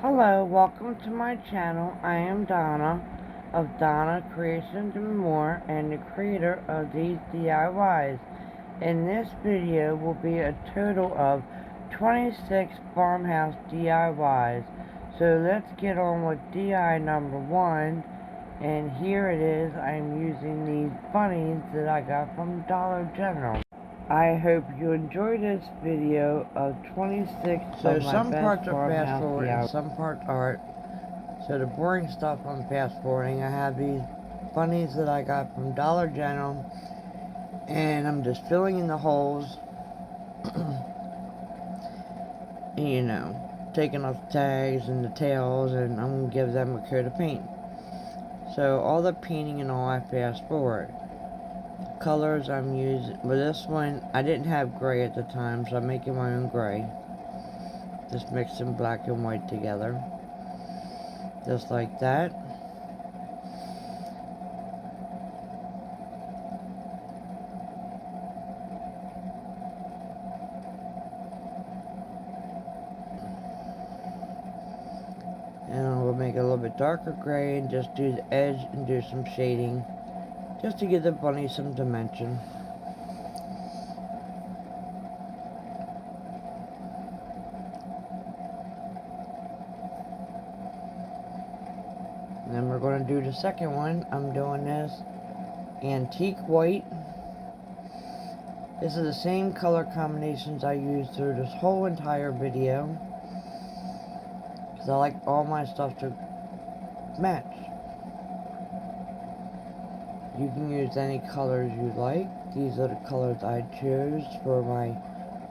Hello, welcome to my channel. I am Donna of Donna Creations and More and the creator of these DIYs. In this video will be a total of 26 farmhouse DIYs. So let's get on with DI number 1. And here it is. I'm using these bunnies that I got from Dollar General. I hope you enjoy this video of 26 so of my some parts are fast forward and some parts aren't. So the boring stuff I'm fast forwarding. I have these bunnies that I got from Dollar General, and I'm just filling in the holes. And, you know, taking off the tags and the tails, and I'm gonna give them a coat of paint. So all the painting and all I fast forward. Colors I'm using, but this one I didn't have gray at the time, so I'm making my own gray. Just mixing black and white together, just like that. And we'll make it a little bit darker gray and just do the edge and do some shading just to give the bunny some dimension. And then we're going to do the second one. I'm doing this antique white. This is the same color combinations I used through this whole entire video, because I like all my stuff to match. You can use any colors you like. These are the colors I chose for my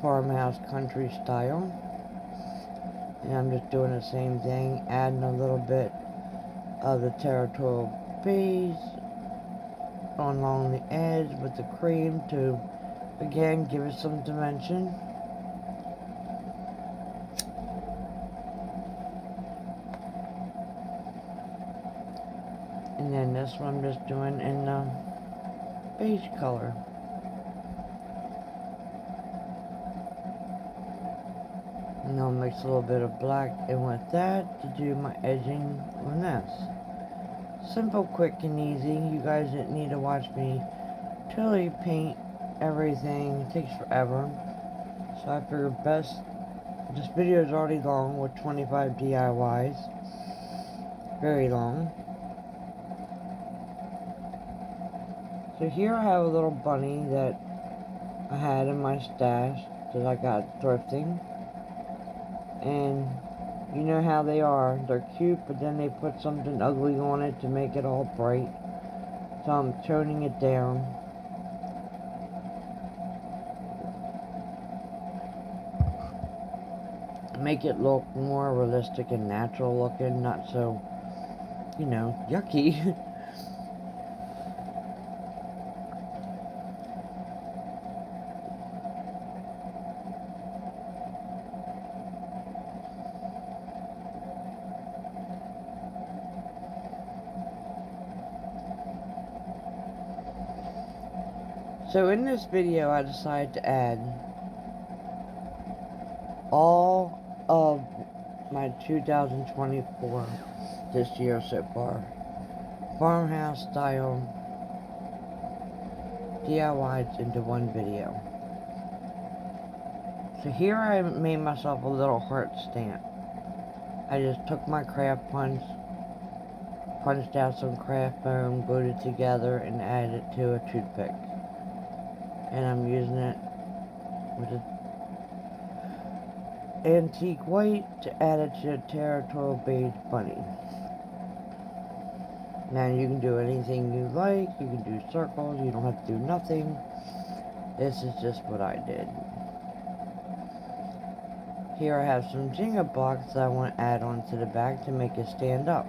farmhouse country style. And I'm just doing the same thing, adding a little bit of the territorial beige along the edge with the cream to, again, give it some dimension. And then this one I'm just doing in the beige color. And I'll mix a little bit of black in with that to do my edging on this. Simple, quick, and easy. You guys didn't need to watch me totally paint everything. It takes forever. So I figured best. This video is already long with 25 DIYs. Very long. So here I have a little bunny that I had in my stash that I got thrifting. And you know how they are. They're cute, but then they put something ugly on it to make it all bright. So I'm toning it down. Make it look more realistic and natural looking, not so, you know, yucky. So in this video I decided to add all of my 2024 this year so far farmhouse style DIYs into one video. So here I made myself a little heart stamp. I just took my craft punch, punched out some craft foam, glued it together, and added it to a toothpick. And I'm using it with an antique white to add it to a territorial beige bunny. Now you can do anything you like. You can do circles. You don't have to do nothing. This is just what I did. Here I have some Jenga blocks that I want to add onto the back to make it stand up.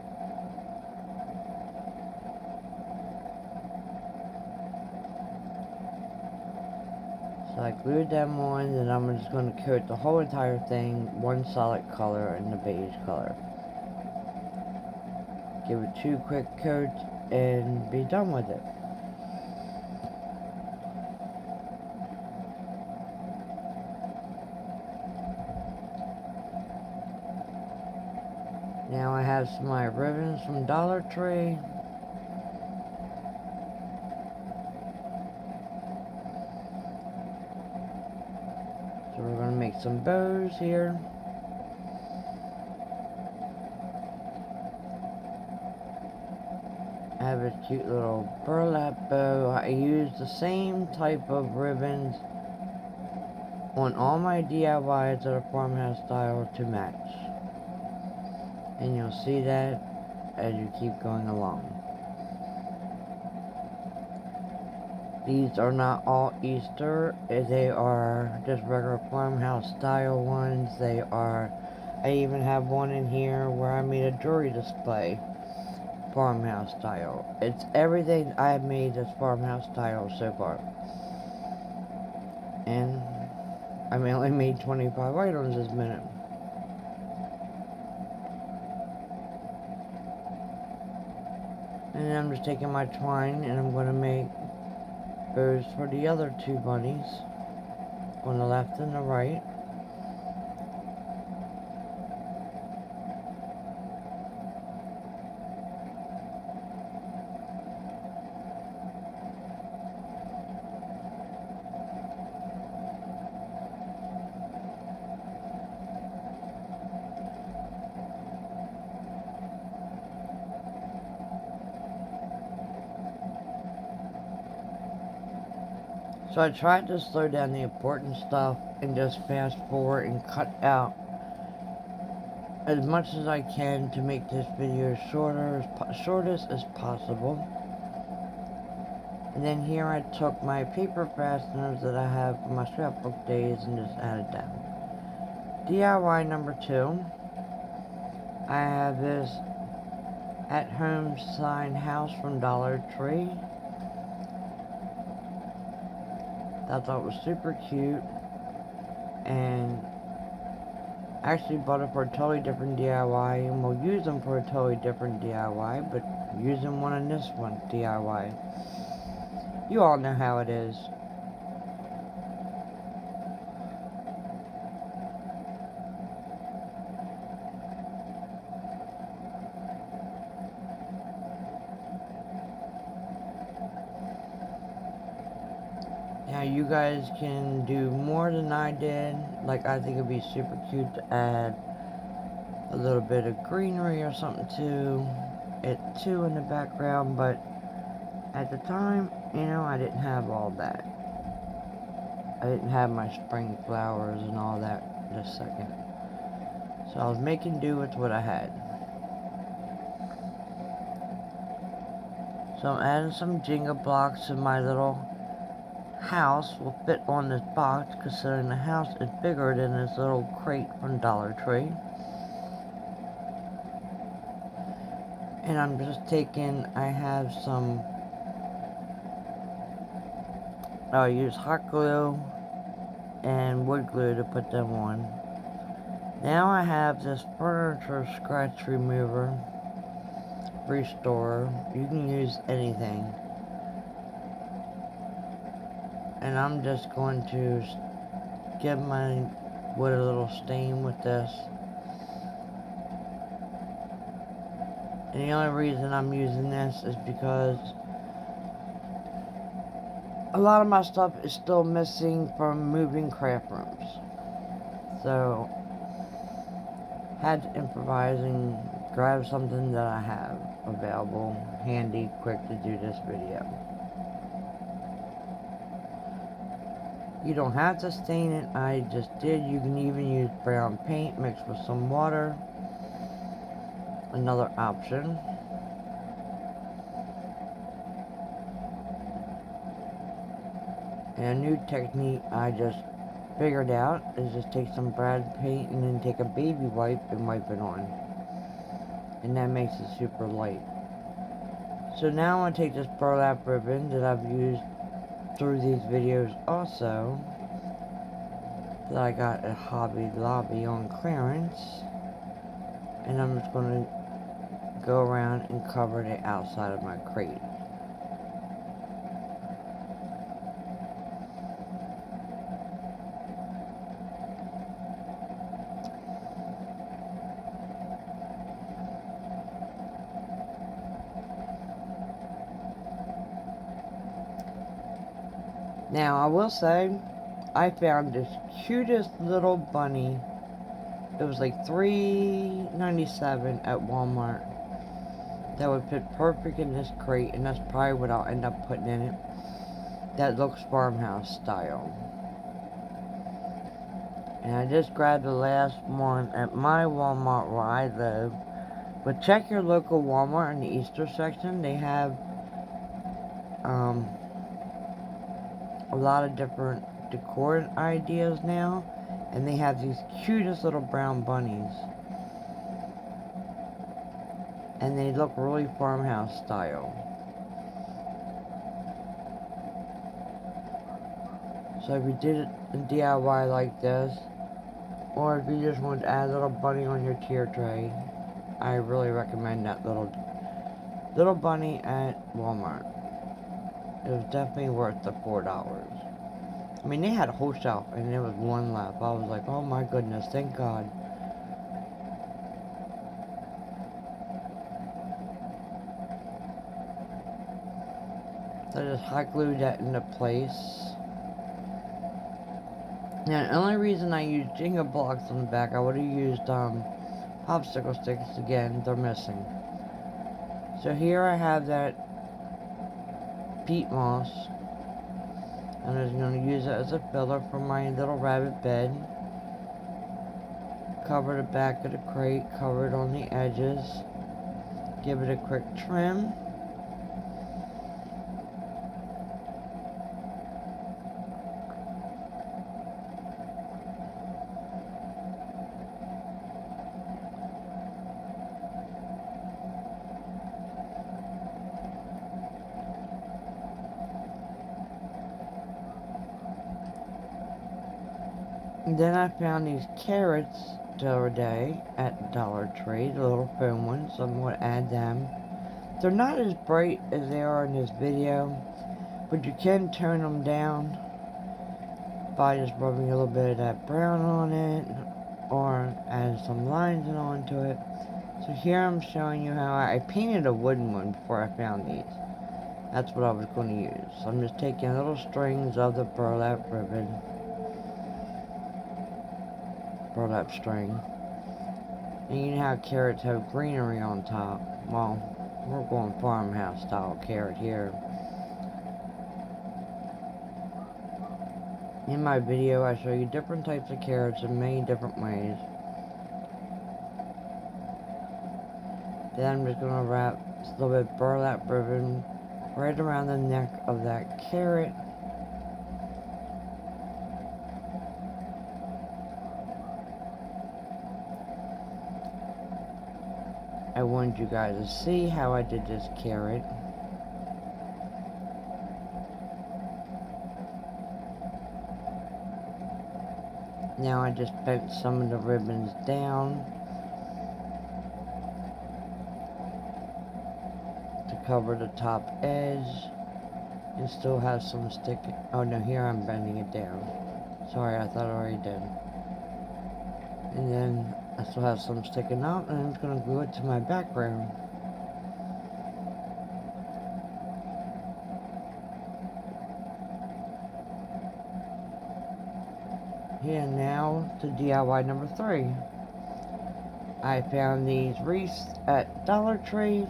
So I glued them on, and I'm just going to coat the whole entire thing one solid color in the beige color. Give it 2 quick coats and be done with it. Now I have some of my ribbons from Dollar Tree. So we're going to make some bows here. I have a cute little burlap bow. I use the same type of ribbons on all my DIYs that are farmhouse style to match. And you'll see that as you keep going along. These are not all Easter. They are just regular farmhouse style ones. I even have one in here where I made a jewelry display. Farmhouse style. It's everything I have made that's farmhouse style so far. And I only made 25 items this minute. And I'm just taking my twine and I'm going to make bows for the other two bunnies on the left and the right. So I tried to slow down the important stuff and just fast forward and cut out as much as I can to make this video shortest as possible. And then here I took my paper fasteners that I have for my scrapbook days and just added them. DIY number 2. I have this at-home sign house from Dollar Tree. I thought it was super cute, and I actually bought it for a totally different DIY, and we'll use them for a totally different DIY, but using one in this one DIY. You all know how it is. Now you guys can do more than I did. Like, I think it'd be super cute to add a little bit of greenery or something to it too in the background, but at the time, I didn't have all that. I didn't have my spring flowers and all that this second. So I was making do with what I had. So I'm adding some Jenga blocks to my little house will fit on this box, considering the house is bigger than this little crate from Dollar Tree. And I'm just taking, I have some, I'll use hot glue and wood glue to put them on. Now I have this furniture scratch remover, restorer. You can use anything. And I'm just going to give my wood a little stain with this. And the only reason I'm using this is because a lot of my stuff is still missing from moving craft rooms. So, had to improvise and grab something that I have available, handy, quick to do this video. You don't have to stain it, I just did. You can even use brown paint mixed with some water. Another option. And a new technique I just figured out is just take some brown paint and then take a baby wipe and wipe it on. And that makes it super light. So now I'm going to take this burlap ribbon that I've used through these videos also, that I got at Hobby Lobby on clearance, and I'm just going to go around and cover the outside of my crate. Now, I will say, I found this cutest little bunny. It was like $3.97 at Walmart. That would fit perfect in this crate, and that's probably what I'll end up putting in it. That looks farmhouse style. And I just grabbed the last one at my Walmart where I live. But check your local Walmart in the Easter section. They have a lot of different decor ideas now. And they have these cutest little brown bunnies. And they look really farmhouse style. So if you did a DIY like this, or if you just want to add a little bunny on your tier tray, I really recommend that little bunny at Walmart. It was definitely worth the $4. I mean, they had a whole shelf, and there was one left. I was like, oh my goodness, thank God. So I just hot glued that into place. Now, the only reason I used Jenga blocks on the back, I would have used popsicle sticks again. They're missing. So here I have that peat moss. I'm just going to use it as a filler for my little rabbit bed. Cover the back of the crate, cover it on the edges. Give it a quick trim. And then I found these carrots the other day at Dollar Tree, the little foam ones, so I'm going to add them. They're not as bright as they are in this video, but you can tone them down by just rubbing a little bit of that brown on it, or add some lines onto it. So here I'm showing you how I painted a wooden one before I found these. That's what I was going to use. So I'm just taking little strings of the burlap ribbon. Burlap string. And you know how carrots have greenery on top. Well, we're going farmhouse style carrot here. In my video, I show you different types of carrots in many different ways. Then I'm just going to wrap a little bit of burlap ribbon right around the neck of that carrot. I wanted you guys to see how I did this carrot. Now I just bent some of the ribbons down to cover the top edge and still have some sticking. Oh no, here I'm bending it down. Sorry, I thought I already did. And then I still have some sticking out, and I'm just going to glue it to my background. Here now to DIY number 3. I found these wreaths at Dollar Tree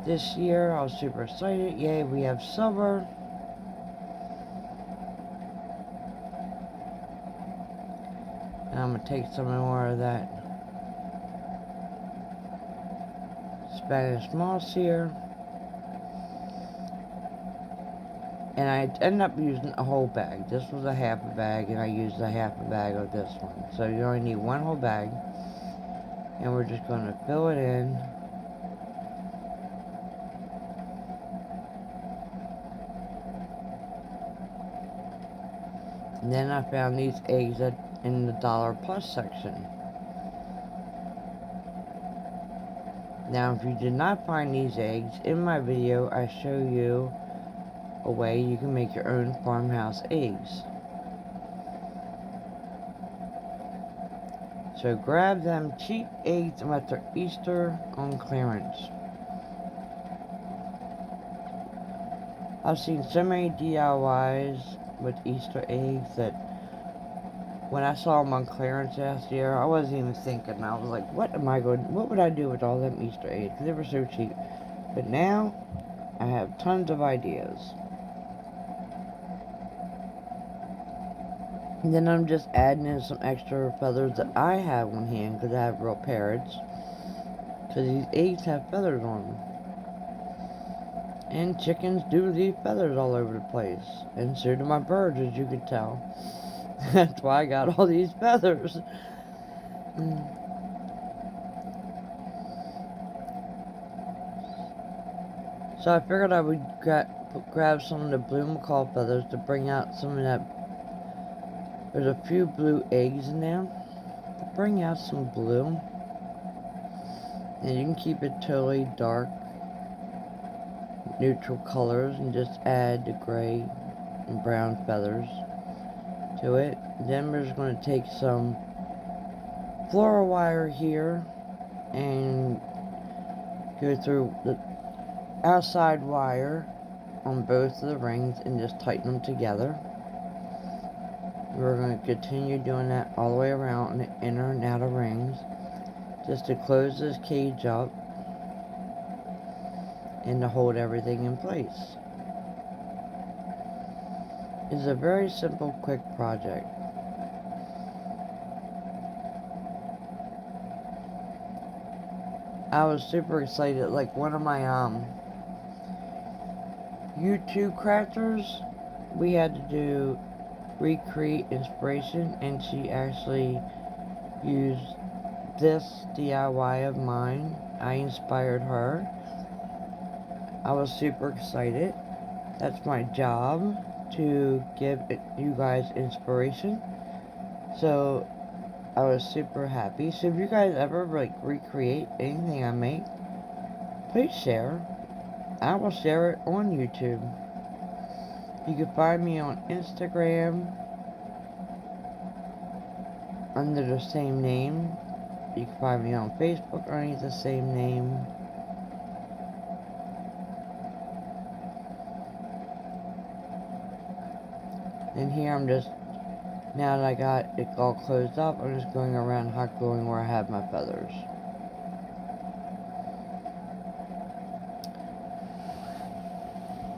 this year. I was super excited. Yay, we have silver. And I'm going to take some more of that Spanish moss here. And I ended up using a whole bag. This was a half a bag, and I used a half a bag of this one. So you only need one whole bag. And we're just going to fill it in. And then I found these eggs in the Dollar Plus section. Now, if you did not find these eggs, in my video, I show you a way you can make your own farmhouse eggs. So grab them cheap eggs at their Easter on clearance. I've seen so many DIYs with Easter eggs that when I saw them on clearance last year, I wasn't even thinking. I was like, what would I do with all them Easter eggs? 'Cause they were so cheap. But now, I have tons of ideas. And then I'm just adding in some extra feathers that I have on hand because I have real parrots. Because these eggs have feathers on them. And chickens do leave feathers all over the place. And so do my birds, as you can tell. That's why I got all these feathers. So I figured I would grab some of the blue macaw feathers to bring out some of that. There's a few blue eggs in there. To bring out some blue. And you can keep it totally dark, neutral colors, and just add the gray and brown feathers to it. Then we're just going to take some floral wire here and go through the outside wire on both of the rings and just tighten them together. We're going to continue doing that all the way around the inner and outer rings just to close this cage up and to hold everything in place. It's a very simple, quick project. I was super excited. Like one of my YouTube crafters, we had to do recreate inspiration, and she actually used this DIY of mine. I inspired her. I was super excited. That's my job, to give you guys inspiration. So I was super happy. So if you guys ever like recreate anything I make, please share. I will share it on YouTube. You can find me on Instagram under the same name. You can find me on Facebook underneath the same name. And here I'm just, now that I got it all closed up, I'm just going around hot gluing where I have my feathers.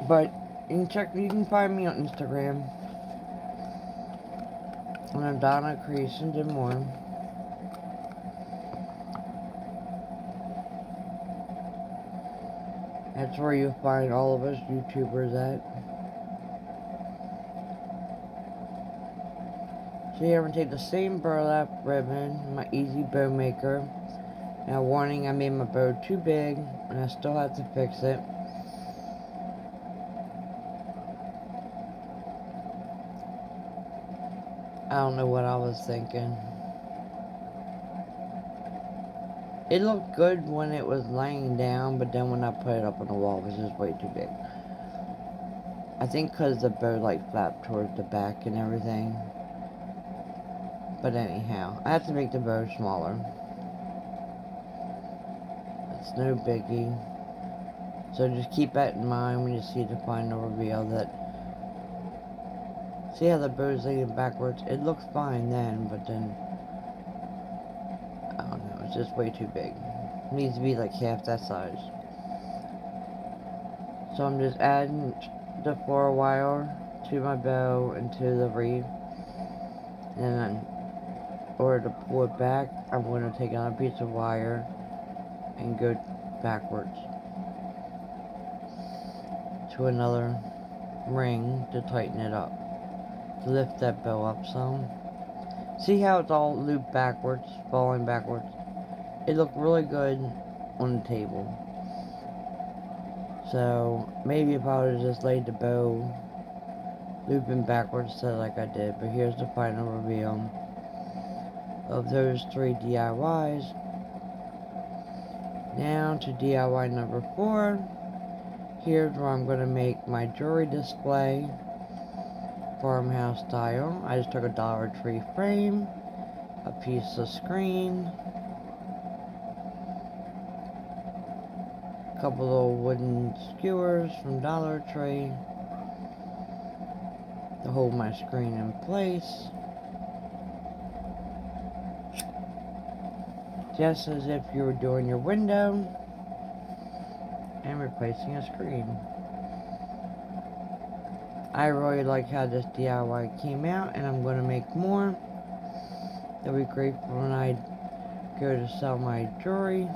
But you can find me on Instagram under Donna Creations and More. That's where you'll find all of us YouTubers at. So here I'm going to take the same burlap ribbon, my easy bow maker. Now warning, I made my bow too big and I still have to fix it. I don't know what I was thinking. It looked good when it was laying down, but then when I put it up on the wall, it was just way too big. I think because the bow like flapped towards the back and everything. But anyhow, I have to make the bow smaller. It's no biggie. So just keep that in mind when you see the final reveal. That, see how the bow's leaning backwards? It looks fine then, but then, I don't know, it's just way too big. It needs to be like half that size. So I'm just adding the floral wire to my bow and to the wreath. And then, in order to pull it back, I'm going to take another piece of wire and go backwards to another ring to tighten it up. To lift that bow up some. See how it's all looped backwards, falling backwards? It looked really good on the table. So maybe if I would have just laid the bow looping backwards instead like I did. But here's the final reveal of those 3 DIYs. Now to DIY number 4. Here's where I'm going to make my jewelry display, farmhouse style. I just took a Dollar Tree frame, a piece of screen, a couple little wooden skewers from Dollar Tree, to hold my screen in place, just as if you were doing your window and replacing a screen. I really like how this DIY came out, and I'm going to make more. I'll be grateful when I go to sell my jewelry.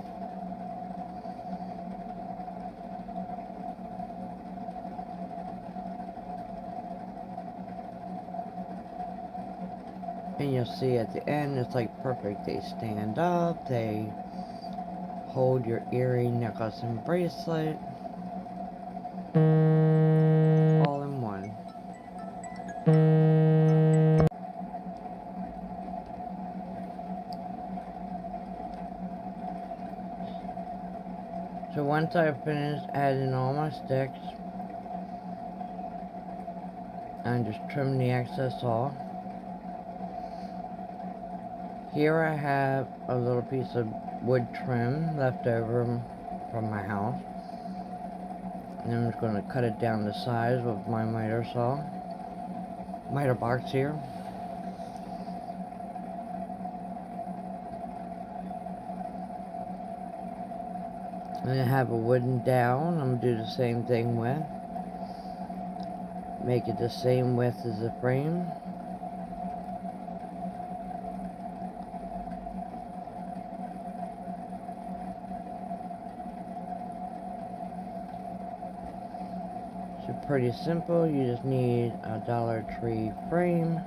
And you'll see at the end, it's like perfect. They stand up, they hold your earring, necklace, and bracelet all in one. So once I've finished adding all my sticks, I just trim the excess off. Here I have a little piece of wood trim left over from my house. And I'm just going to cut it down to size with my miter saw. Miter box here. And I have a wooden dowel I'm going to do the same thing with. Make it the same width as the frame. So pretty simple. You just need a Dollar Tree frame,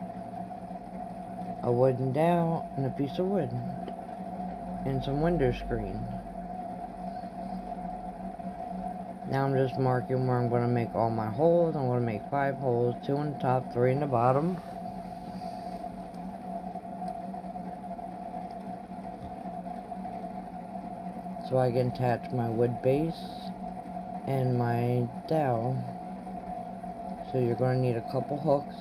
a wooden dowel, and a piece of wood, and some window screen. Now I'm just marking where I'm going to make all my holes. I'm going to make 5 holes, 2 on the top, 3 in the bottom. So I can attach my wood base and my dowel. So you're going to need a couple hooks.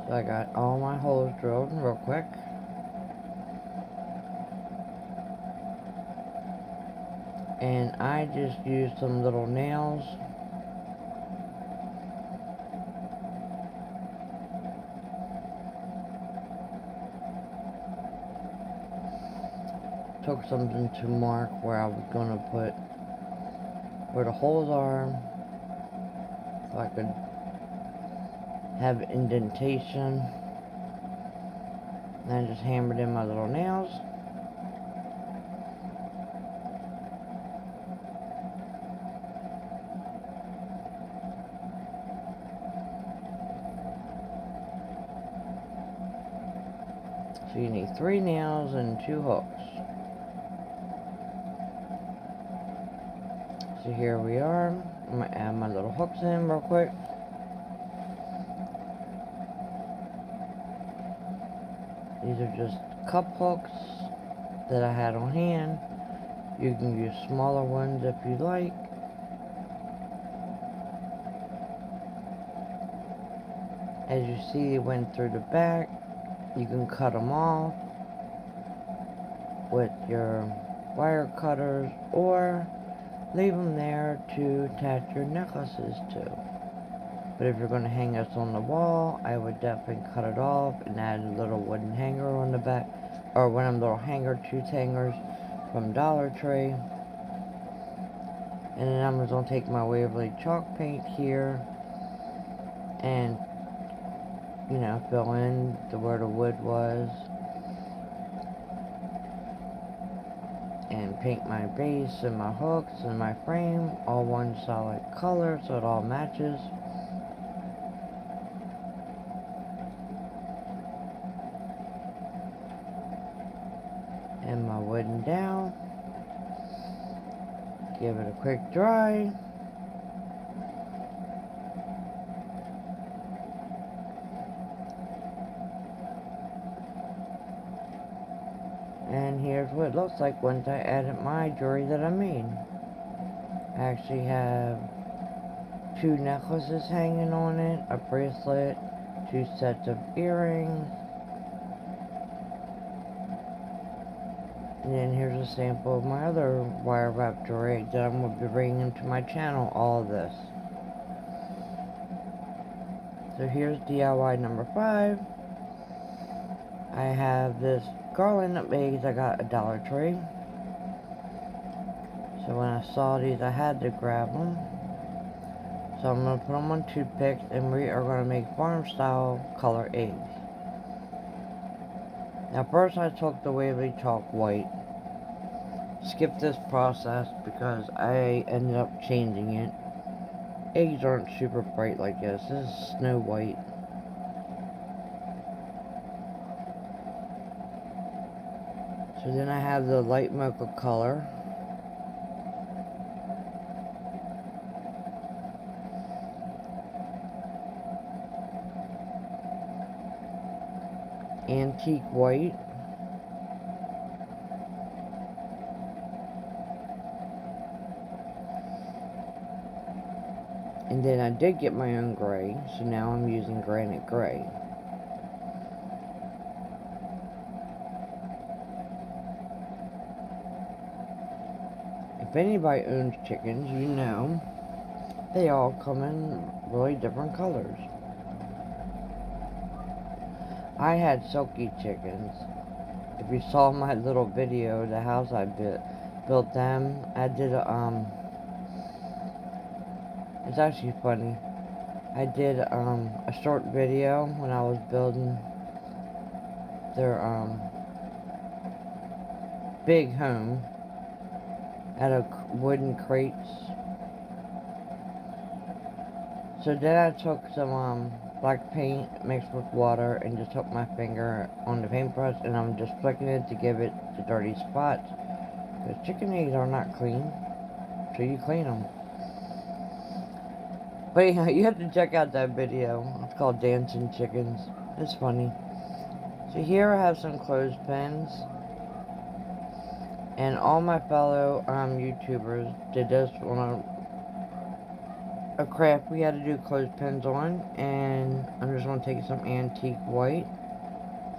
So I got all my holes drilled real quick. And I just used some little nails. Took something to mark where I was going to put where the holes are, so I could have indentation. And I just hammered in my little nails. So you need 3 nails and 2 hooks. So here we are. I'm going to add my little hooks in real quick. These are just cup hooks that I had on hand. You can use smaller ones if you like. As you see, it went through the back. You can cut them off with your wire cutters, or leave them there to attach your necklaces to. But if you're going to hang this on the wall, I would definitely cut it off and add a little wooden hanger on the back, or one of them little hanger tooth hangers from Dollar Tree. And then I'm just going to take my Waverly chalk paint here and, you know, fill in where the wood was, and paint my base and my hooks and my frame all one solid color so it all matches. And my wooden dowel. Give it a quick dry. And here's what it looks like once I added my jewelry that I made. I actually have 2 necklaces hanging on it, a bracelet, 2 sets of earrings, And then here's a sample of my other wire raptor egg that I'm going to be bringing to my channel, all of this. So here's DIY number 5. I have this garland of eggs I got at Dollar Tree. So when I saw these, I had to grab them. So I'm going to put them on toothpicks, and we are going to make farm style color eggs. Now first I took the Waverly Chalk White. Skip this process because I ended up changing it. Eggs aren't super bright like this. This is Snow White. So then I have the light mocha color. Antique White. And then I did get my own gray, so now I'm using Granite Gray. If anybody owns chickens, you know they all come in really different colors. I had silky chickens. If you saw my little video, the house I built them, I did it's actually funny. I did a short video when I was building their big home out of wooden crates. So then I took some black paint mixed with water and just took my finger on the paintbrush, and I'm just flicking it to give it the dirty spots. Because chicken eggs are not clean, so you clean them. But anyhow, you have to check out that video. It's called Dancing Chickens. It's funny. So here I have some clothespins. And all my fellow YouTubers did this on a craft we had to do clothespins on. And I'm just going to take some antique white.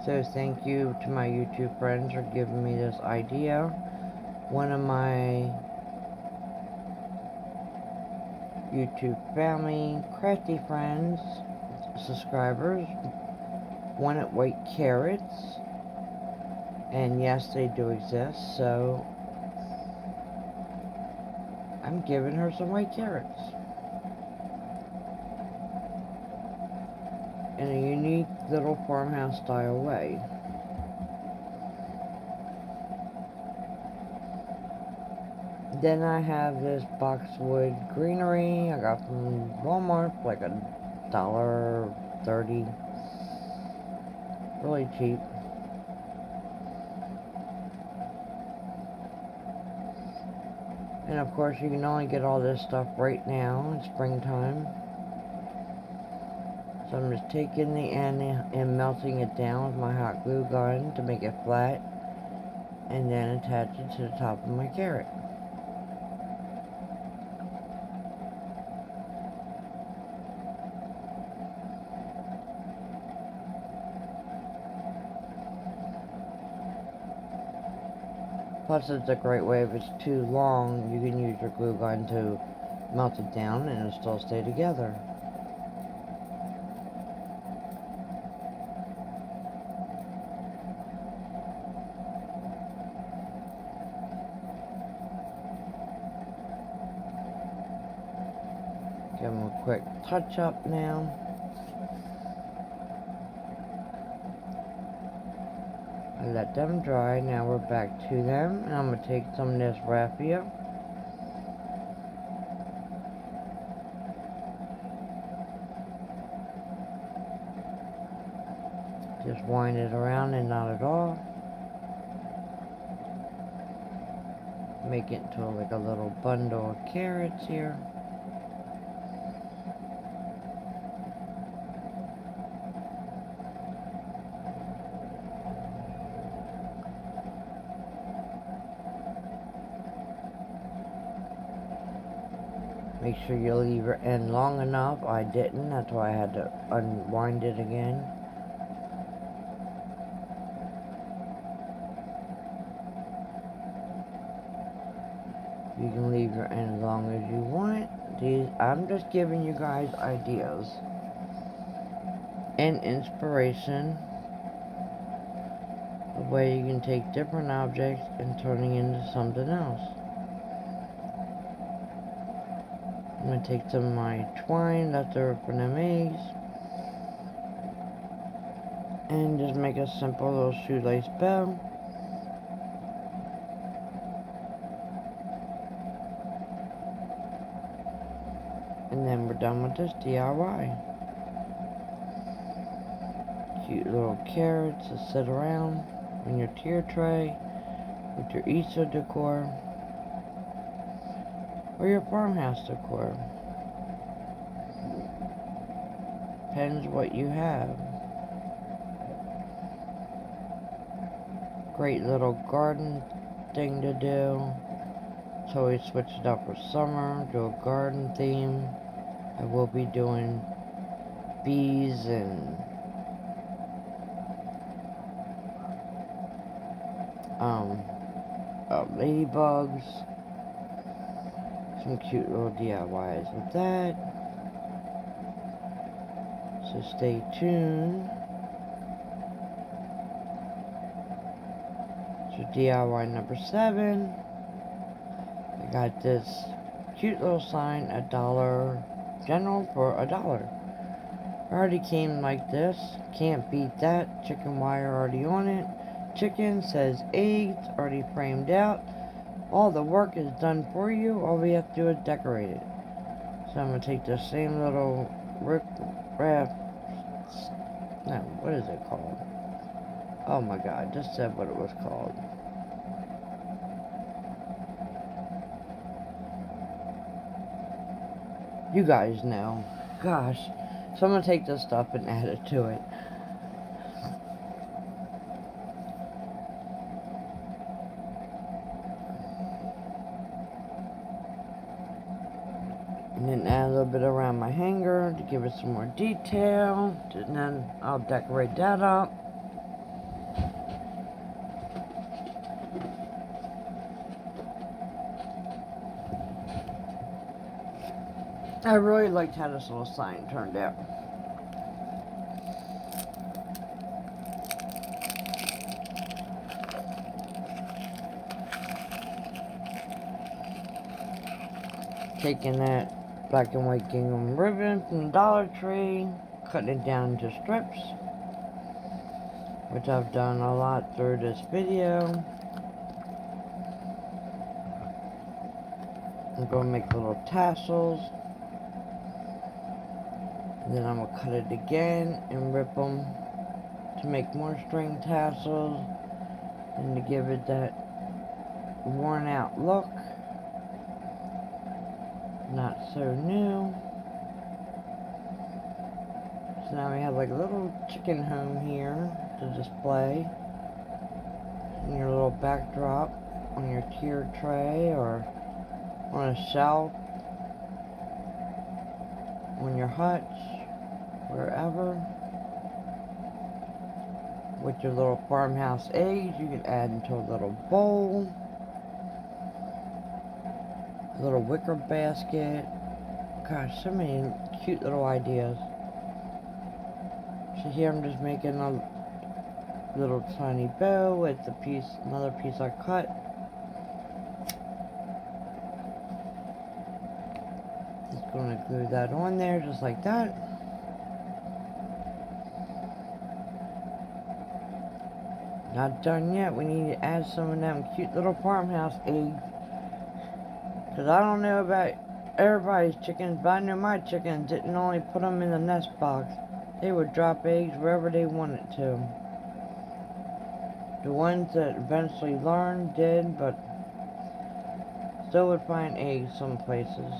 So thank you to my YouTube friends for giving me this idea. One of my YouTube family, crafty friends, subscribers, wanted white carrots. And yes, they do exist, so I'm giving her some white carrots. In a unique little farmhouse style way. Then I have this boxwood greenery I got from Walmart for like $1.30. Really cheap. And of course you can only get all this stuff right now in springtime. So I'm just taking the end and melting it down with my hot glue gun to make it flat. And then attach it to the top of my carrot. Plus it's a great way, if it's too long, you can use your glue gun to melt it down and it'll still stay together. Give them a quick touch up now. I let them dry. Now we're back to them. And I'm going to take some of this raffia. Just wind it around and not at all. Make it into like a little bundle of carrots here. Make sure you leave your end long enough. I didn't, that's why I had to unwind it again. You can leave your end as long as you want. I'm just giving you guys ideas and inspiration of way you can take different objects and turning into something else. I'm going to take some of my twine left over from them eggs and just make a simple little shoelace bow. And then we're done with this DIY. Cute little carrots to sit around on your tier tray with your Easter decor or your farmhouse decor. Depends what you have. Great little garden thing to do. So we switch it up for summer, do a garden theme. I will be doing bees and ladybugs. Some cute little DIYs with that. So stay tuned. So DIY number 7. I got this cute little sign at Dollar General for $1. Already came like this. Can't beat that. Chicken wire already on it. Chicken says eggs already framed out. All the work is done for you. All we have to do is decorate it. So I'm going to take the same little what is it called? Oh my god, I just said what it was called. You guys know. Gosh. So I'm going to take this stuff and add it to it. And then add a little bit around my hanger to give it some more detail. And then I'll decorate that up. I really liked how this little sign turned out. Taking that black and white gingham ribbon from the Dollar Tree, cutting it down into strips, which I've done a lot through this video. I'm going to make little tassels, and then I'm going to cut it again and rip them to make more string tassels and to give it that worn out look. Not so new. So now we have like a little chicken home here to display in your little backdrop on your tier tray or on a shelf, on your hutch, wherever. With your little farmhouse eggs, you can add into a little bowl, a little wicker basket. Gosh, so many cute little ideas. So here I'm just making a little tiny bow with another piece I cut. Just going to glue that on there just like that. Not done yet. We need to add some of them cute little farmhouse eggs. Because I don't know about everybody's chickens, but I know my chickens didn't only put them in the nest box. They would drop eggs wherever they wanted to. The ones that eventually learned did, but still would find eggs some places.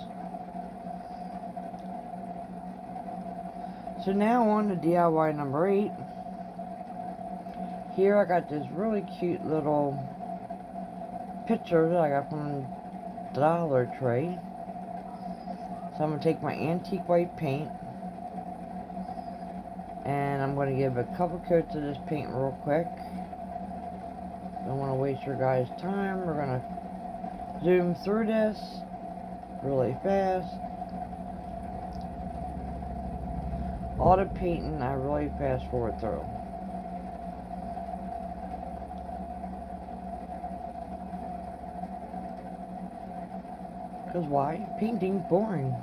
So now on to DIY number 8. Here I got this really cute little picture that I got from the Dollar Tree. So I'm going to take my antique white paint and I'm going to give a couple coats of this paint real quick. Don't want to waste your guys' time. We're going to zoom through this really fast. All the painting I really fast forward through. Because why? Painting's boring.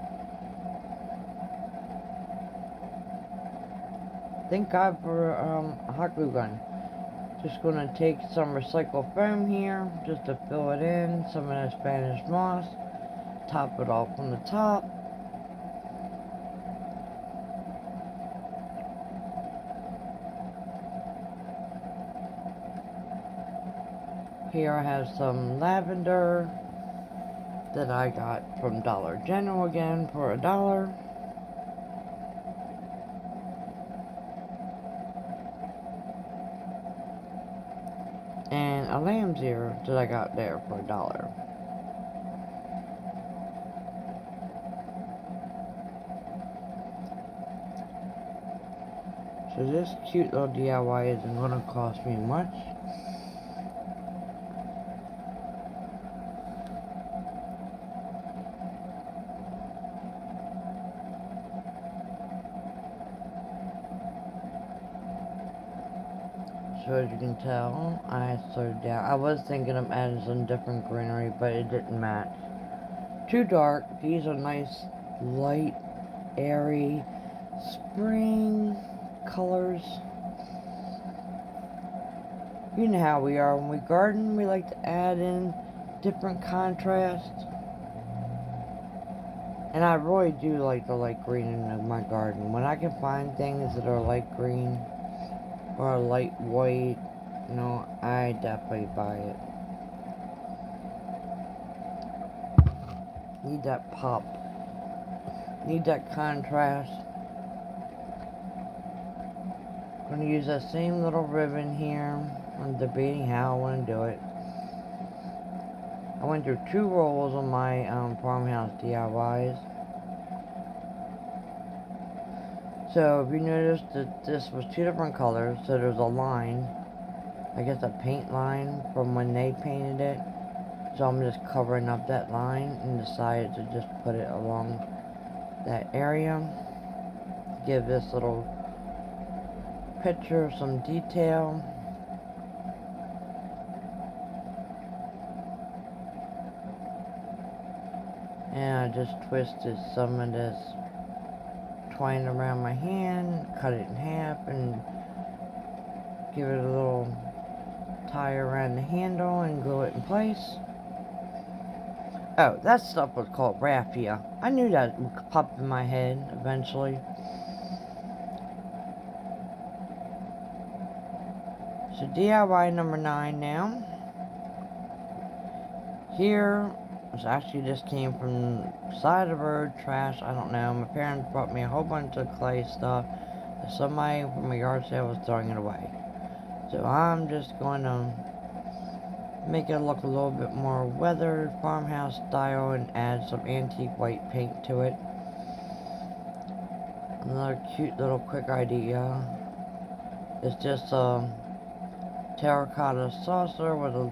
Thank God for a hot glue gun. Just gonna take some recycled foam here, just to fill it in, some of that Spanish moss, top it off on the top. Here I have some lavender that I got from Dollar General again for $1. And a lamb's ear that I got there for $1. So this cute little DIY isn't going to cost me much. So as you can tell, I slowed down. I was thinking of adding some different greenery, but it didn't match. Too dark. These are nice, light, airy, spring colors. You know how we are when we garden. We like to add in different contrasts. And I really do like the light green in my garden. When I can find things that are light green or light white, you know, I definitely buy it. Need that pop. Need that contrast. I'm going to use that same little ribbon here. I'm debating how I want to do it. I went through 2 rolls on my farmhouse DIYs. So if you noticed that this was 2 different colors, so there's a line, I guess a paint line from when they painted it. So I'm just covering up that line and decided to just put it along that area. Give this little picture some detail. And I just twisted some of this twine around my hand, cut it in half, and give it a little tie around the handle and glue it in place. Oh, that stuff was called raffia. I knew that would pop in my head eventually. So DIY number 9 now. Here, this actually just came from the side of the road, trash, I don't know. My parents brought me a whole bunch of clay stuff. Somebody from a yard sale was throwing it away. So I'm just going to make it look a little bit more weathered, farmhouse style, and add some antique white paint to it. Another cute little quick idea. It's just a terracotta saucer with a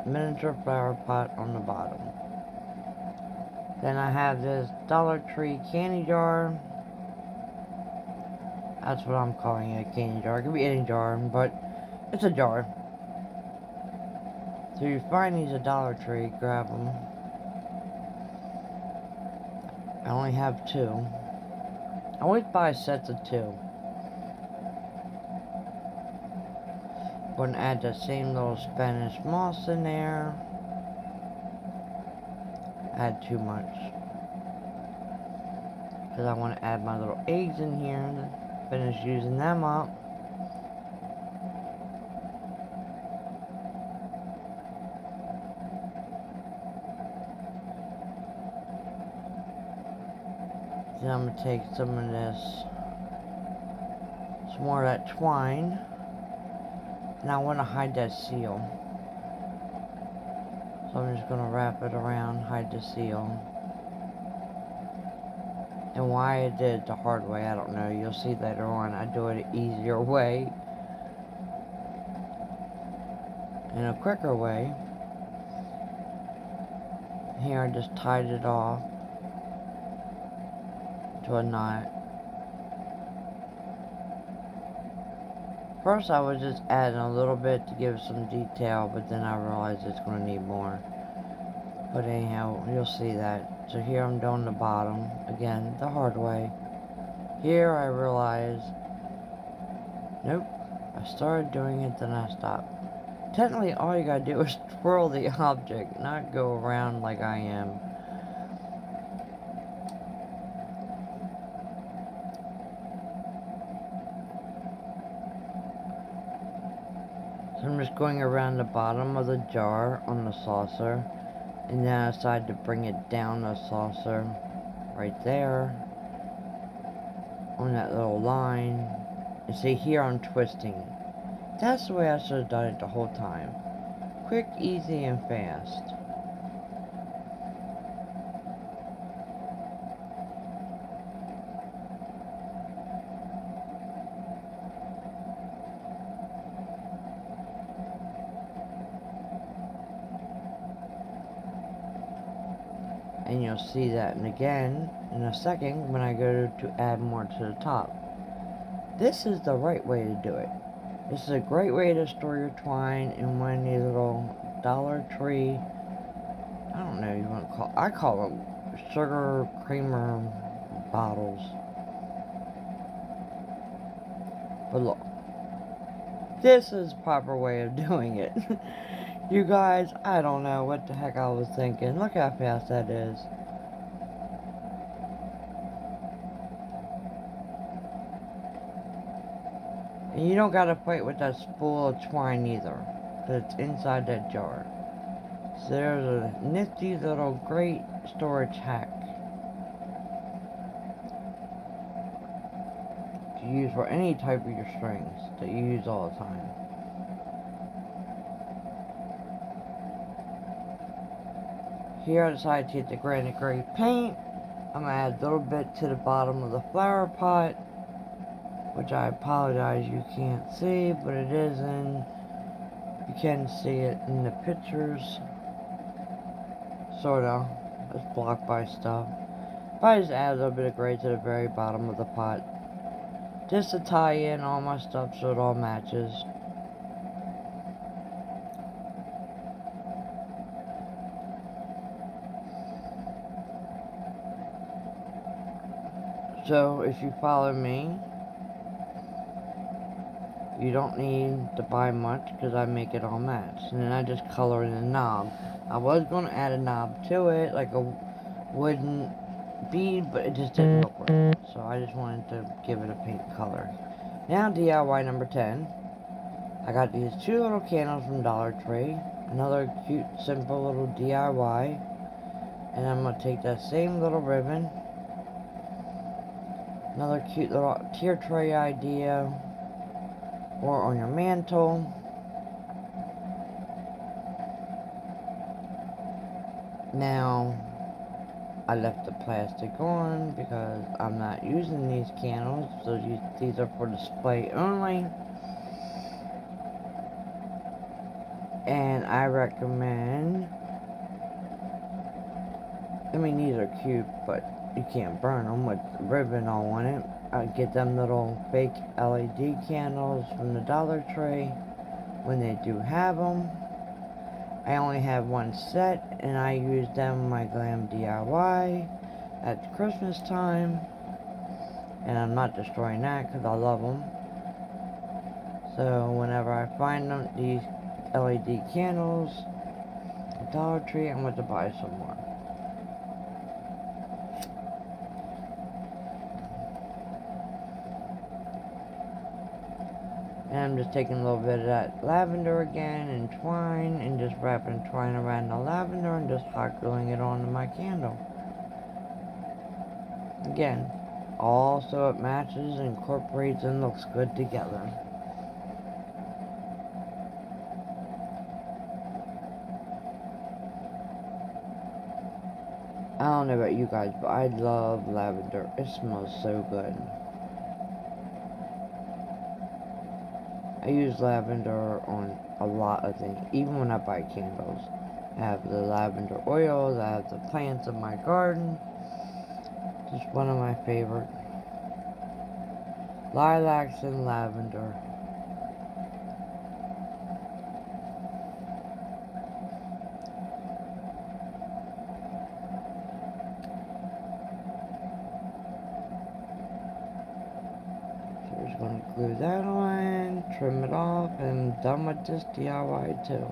miniature flower pot on the bottom. Then I have this Dollar Tree candy jar. That's what I'm calling it, a candy jar. It could be any jar, but it's a jar. So you find these at Dollar Tree, grab them. I only have 2. I always buy sets of 2. Gonna add that same little Spanish moss in there. Add too much. Because I want to add my little eggs in here and finish using them up. Then I'm going to take some of this, some more of that twine, and I want to hide that seal. So I'm just going to wrap it around, hide the seal. And why I did it the hard way, I don't know. You'll see later on. I do it an easier way. And a quicker way. Here I just tied it off to a knot. First I was just adding a little bit to give some detail, but then I realized it's going to need more. But anyhow, you'll see that. So here I'm doing the bottom, again, the hard way. Here I realized, nope, I started doing it, then I stopped. Technically, all you gotta do is twirl the object, not go around like I am. So I'm just going around the bottom of the jar on the saucer, and then I decided to bring it down the saucer, right there, on that little line. And see, here I'm twisting. That's the way I should have done it the whole time. Quick, easy, and fast. And you'll see that again in a second when I go to add more to the top. This is the right way to do it. This is a great way to store your twine in one of these little Dollar Tree, I don't know, you want to I call them sugar creamer bottles. But look, this is the proper way of doing it. You guys, I don't know what the heck I was thinking. Look how fast that is. And you don't gotta fight with that spool of twine either, because it's inside that jar. So there's a nifty little great storage hack to use for any type of your strings that you use all the time. Here I decided to get the granite gray paint. I'm going to add a little bit to the bottom of the flower pot, which I apologize you can't see, but it is in, you can see it in the pictures, sorta. It's blocked by stuff. But I just add a little bit of gray to the very bottom of the pot, just to tie in all my stuff so it all matches. So if you follow me, you don't need to buy much because I make it all match. And then I just color in a knob. I was going to add a knob to it, like a wooden bead, but it just didn't look right. So I just wanted to give it a pink color. Now DIY number 10. I got these two little candles from Dollar Tree. Another cute, simple little DIY. And I'm going to take that same little ribbon. Another cute little tier tray idea. Or on your mantle. Now, I left the plastic on because I'm not using these candles, so these are for display only. And I recommend, I mean, these are cute, but you can't burn them with ribbon all on it. I get them little fake LED candles from the Dollar Tree when they do have them. I only have one set, and I use them in my glam DIY at Christmas time. And I'm not destroying that because I love them. So whenever I find them, these LED candles at Dollar Tree, I'm going to buy some more. And I'm just taking a little bit of that lavender again and twine and just wrapping twine around the lavender and just hot gluing it onto my candle. Again, all so it matches, incorporates, and looks good together. I don't know about you guys, but I love lavender. It smells so good. I use lavender on a lot of things, even when I buy candles. I have the lavender oils, I have the plants in my garden. Just one of my favorite. Lilacs and lavender. So we're just going to glue that on, trim it off, and I'm done with this DIY too.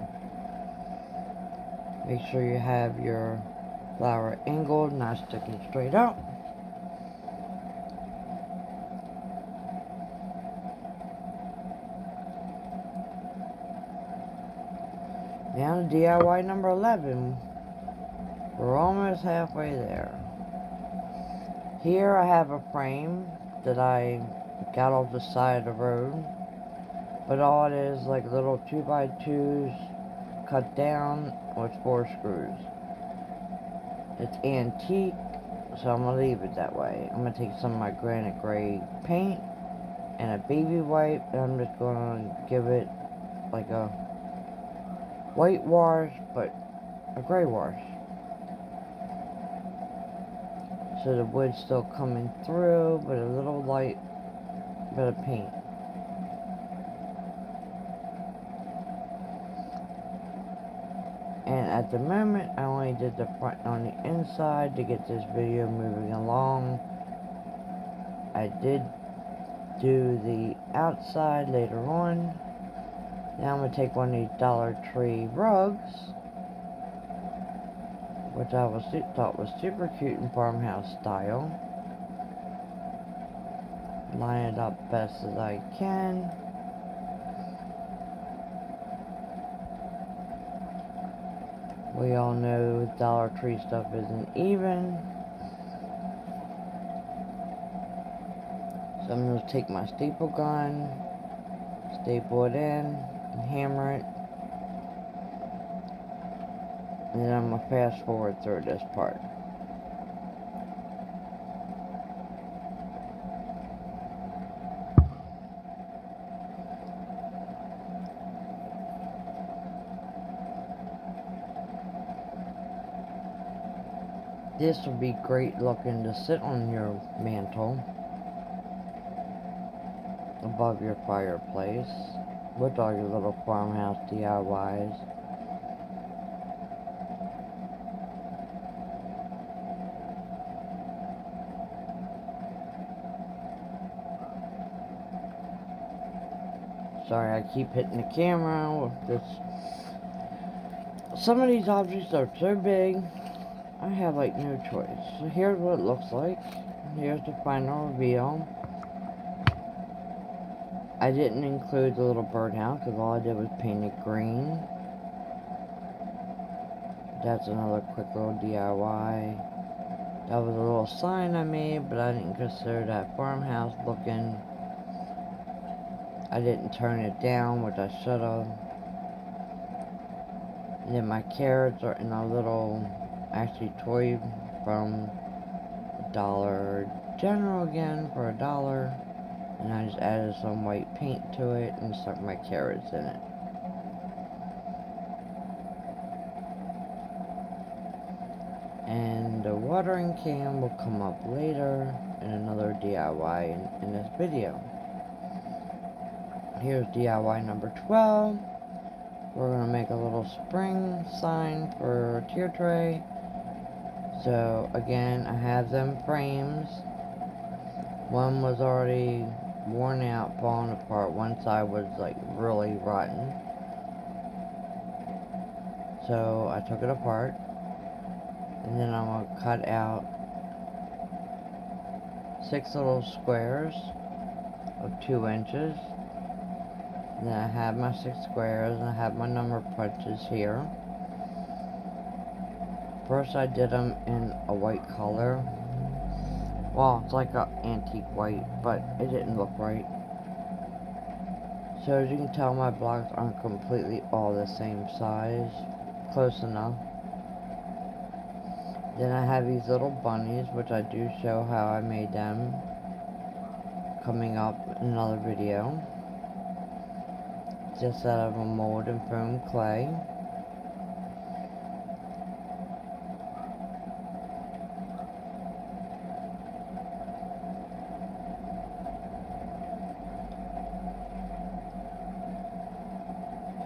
Make sure you have your flower angled, not sticking straight up. Now DIY number 11. We're almost halfway there. Here I have a frame that I got off the side of the road. But all it is like little 2x2s cut down with 4 screws. It's antique, so I'm going to leave it that way. I'm going to take some of my granite gray paint and a baby wipe, and I'm just going to give it like a white wash, but a gray wash. So the wood's still coming through, but a little light bit of paint. And at the moment, I only did the front on the inside to get this video moving along. I did do the outside later on. Now I'm going to take one of these Dollar Tree rugs, which I thought was super cute in farmhouse style. Line it up best as I can. We all know Dollar Tree stuff isn't even. So I'm going to take my staple gun, staple it in, and hammer it. And then I'm going to fast forward through this part. This would be great looking to sit on your mantle above your fireplace with all your little farmhouse DIYs. Sorry, I keep hitting the camera with this. Some of these objects are so big, I have like no choice. So here's what it looks like. Here's the final reveal. I didn't include the little birdhouse because all I did was paint it green. That's another quick little DIY. That was a little sign I made, but I didn't consider that farmhouse looking. I didn't turn it down, which I should have. And then my carrots are in a little, actually toy from Dollar General again for $1. And I just added some white paint to it and stuck my carrots in it. And the watering can will come up later in another DIY in this video. Here's DIY number 12. We're going to make a little spring sign for a tier tray. So again, I have them frames. One was already worn out, falling apart. One side was like really rotten. So I took it apart. And then I'm going to cut out 6 little squares of 2 inches. And then I have my 6 squares and I have my number punches here. First I did them in a white color. Well, it's like an antique white, but it didn't look right. So as you can tell, my blocks aren't completely all the same size. Close enough. Then I have these little bunnies, which I do show how I made them, coming up in another video. Just out of a mold and foam clay.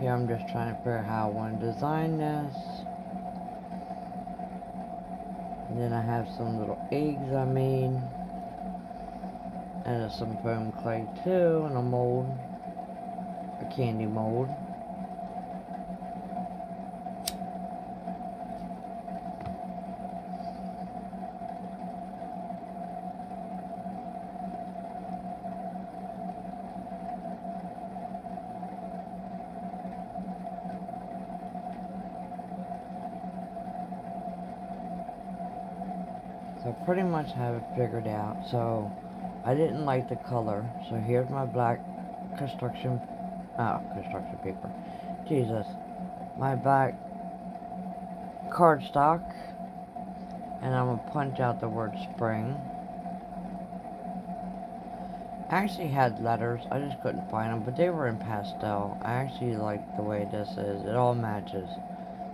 Here I'm just trying to figure out how I want to design this. And then I have some little eggs I made. And some foam clay too, and a mold. A candy mold. So I pretty much have it figured out. So I didn't like the color. So here's my black construction paper. Jesus. My black cardstock. And I'm going to punch out the word spring. I actually had letters. I just couldn't find them. But they were in pastel. I actually like the way this is. It all matches.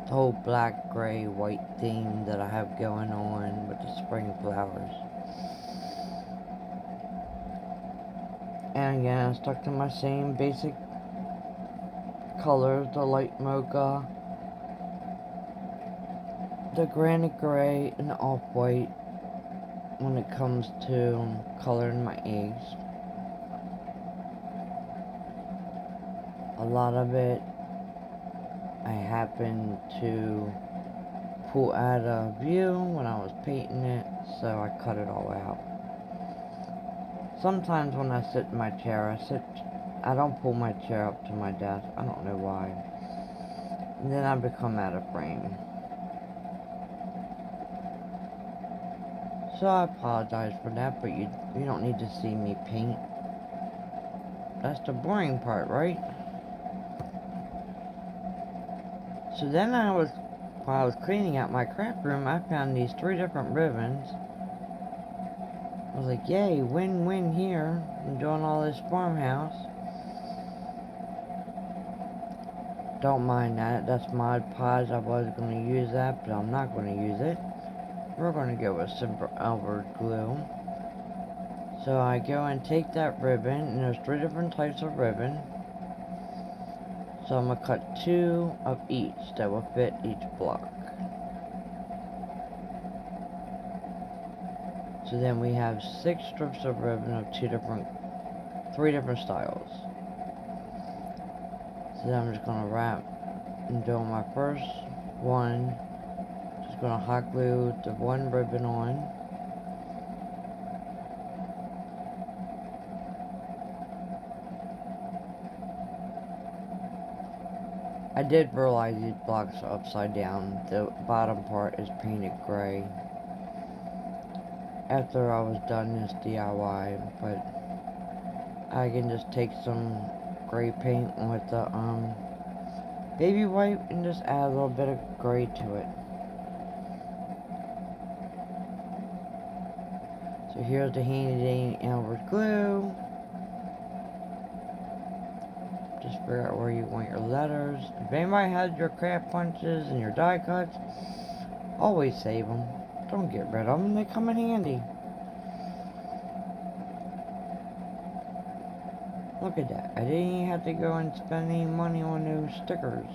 The whole black, gray, white theme that I have going on with the spring flowers. And again, I stuck to my same basic colors, the light mocha, the granite gray, and the off-white when it comes to coloring my eggs. A lot of it I happened to pull out of view when I was painting it, so I cut it all out. Sometimes when I sit in my chair, I don't pull my chair up to my desk. I don't know why. And then I become out of frame. So I apologize for that, but you don't need to see me paint. That's the boring part, right? So then while I was cleaning out my craft room, I found these 3 different ribbons. I was like, yay, win-win here. I'm doing all this farmhouse. Don't mind that. That's Mod Podge. I was going to use that, but I'm not going to use it. We're going to go with simple Albert glue. So I go and take that ribbon, and there's 3 different types of ribbon. So I'm going to cut 2 of each that will fit each block. So then we have 6 strips of ribbon of 3 different styles. So then I'm just going to wrap and do my first one. Just going to hot glue the 1 ribbon on. I did realize these blocks are upside down. The bottom part is painted gray. After I was done this DIY, but I can just take some gray paint with the baby white and just add a little bit of gray to it. So here's the handy dandy Albert glue. Just figure out where you want your letters. If anybody has your craft punches and your die cuts, always save them. Don't get rid of them. They come in handy. Look at that. I didn't even have to go and spend any money on those stickers.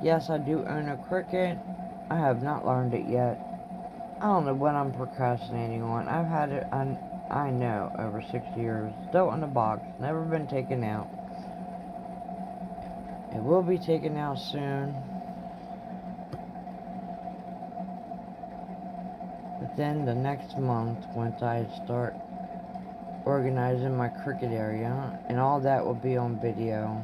Yes, I do own a Cricut. I have not learned it yet. I don't know what I'm procrastinating on. I've had it, I know, over 6 years. Still in the box. Never been taken out. It will be taken out soon. But then the next month, once I start organizing my Cricut area, and all that will be on video.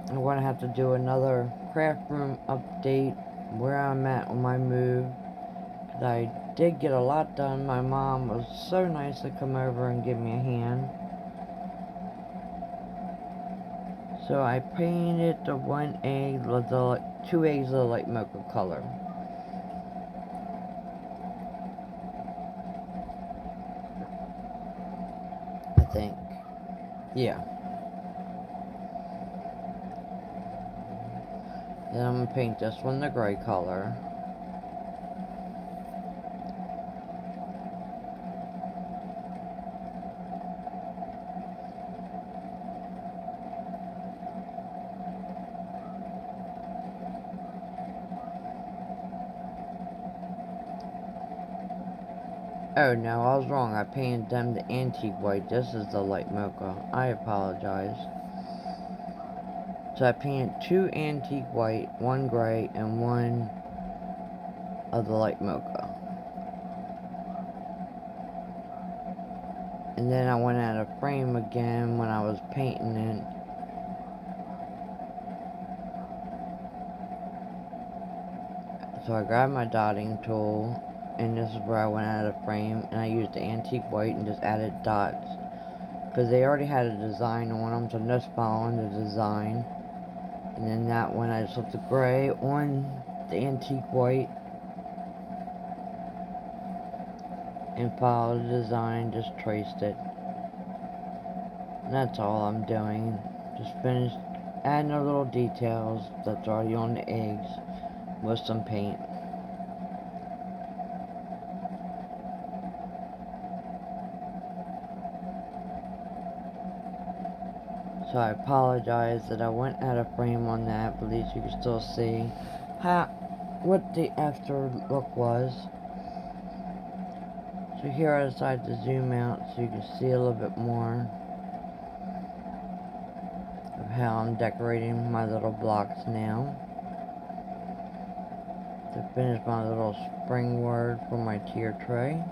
I'm going to have to do another craft room update where I'm at on my move. Because I did get a lot done. My mom was so nice to come over and give me a hand. So I painted the 1 egg with the 2 eggs of the light mocha color. I think. Yeah. Then I'm going to paint this one the gray color. Oh no, I was wrong. I painted them the antique white. This is the light mocha. I apologize. So I painted 2 antique white, 1 gray, and 1 of the light mocha. And then I went out of frame again when I was painting it. So I grabbed my dotting tool, and this is where I went out of frame, and I used the antique white and just added dots. Because they already had a design on them, so I'm just following the design. And then that one, I just put the gray on the antique white. And followed the design, just traced it. And that's all I'm doing. Just finished adding the little details that's already on the eggs with some paint. So I apologize that I went out of frame on that, but at least you can still see what the after look was. So here I decided to zoom out so you can see a little bit more of how I'm decorating my little blocks now. To finish my little spring word for my tier tray.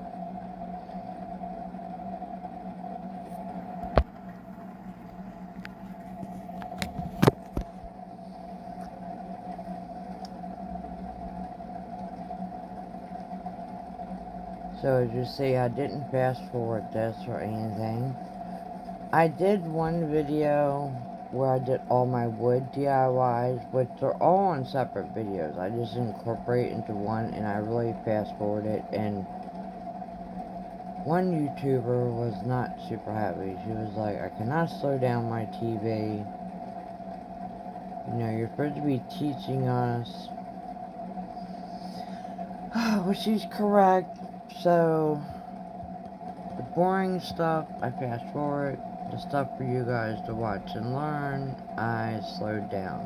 So as you see, I didn't fast forward this or anything. I did one video where I did all my wood DIYs, which are all on separate videos. I just incorporate into one, and I really fast forwarded, and one YouTuber was not super happy. She was like, I cannot slow down my TV. You know, you're supposed to be teaching us. Well, she's correct. So the boring stuff, I fast forward. The stuff for you guys to watch and learn, I slowed down.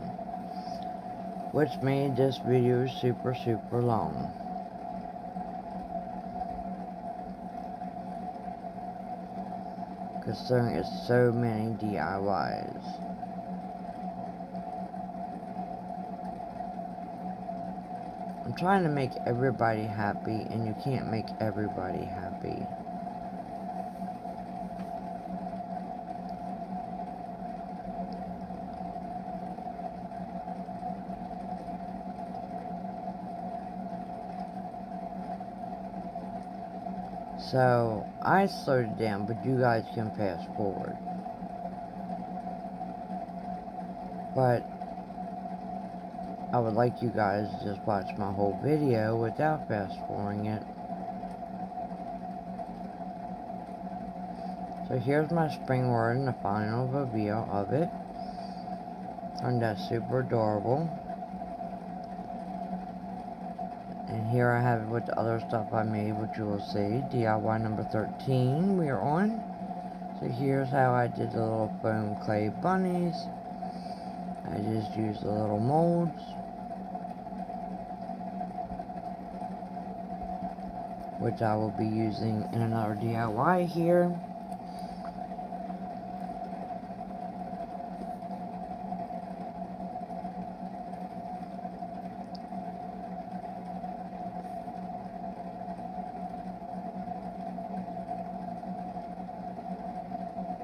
Which made this video super long. Considering it's so many DIYs. I'm trying to make everybody happy, and you can't make everybody happy. So, I slowed it down, but you guys can fast forward. But I would like you guys to just watch my whole video without fast forwarding it. So here's my spring word and the final reveal of it. Turned out super adorable. And here I have it with the other stuff I made, which you will see. DIY number 13 we are on. So here's how I did the little foam clay bunnies. I just used the little molds. Which I will be using in another DIY here.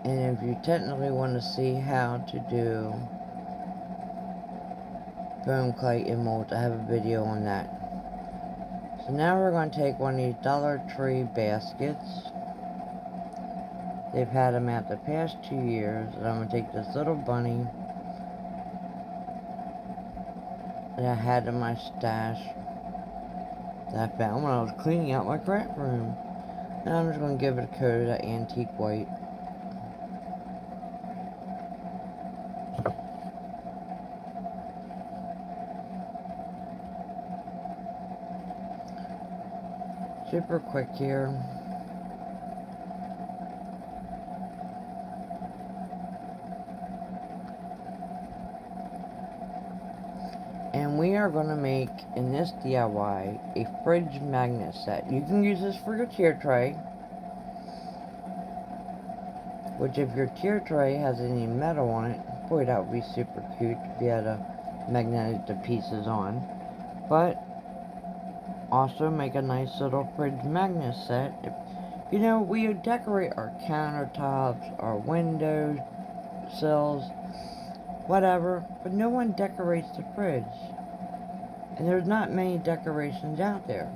And if you technically want to see how to do foam clay in molds, I have a video on that. So now we're going to take one of these Dollar Tree baskets. They've had them out the past 2 years. And I'm going to take this little bunny that I had in my stash that I found when I was cleaning out my craft room. And I'm just going to give it a coat of that antique white. Super quick here. And we are going to make, in this DIY, a fridge magnet set. You can use this for your tier tray, which if your tier tray has any metal on it, boy, that would be super cute if you had a magnetic the pieces on. But also make a nice little fridge magnet set. You know, we decorate our countertops, our windows, sills, whatever, but no one decorates the fridge. And there's not many decorations out there.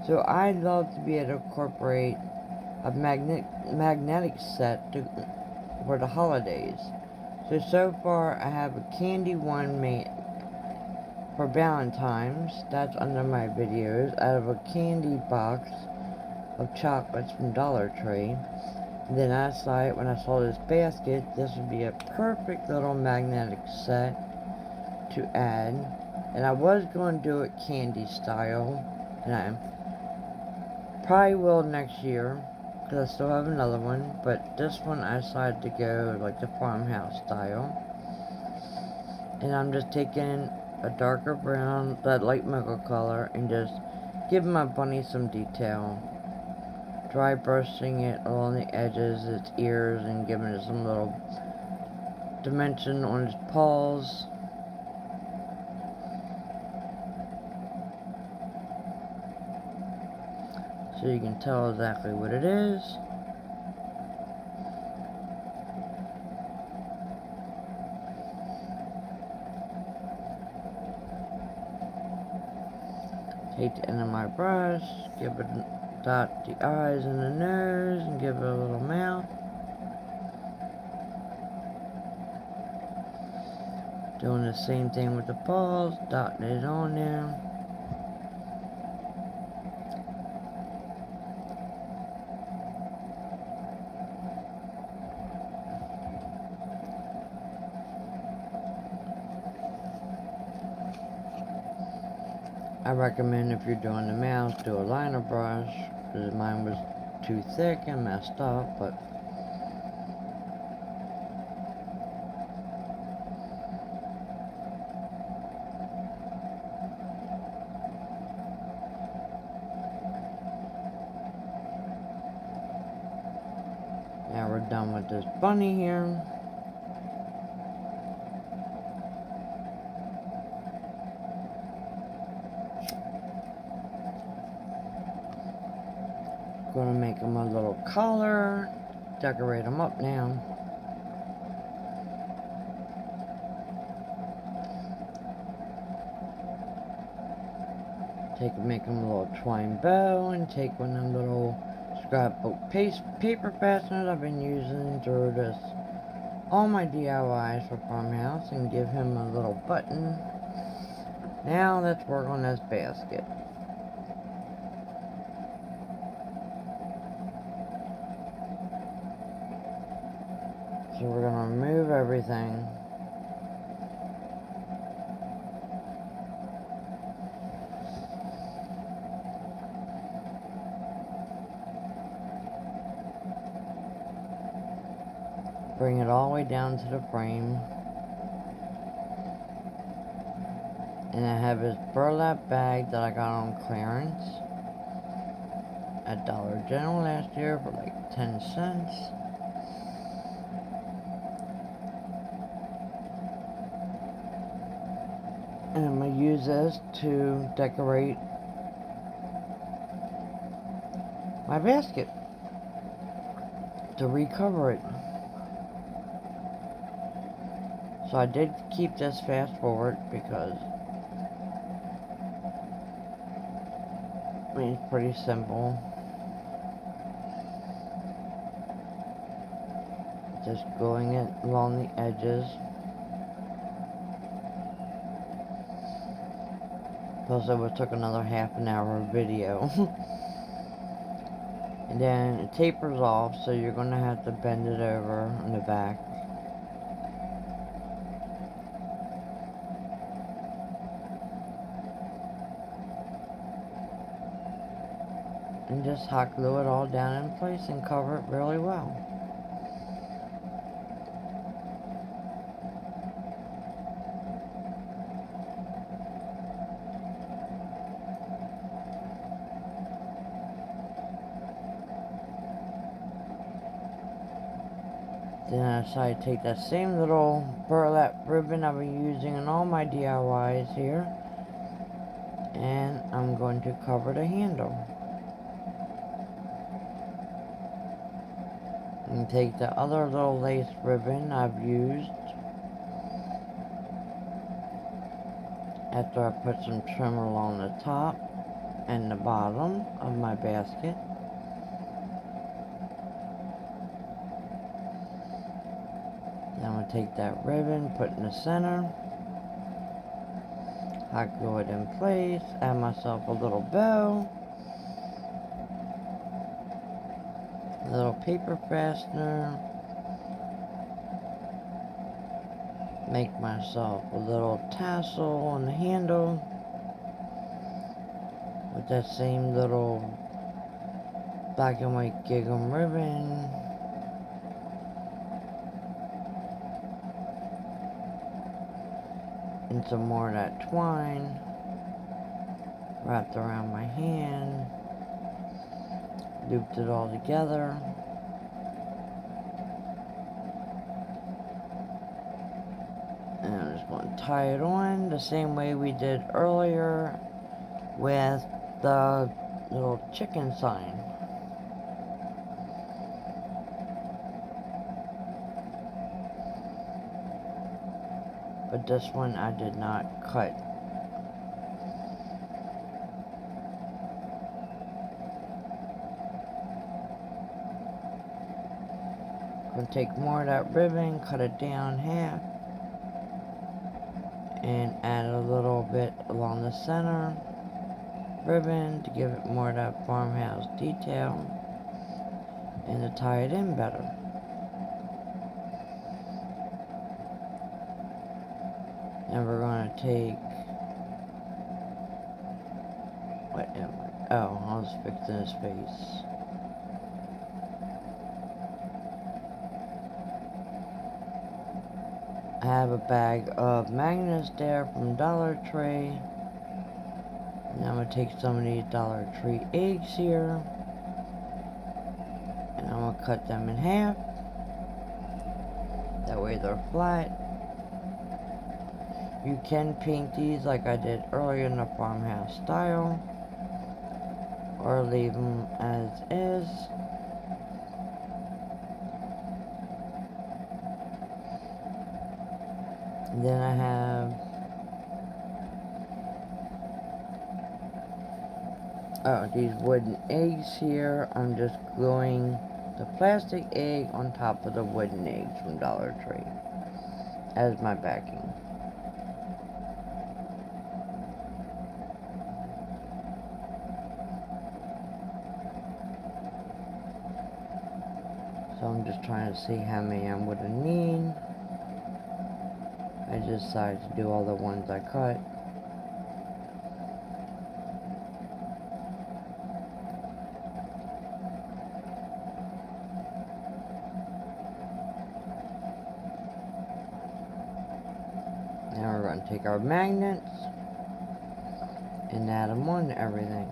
So I'd love to be able to incorporate a magnetic set for the holidays. So far I have a candy one made for Valentine's. That's under my videos. Out of a candy box of chocolates from Dollar Tree. And then I decided when I saw this basket, this would be a perfect little magnetic set to add. And I was going to do it candy style, and I probably will next year, because I still have another one, but this one I decided to go like the Farmhouse style. And I'm just taking a darker brown, that light mocha color, and just giving my bunny some detail. Dry brushing it along the edges, its ears, and giving it some little dimension on its paws. So you can tell exactly what it is. Take the end of my brush, give it, dot the eyes and the nose, and give it a little mouth. Doing the same thing with the paws, dotting it on there. I recommend if you're doing the mouth, do a liner brush, because mine was too thick and messed up, but now we're done with this bunny here. Gonna make them a little collar, decorate them up now. Make them a little twine bow, and take one of them little scrapbook paper fasteners I've been using through this all my DIYs for Farmhouse, and give him a little button. Now let's work on this basket. So we're going to remove everything. Bring it all the way down to the frame. And I have this burlap bag that I got on clearance at Dollar General last year for like 10 cents. And I'm going to use this to decorate my basket, to recover it. So I did keep this fast forward because it's pretty simple. Just gluing it along the edges. Plus it took another half an hour of video. And then it tapers off, so you're going to have to bend it over on the back. And just hot glue it all down in place and cover it really well. Then I decided to take that same little burlap ribbon I've been using in all my DIYs here, and I'm going to cover the handle. And take the other little lace ribbon I've used after I put some trim along the top and the bottom of my basket. Then I'm going to take that ribbon, put it in the center, hot glue it in place, add myself a little bow, a little paper fastener, make myself a little tassel on the handle with that same little black and white gingham ribbon. And some more of that twine wrapped around my hand, looped it all together. And I'm just going to tie it on the same way we did earlier with the little chicken sign. But this one I did not cut. I'm going to take more of that ribbon, cut it down half, and add a little bit along the center ribbon to give it more of that farmhouse detail and to tie it in better. And we're going to take, what am I? Oh, I was fixing his face. I have a bag of magnets there from Dollar Tree. And I'm going to take some of these Dollar Tree eggs here, and I'm going to cut them in half. That way they're flat. You can paint these like I did earlier in the farmhouse style, or leave them as is. And then I have these wooden eggs here. I'm just gluing the plastic egg on top of the wooden eggs from Dollar Tree as my backing. So I'm just trying to see how many I'm going to need. I just decided to do all the ones I cut. Now we're going to take our magnets and add them on to everything.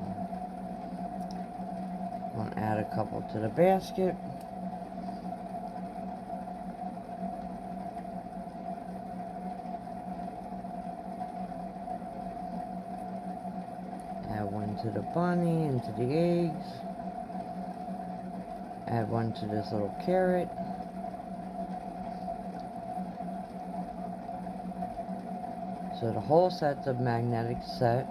I'm going to add a couple to the basket. Add one to the bunny and to the eggs. Add one to this little carrot. So the whole set's a magnetic set.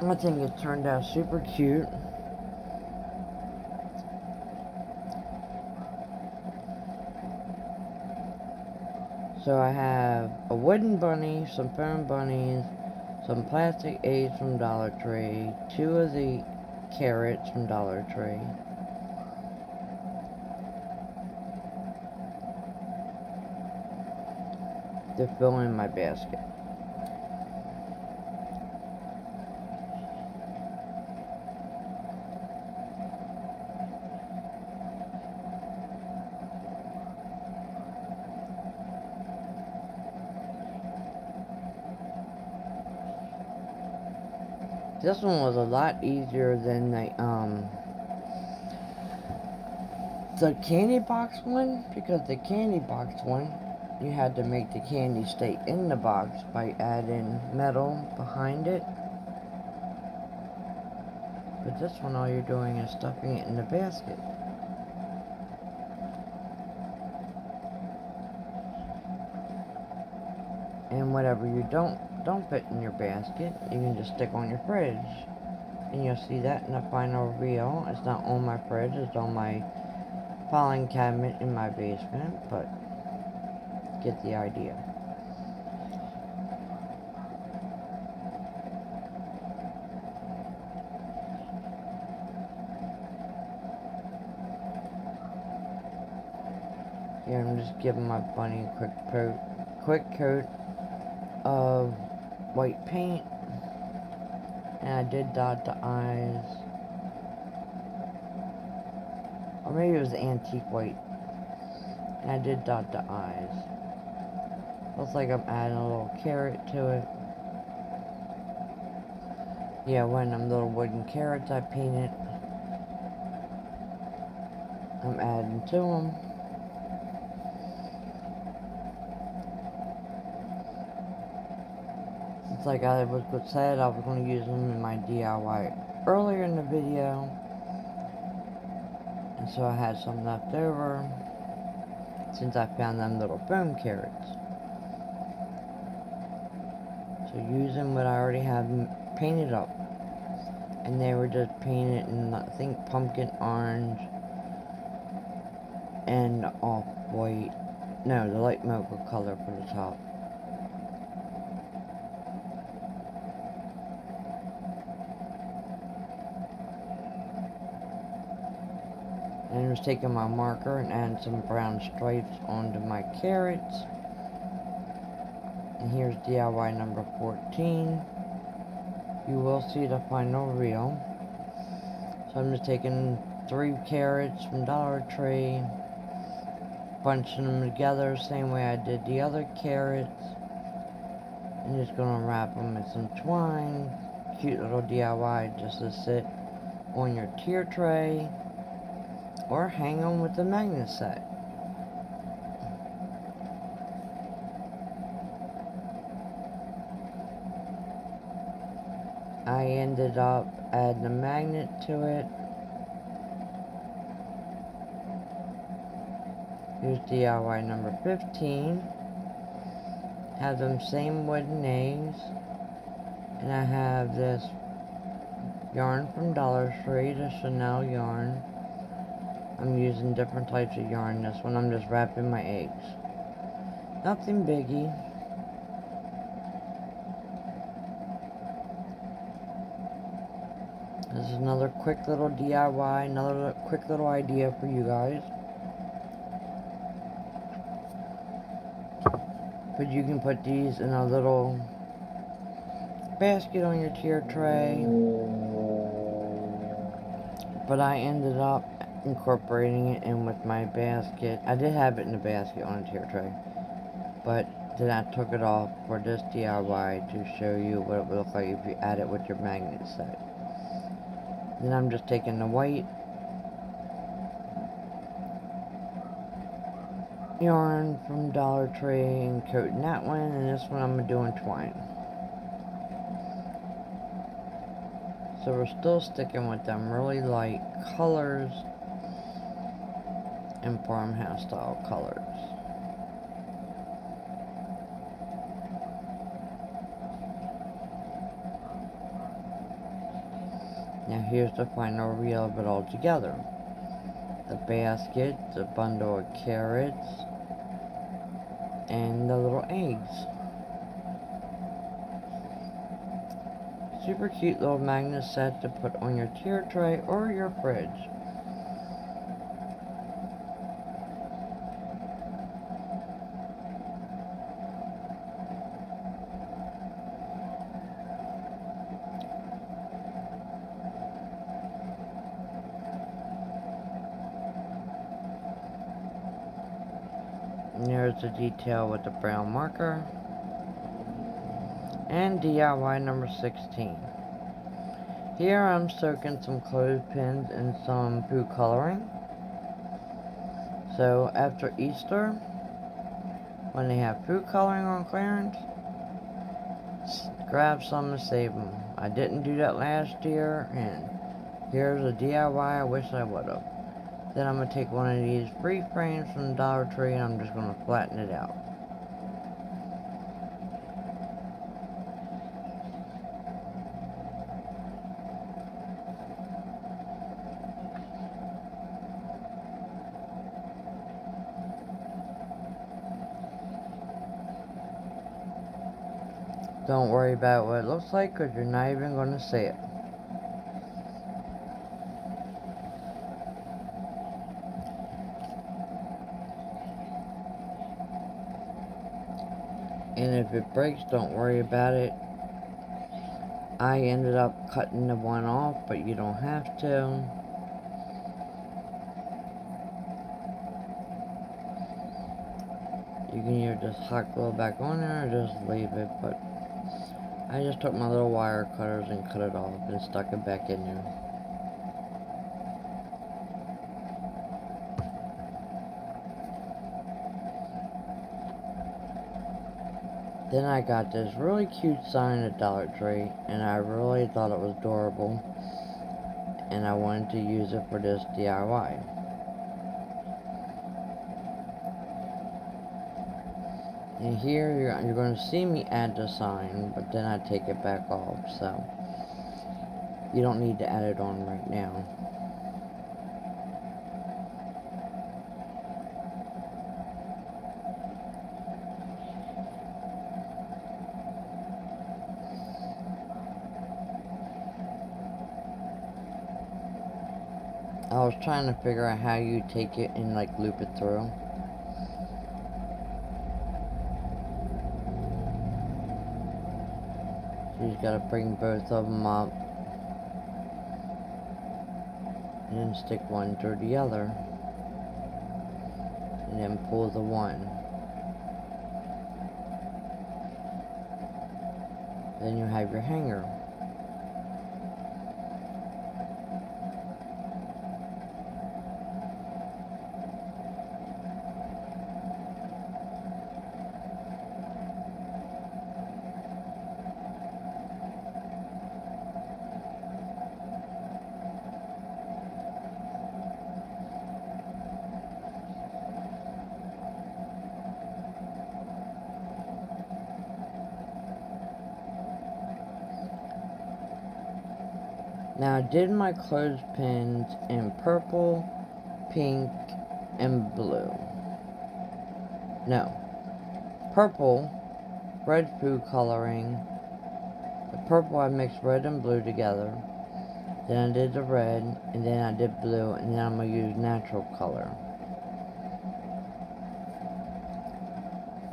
I think it turned out super cute. So I have a wooden bunny, some foam bunnies, some plastic eggs from Dollar Tree, 2 of the carrots from Dollar Tree, to fill in my basket. This one was a lot easier than the candy box one, because the candy box one, you had to make the candy stay in the box by adding metal behind it. But this one, all you're doing is stuffing it in the basket. And whatever you don't fit in your basket, you can just stick on your fridge. And you'll see that in the final reel. It's not on my fridge, it's on my filing cabinet in my basement, but get the idea. Here I'm just giving my bunny a quick coat of white paint, and I did dot the eyes, or maybe it was antique white, and I did dot the eyes. Looks like I'm adding a little carrot to it. Yeah, one of them little wooden carrots I painted, I'm adding to them. It's like I said, I was going to use them in my DIY earlier in the video, and so I had some left over since I found them little foam carrots. So using what I already have painted up, and they were just painted in, I think, pumpkin orange and off-white, no, the light mocha color for the top. And I was taking my marker and adding some brown stripes onto my carrots. And here's DIY number 14. You will see the final reel. So I'm just taking 3 carrots from Dollar Tree, bunching them together same way I did the other carrots. I'm just gonna wrap them in some twine. Cute little DIY just to sit on your tier tray or hang them with the magnet set. I ended up adding a magnet to it. Here's DIY number 15. Have them same wooden eggs. And I have this yarn from Dollar Tree, the Chanel yarn. I'm using different types of yarn. This one I'm just wrapping my eggs. Nothing biggie. This is another quick little DIY, another quick little idea for you guys. But you can put these in a little basket on your tier tray. But I ended up incorporating it in with my basket. I did have it in the basket on a tier tray, but then I took it off for this DIY to show you what it would look like if you add it with your magnet set. Then I'm just taking the white yarn from Dollar Tree and coating that one, and this one I'm doing twine. So we're still sticking with them really light colors and farmhouse style colors. Now here's the final reel of it all together. The basket, the bundle of carrots, and the little eggs. Super cute little magnet set to put on your tier tray or your fridge. And there's the detail with the brown marker. And DIY number 16. Here I'm soaking some clothespins in some food coloring. So after Easter, when they have food coloring on clearance, grab some and save them. I didn't do that last year, and here's a DIY I wish I would have. Then I'm going to take one of these free frames from the Dollar Tree and I'm just going to flatten it out. Don't worry about what it looks like because you're not even going to see it. And if it breaks, don't worry about it. I ended up cutting the one off, but you don't have to. You can either just hot glue it back on there or just leave it, but I just took my little wire cutters and cut it off and stuck it back in there. Then I got this really cute sign at Dollar Tree, and I really thought it was adorable, and I wanted to use it for this DIY. And here you're going to see me add the sign, but then I take it back off, so you don't need to add it on right now. I was trying to figure out how you take it and like loop it through. So you just gotta bring both of them up and then stick one through the other and then pull the one. Then you have your hanger. Now I did my clothespins in purple, pink, and blue. No. Purple, red food coloring. The purple I mixed red and blue together. Then I did the red, and then I did blue, and then I'm going to use natural color.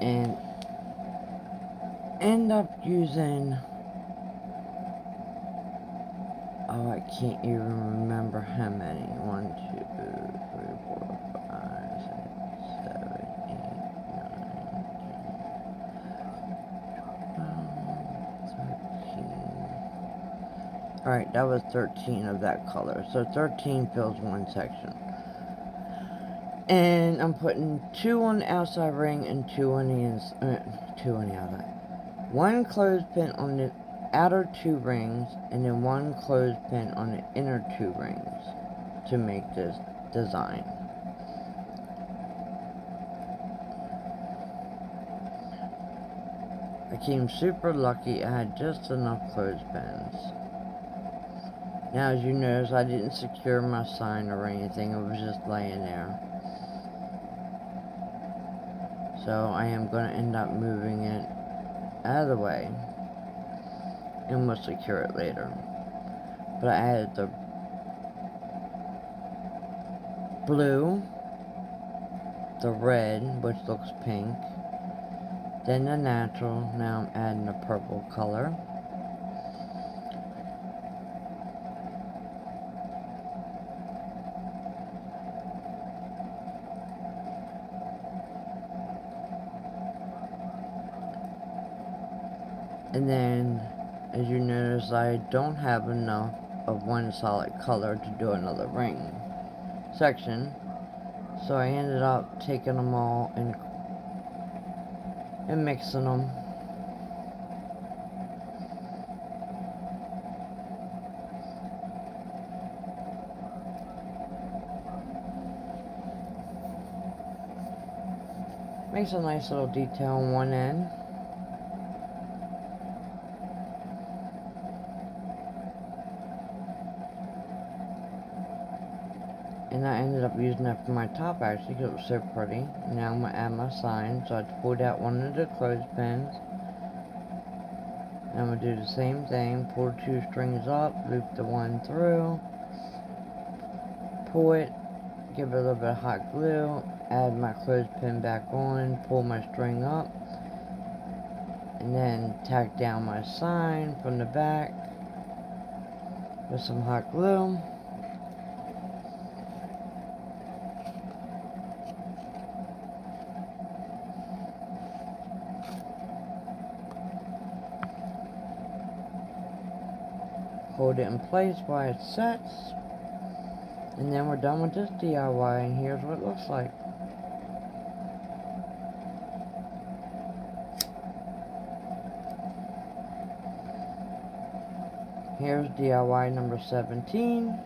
And end up using... Oh, I can't even remember how many. 1, 2, 3, 4, 5, 6, 7, 8, 9, 10, 12, 13. Alright, that was 13 of that color. So 13 fills one section. And I'm putting 2 on the outside ring and 2 on the inside. 2 on the outside. 1 clothespin on the outer 2 rings, and then 1 clothespin on the inner 2 rings to make this design. I came super lucky. I had just enough clothespins. Now, as you notice, I didn't secure my sign or anything. It was just laying there. So I am going to end up moving it out of the way, and we'll secure it later. But I added the blue, the red, which looks pink, then the natural. Now I'm adding the purple color. And then, as you notice, I don't have enough of one solid color to do another ring section. So I ended up taking them all and mixing them. Makes a nice little detail on one end. And I ended up using that for my top actually because it was so pretty. Now I'm going to add my sign. So I pulled out one of the clothespins. And I'm going to do the same thing. Pull 2 strings up, loop the one through, pull it, give it a little bit of hot glue, add my clothespin back on, pull my string up, and then tack down my sign from the back with some hot glue. Hold it in place while it sets, and then we're done with this DIY, and here's what it looks like. Here's DIY number 17.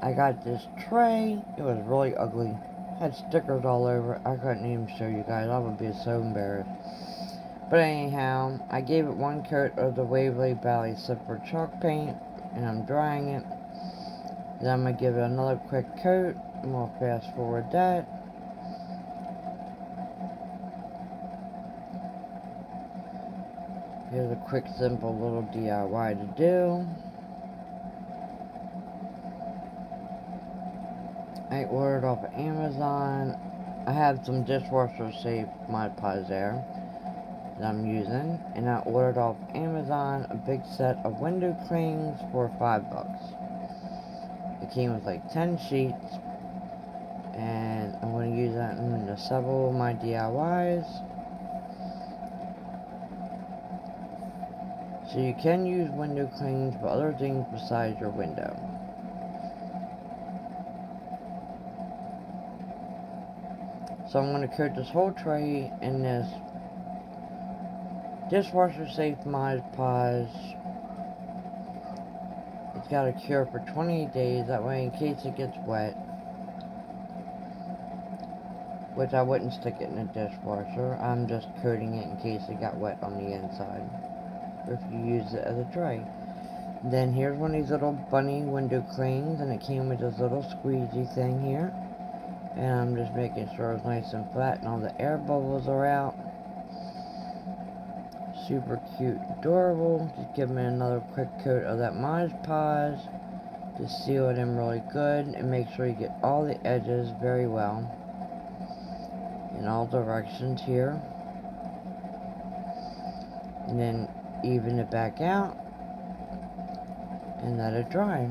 I got this tray. It was really ugly. Had stickers all over it. I couldn't even show you guys. I would be so embarrassed. But anyhow, I gave it one coat of the Waverly Valley Slipper chalk paint, and I'm drying it. Then I'm going to give it another quick coat, and we'll fast forward that. Here's a quick, simple little DIY to do. I ordered off of Amazon. I have some dishwasher safe Mod Podge there that I'm using, and I ordered off Amazon a big set of window clings for $5. It came with like 10 sheets, and I'm going to use that in several of my DIYs. So you can use window clings for other things besides your window. So I'm going to coat this whole tray in this dishwasher safe Mod Podge. It's got a cure for 28 days, that way in case it gets wet, which I wouldn't stick it in a dishwasher, I'm just coating it in case it got wet on the inside, or if you use it as a tray. Then here's one of these little bunny window clings, and it came with this little squeegee thing here. And I'm just making sure it's nice and flat and all the air bubbles are out. Super cute, adorable. Just give me another quick coat of that Mod Podge to seal it in really good, and make sure you get all the edges very well in all directions here. And then even it back out and let it dry.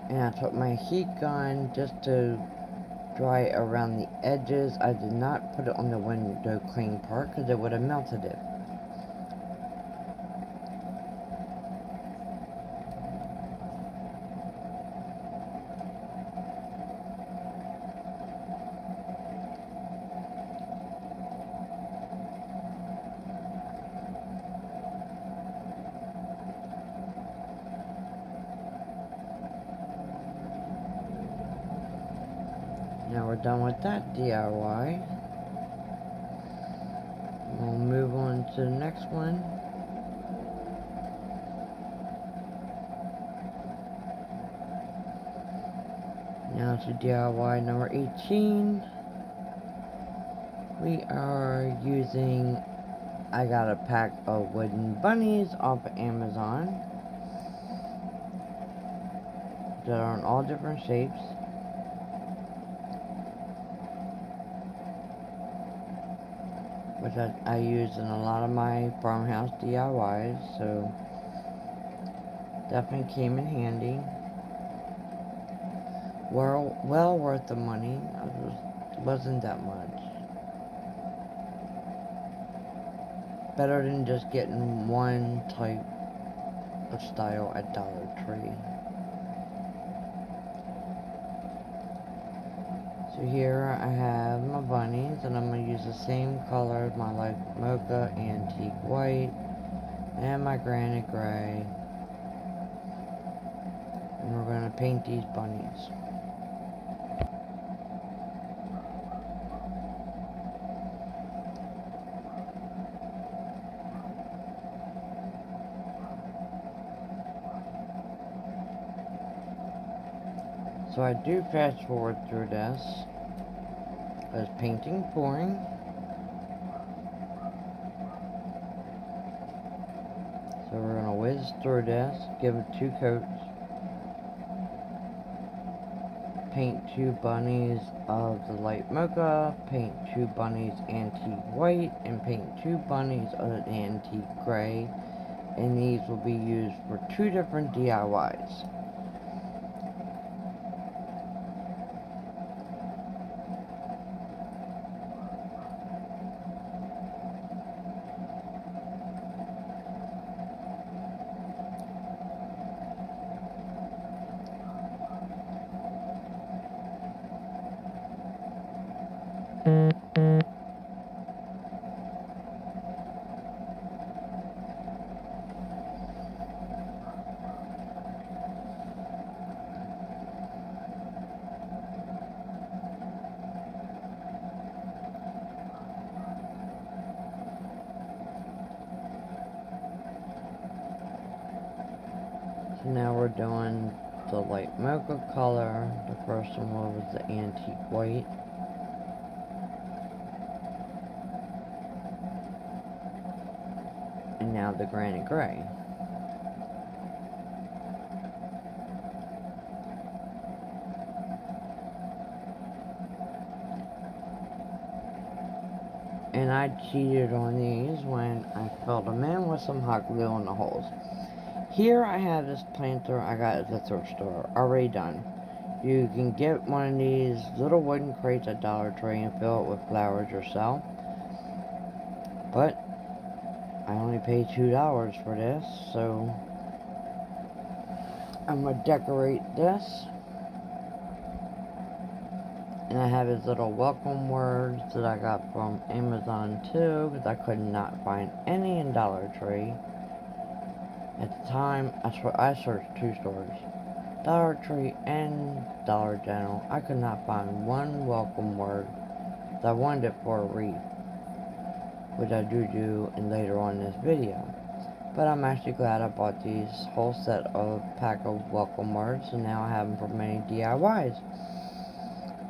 And I took my heat gun just to dry it around the edges. I did not put it on the window cling part because it would have melted it. Now we're done with that DIY. We'll move on to the next one. Now to DIY number 18. We are using, I got a pack of wooden bunnies off of Amazon that are in all different shapes. Which I use in a lot of my farmhouse DIYs, so Definitely came in handy. Well worth the money. It wasn't that much. Better than just getting one type of style at Dollar Tree. So here I have my bunnies, and I'm going to use the same color as my light mocha antique white and my granite gray. And we're going to paint these bunnies. So I do fast forward through this, because painting's boring. So we're going to whiz through this, give it 2 coats. Paint 2 bunnies of the light mocha, paint 2 bunnies antique white, and paint 2 bunnies of the antique gray. And these will be used for 2 different DIYs. So now we're doing the light mocha color. The first one was the antique white. And now the granite gray. And I cheated on these when I filled them in with some hot glue in the holes. Here I have this planter I got at the thrift store, already done. You can get one of these little wooden crates at Dollar Tree and fill it with flowers yourself. But I only paid $2 for this, so I'm going to decorate this. And I have his little welcome words that I got from Amazon too, because I could not find any in Dollar Tree. At the time, I searched 2 stores, Dollar Tree and Dollar General. I could not find one welcome word. So I wanted it for a wreath, which I do in later on in this video. But I'm actually glad I bought these whole set of pack of welcome words, and now I have them for many DIYs.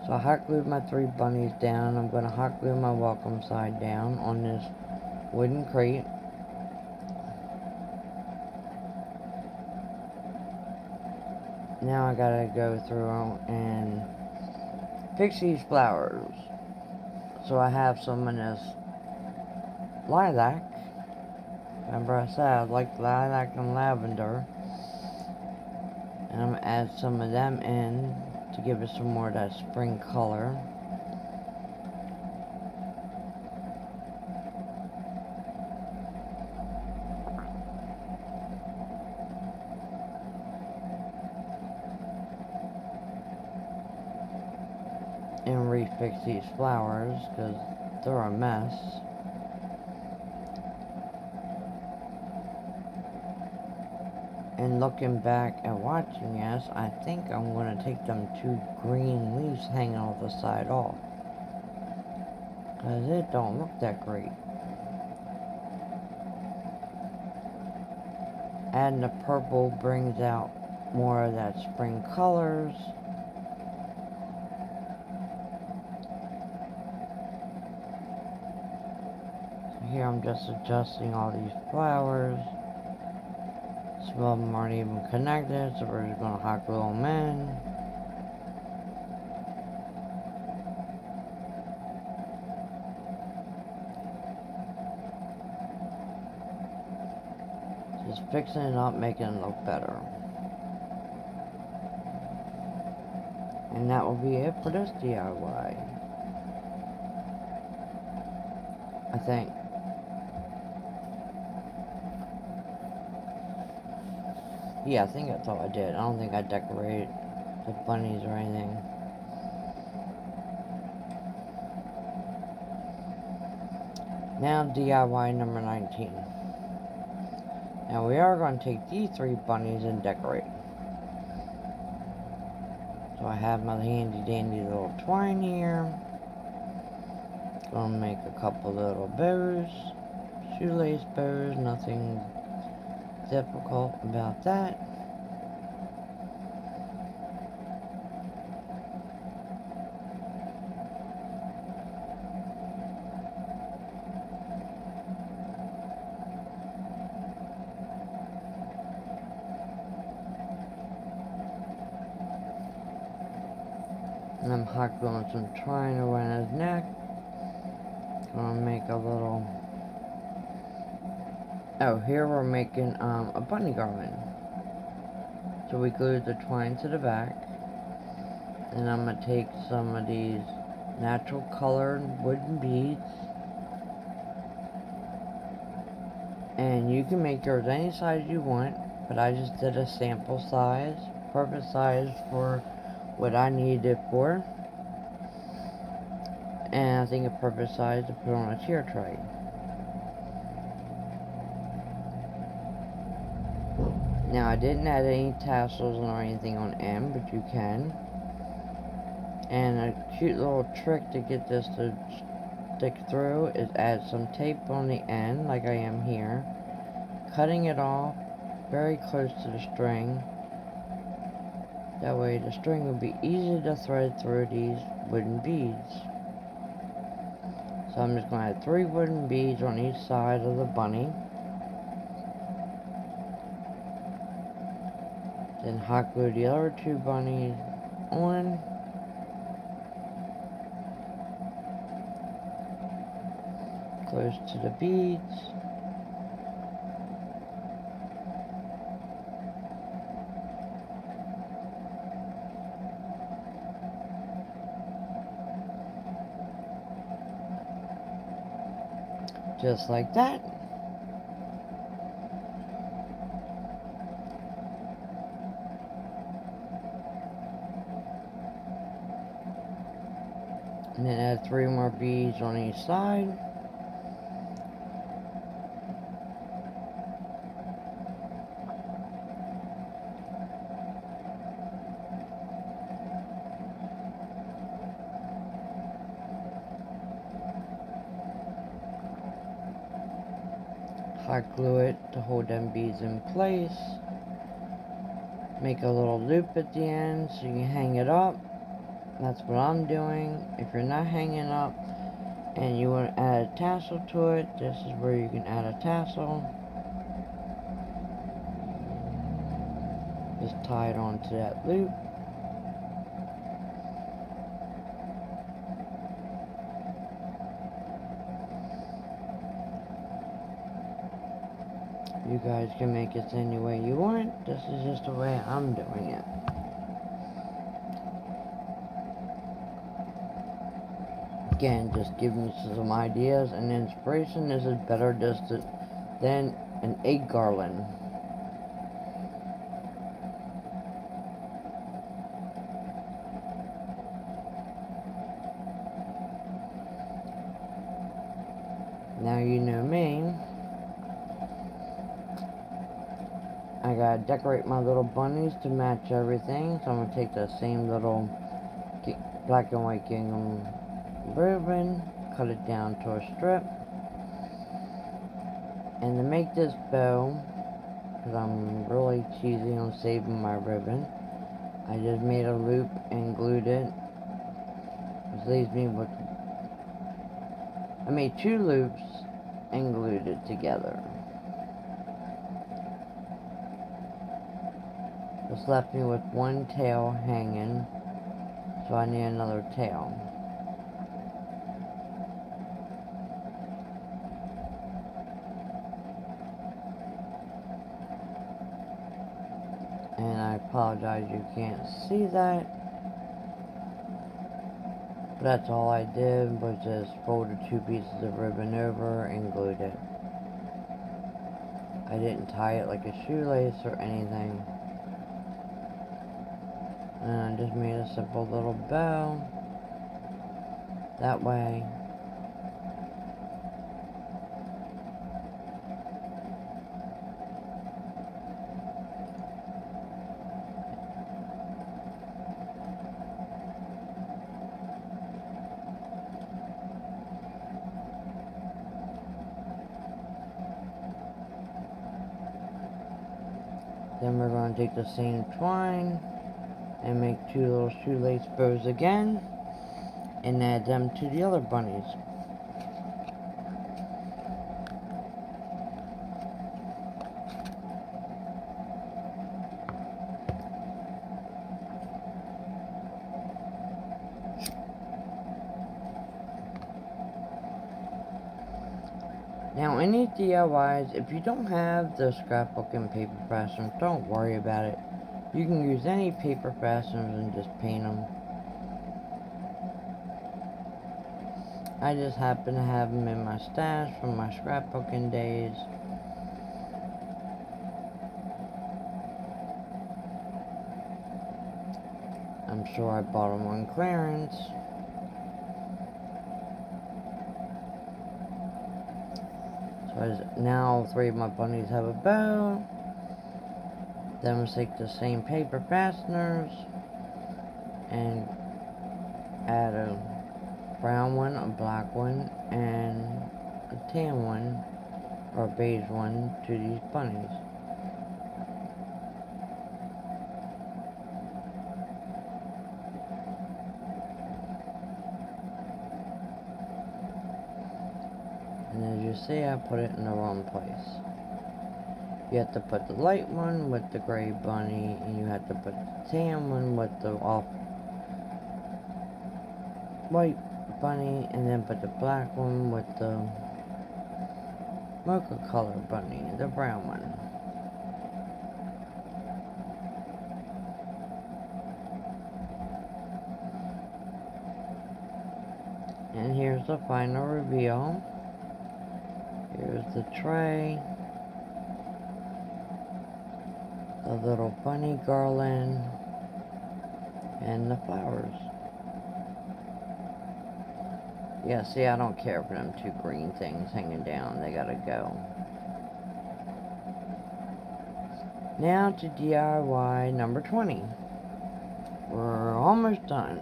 So I hot glued my 3 bunnies down. I'm going to hot glue my welcome side down on this wooden crate. Now I gotta go through and fix these flowers. So I have some in this lilac. Remember I said I like lilac and lavender. And I'm gonna add some of them in to give it some more of that spring color. And refix these flowers because they're a mess. And looking back at watching this, I think I'm going to take them 2 green leaves hanging off the side off. Because it don't look that great. Adding the purple brings out more of that spring colors. So here I'm just adjusting all these flowers. Some of them aren't even connected, so we're just going to hot glue them in. So Just fixing it up, making it look better. And that will be it for this DIY. I think. Yeah, I think that's all I did. I don't think I decorated the bunnies or anything. Now DIY number 19. Now we are going to take these 3 bunnies and decorate. So I have my handy dandy little twine here. Gonna make a couple little bows. Shoelace bows, nothing difficult about that. And I'm hot gluing some twine around his neck. Gonna make a little... Oh, here we're making a bunny garland. So we glued the twine to the back. And I'm gonna take some of these natural colored wooden beads. And you can make yours any size you want, but I just did a sample size, perfect size for what I needed it for. And I think a perfect size to put on a tier tray. Now I didn't add any tassels or anything on end, but you can. And a cute little trick to get this to stick through is add some tape on the end, like I am here. Cutting it off very close to the string. That way the string will be easy to thread through these wooden beads. So I'm just going to add 3 wooden beads on each side of the bunny. Then hot glue the other 2 bunnies on. Close to the beads. Just like that. And then add 3 more beads on each side. Hot glue it to hold them beads in place. Make a little loop at the end so you can hang it up. That's what I'm doing. If you're not hanging up and you want to add a tassel to it, this is where you can add a tassel. Just tie it onto that loop. You guys can make it any way you want. This is just the way I'm doing it. Again, just giving you some ideas and inspiration. This is better just than an egg garland. Now you know me. I gotta decorate my little bunnies to match everything. So I'm gonna take the same little black and white gingham ribbon, cut it down to a strip. And to make this bow, because I'm really cheesy on saving my ribbon, I just made a loop and glued it. Which leaves me with... I made 2 loops and glued it together. This left me with 1 tail hanging, so I need another tail. And I apologize you can't see that. But that's all I did was just folded 2 pieces of ribbon over and glued it. I didn't tie it like a shoelace or anything. And I just made a simple little bow. That way. Then we're going to take the same twine and make 2 little shoelace bows again and add them to the other bunnies. Now, any DIYs, if you don't have the scrapbook and paper fasteners, don't worry about it. You can use any paper fasteners and just paint them. I just happen to have them in my stash from my scrapbooking days. I'm sure I bought them on clearance. So now 3 of my bunnies have a bow. Then we'll take the same paper fasteners and add a brown one, a black one, and a tan one, or a beige one, to these bunnies. And as you see, I put it in the wrong place. You have to put the light one with the gray bunny, and you have to put the tan one with the off-white bunny, and then put the black one with the mocha color bunny, the brown one. And here's the final reveal. Here's the tray, the little bunny garland, and the flowers. Yeah, see, I don't care for them 2 green things hanging down. They gotta go. Now to DIY number 20. We're almost done.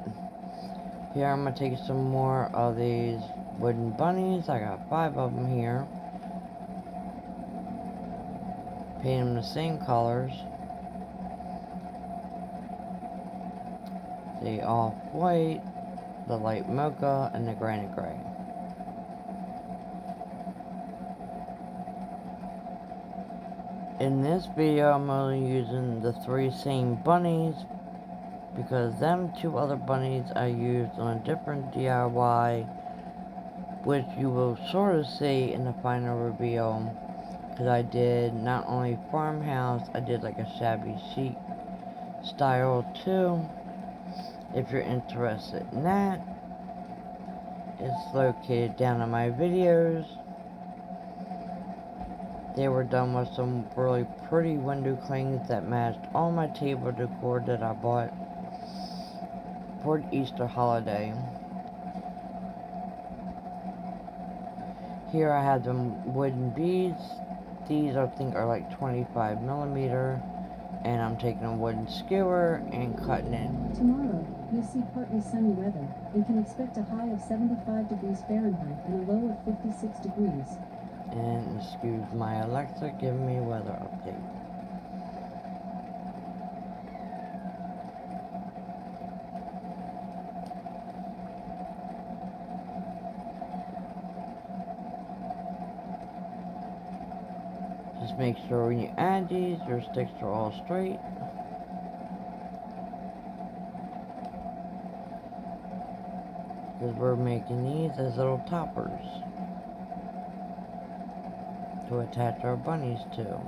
Here I'm gonna take some more of these wooden bunnies. I got 5 of them here. Paint them the same colors. The off-white, the light mocha, and the granite gray. In this video, I'm only using the 3 same bunnies because them 2 other bunnies I used on a different DIY, which you will sort of see in the final reveal. Because I did not only Farmhouse, I did like a shabby chic style too. If you're interested in that, it's located down in my videos. They were done with some really pretty window clings that matched all my table decor that I bought for the Easter holiday. Here I have them wooden beads. These I think are like 25 millimeter. And I'm taking a wooden skewer and cutting it. Tomorrow, you'll see partly sunny weather, and can expect a high of 75 degrees Fahrenheit and a low of 56 degrees. And excuse my Alexa giving me a weather update. Just make sure when you add these, your sticks are all straight. Because we're making these as little toppers to attach our bunnies to.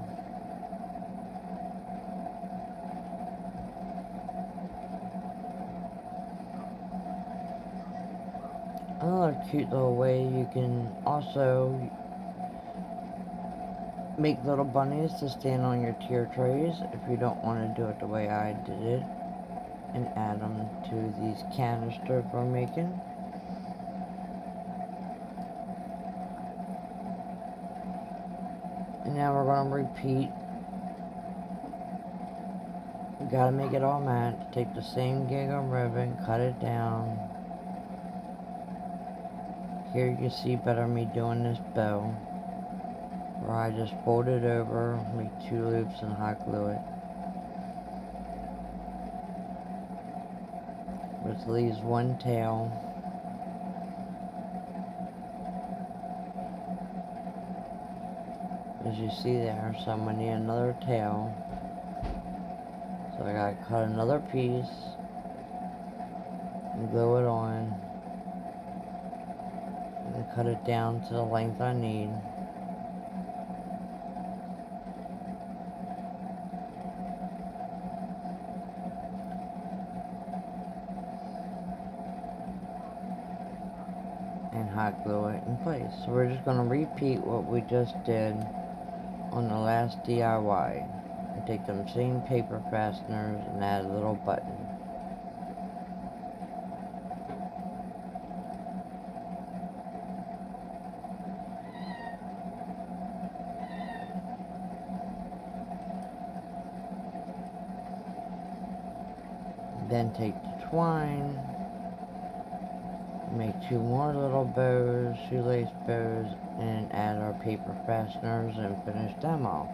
Another cute little way you can also make little bunnies to stand on your tier trays if you don't want to do it the way I did it, and add them to these canisters we're making. And now we're going to repeat. We got to make it all match. Take the same giggle ribbon, cut it down. Here you can see better me doing this bow, where I just fold it over, make 2 loops and hot glue it. Which leaves 1 tail. As you see there, so I'm going to need another tail. So I gotta cut another piece and glue it on and cut it down to the length I need. And hot glue it in place. So we're just going to repeat what we just did on the last DIY. And take them same paper fasteners and add a little button. Then take the twine, make 2 more little bows, shoelace bows, and add our paper fasteners and finish them off.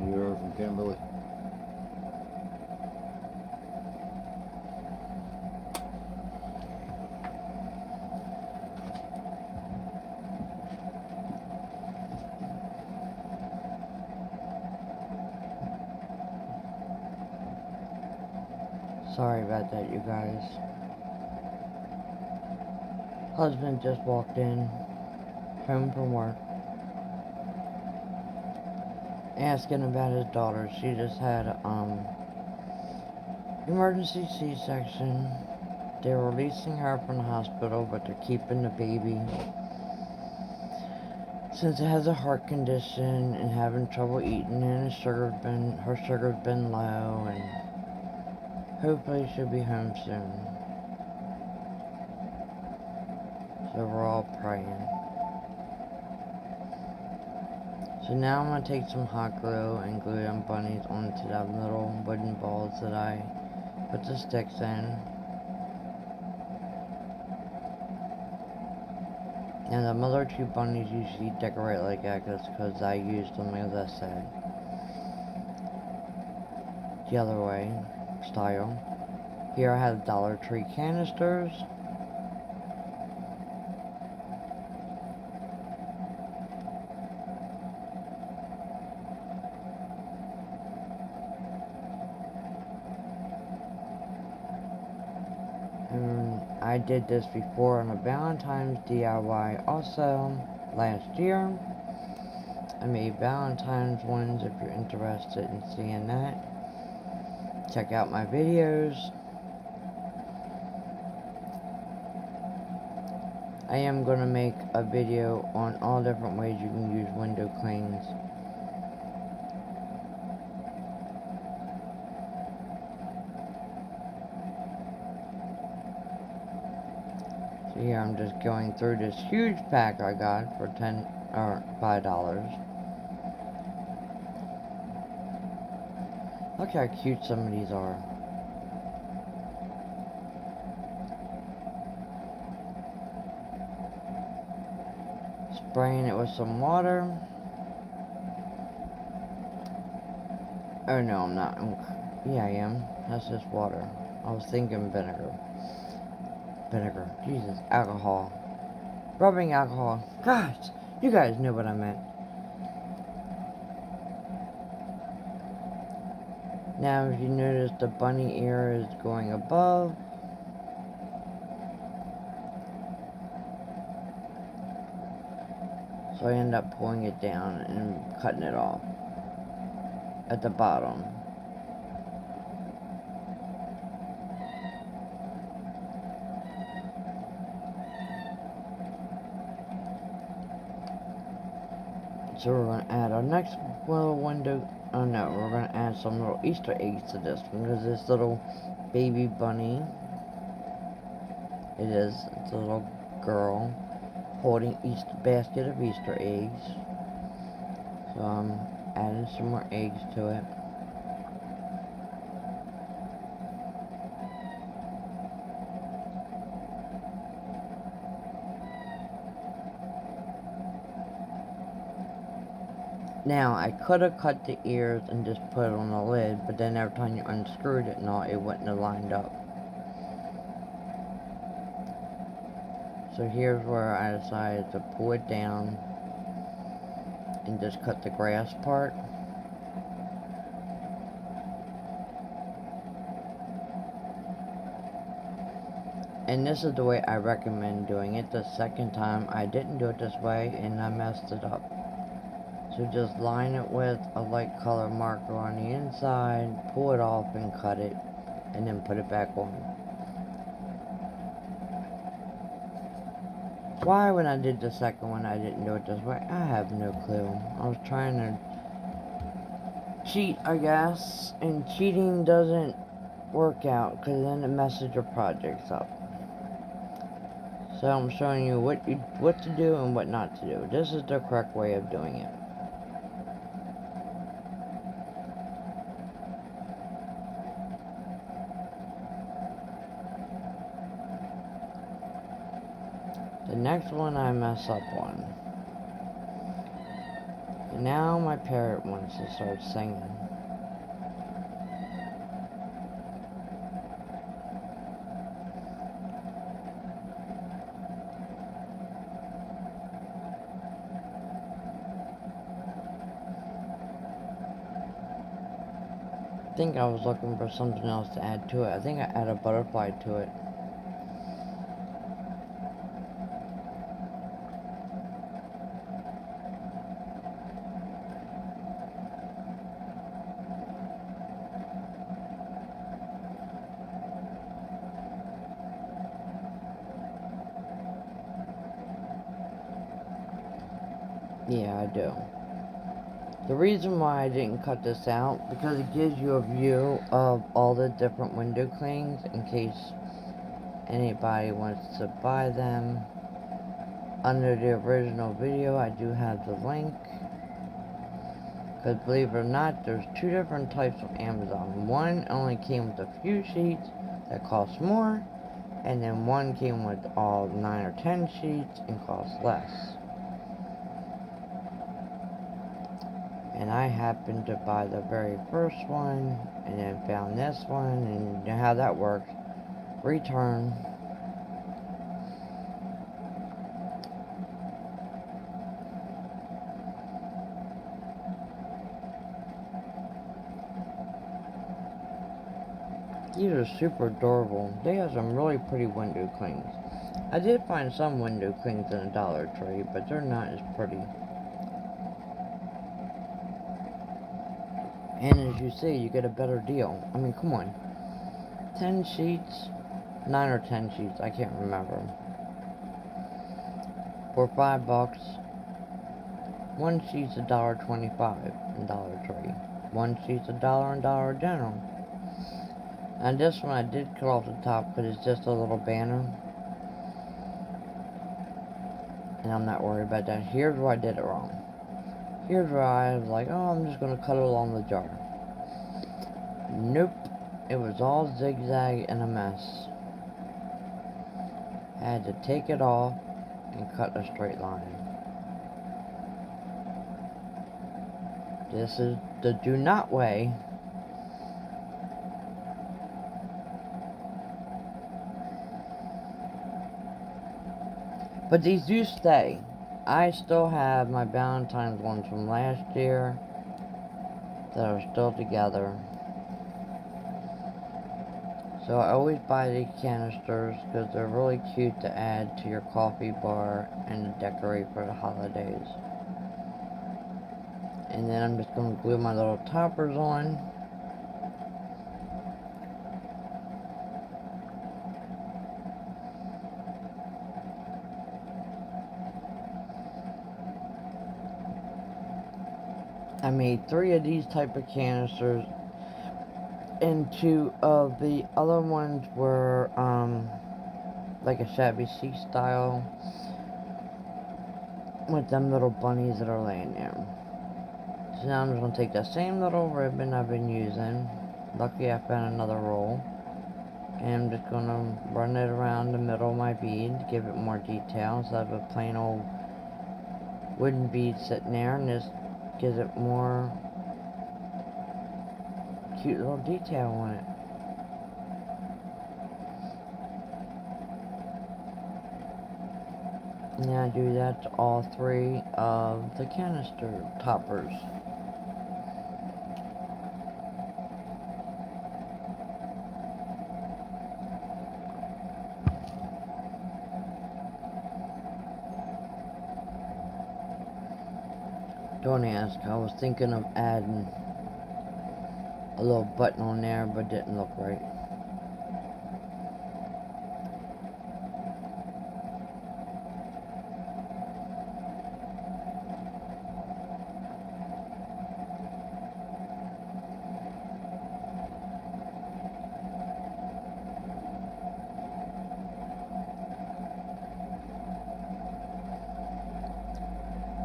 You heard from Kimberly? Sorry about that, you guys. Husband just walked in, home from work, asking about his daughter. She just had emergency C-section. They're releasing her from the hospital, but they're keeping the baby since it has a heart condition and having trouble eating, and her sugar's been low, and hopefully she'll be home soon. So we're all praying. So now I'm going to take some hot glue and glue them bunnies onto them little wooden balls that I put the sticks in. And the other 2 bunnies usually decorate like that because I used them, as I said, the other way style. Here I have Dollar Tree canisters. And I did this before on a Valentine's DIY also last year. I made Valentine's ones if you're interested in seeing that. Check out my videos. I am going to make a video on all different ways you can use window clings. So here I'm just going through this huge pack I got for $5. Look how cute some of these are. spraying it with some water. Oh no, I'm not. Yeah, I am. That's just water. I was thinking vinegar. Vinegar. Jesus. Alcohol. Rubbing alcohol. Gosh, you guys knew what I meant. Now, if you notice, the bunny ear is going above. So I end up pulling it down and cutting it off at the bottom. So we're going to add our next little window. Oh no, we're going to add some little Easter eggs to this one, because this little baby bunny, it's a little girl holding Easter basket of Easter eggs. So I'm adding some more eggs to it. Now, I could have cut the ears and just put it on the lid, but then every time you unscrewed it and all, it wouldn't have lined up. So here's where I decided to pull it down and just cut the grass part. And this is the way I recommend doing it. The second time I didn't do it this way and I messed it up. So just line it with a light color marker on the inside, pull it off and cut it, and then put it back on. Why when I did the second one I didn't do it this way, I have no clue. I was trying to cheat, I guess, and cheating doesn't work out because then it messes your projects up. So I'm showing you what to do and what not to do. This is the correct way of doing it. The next one I mess up on. And now my parrot wants to start singing. I think I was looking for something else to add to it. I think I add a butterfly to it. Yeah, I do. The reason why I didn't cut this out, because it gives you a view of all the different window clings in case anybody wants to buy them. Under the original video, I do have the link. Because believe it or not, there's two different types of Amazon. One only came with a few sheets that cost more, and then one came with all 9 or 10 sheets and cost less. And I happened to buy the very first one, and then found this one, and you know how that works. Return. These are super adorable. They have some really pretty window clings. I did find some window clings in a Dollar Tree, but they're not as pretty. And as you see, you get a better deal. I mean, come on. 10 sheets, 9 or 10 sheets, I can't remember. For $5, one sheet's $1.25 in Dollar Tree. One sheet's $1 in Dollar General. And this one I did cut off the top because it's just a little banner. And I'm not worried about that. Here's where I did it wrong. Here's where I was like, oh, I'm just going to cut it along the jar. Nope. It was all zigzag and a mess. I had to take it off and cut a straight line. This is the do not way. But these do stay. I still have my Valentine's ones from last year that are still together. So I always buy the canisters because they're really cute to add to your coffee bar and to decorate for the holidays. And then I'm just going to glue my little toppers on. I made 3 of these type of canisters, and 2 of the other ones were like a shabby chic style with them little bunnies that are laying there. So now I'm just going to take that same little ribbon I've been using. Lucky I found another roll. And I'm just going to run it around the middle of my bead to give it more detail. So I have a plain old wooden bead sitting there, and this gives it more cute little detail on it. And I do that to all 3 of the canister toppers. Don't ask, I was thinking of adding a little button on there, but it didn't look right.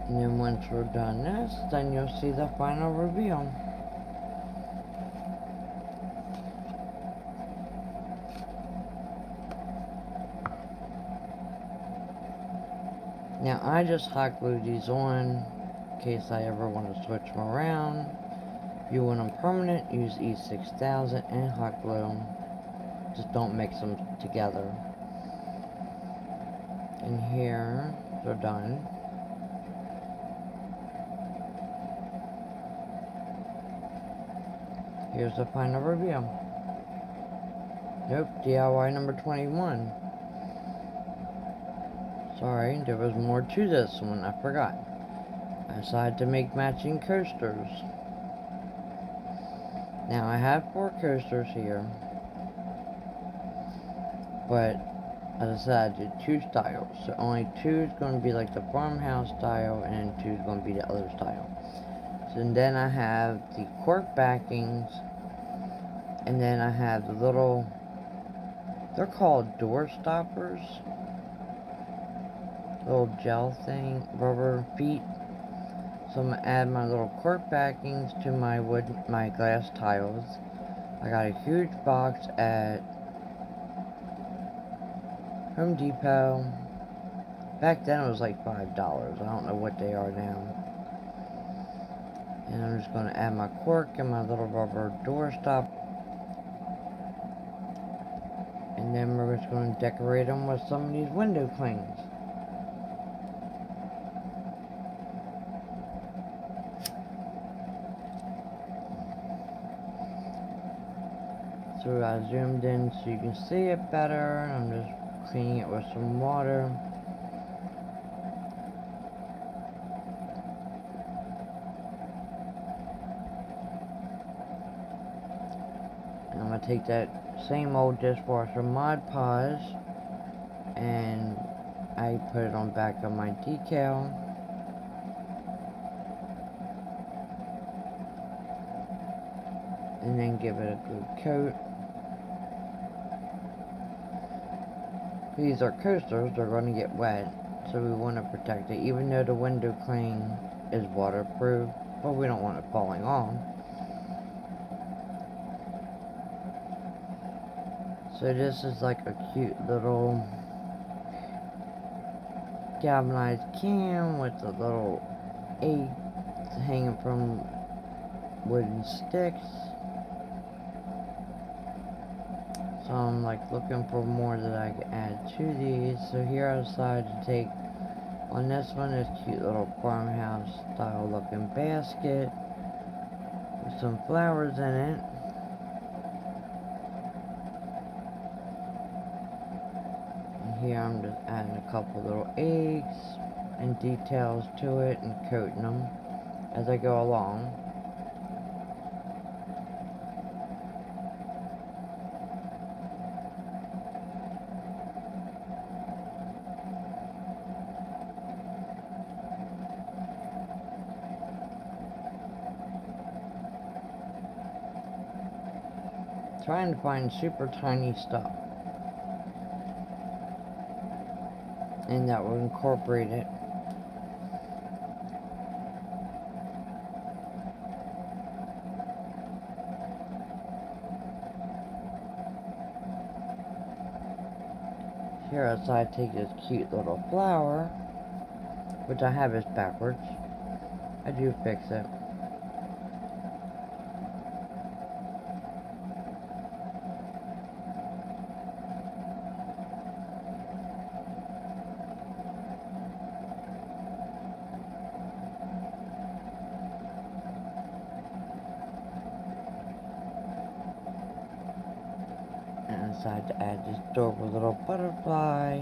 And then once we're done this, then you'll see the final reveal. Now I just hot glue these on in case I ever want to switch them around. If you want them permanent, use E6000 and hot glue. Just don't mix them together. And here, they're done. Here's the final reveal. Nope, DIY number 21. Sorry, there was more to this one, I forgot. I decided to make matching coasters. Now I have 4 coasters here, but as I said, I did 2 styles. So only 2 is going to be like the Farmhouse style, and 2 is going to be the other style. So and then I have the cork backings, and then I have the little, they're called door stoppers. Little gel thing, rubber feet. So I'm gonna add my little cork backings to my glass tiles. I got a huge box at Home Depot. Back then it was like $5. I don't know what they are now. And I'm just gonna add my cork and my little rubber door stop. And then we're just gonna decorate them with some of these window clings. So I zoomed in so you can see it better. I'm just cleaning it with some water. And I'm going to take that same old dishwasher Mod Podge and I put it on back of my decal. And then give it a good coat. These are coasters, they're going to get wet, so we want to protect it, even though the window cling is waterproof, but we don't want it falling off. So this is like a cute little galvanized can with a little egg hanging from wooden sticks. So I'm like looking for more that I can add to these. So here I decided to take on this one, this cute little farmhouse style looking basket with some flowers in it. And here I'm just adding a couple little eggs and details to it and coating them as I go along. Trying to find super tiny stuff and that will incorporate it. Here I decided to take this cute little flower, which I have is backwards. I do fix it. And I decided to add this adorable little butterfly.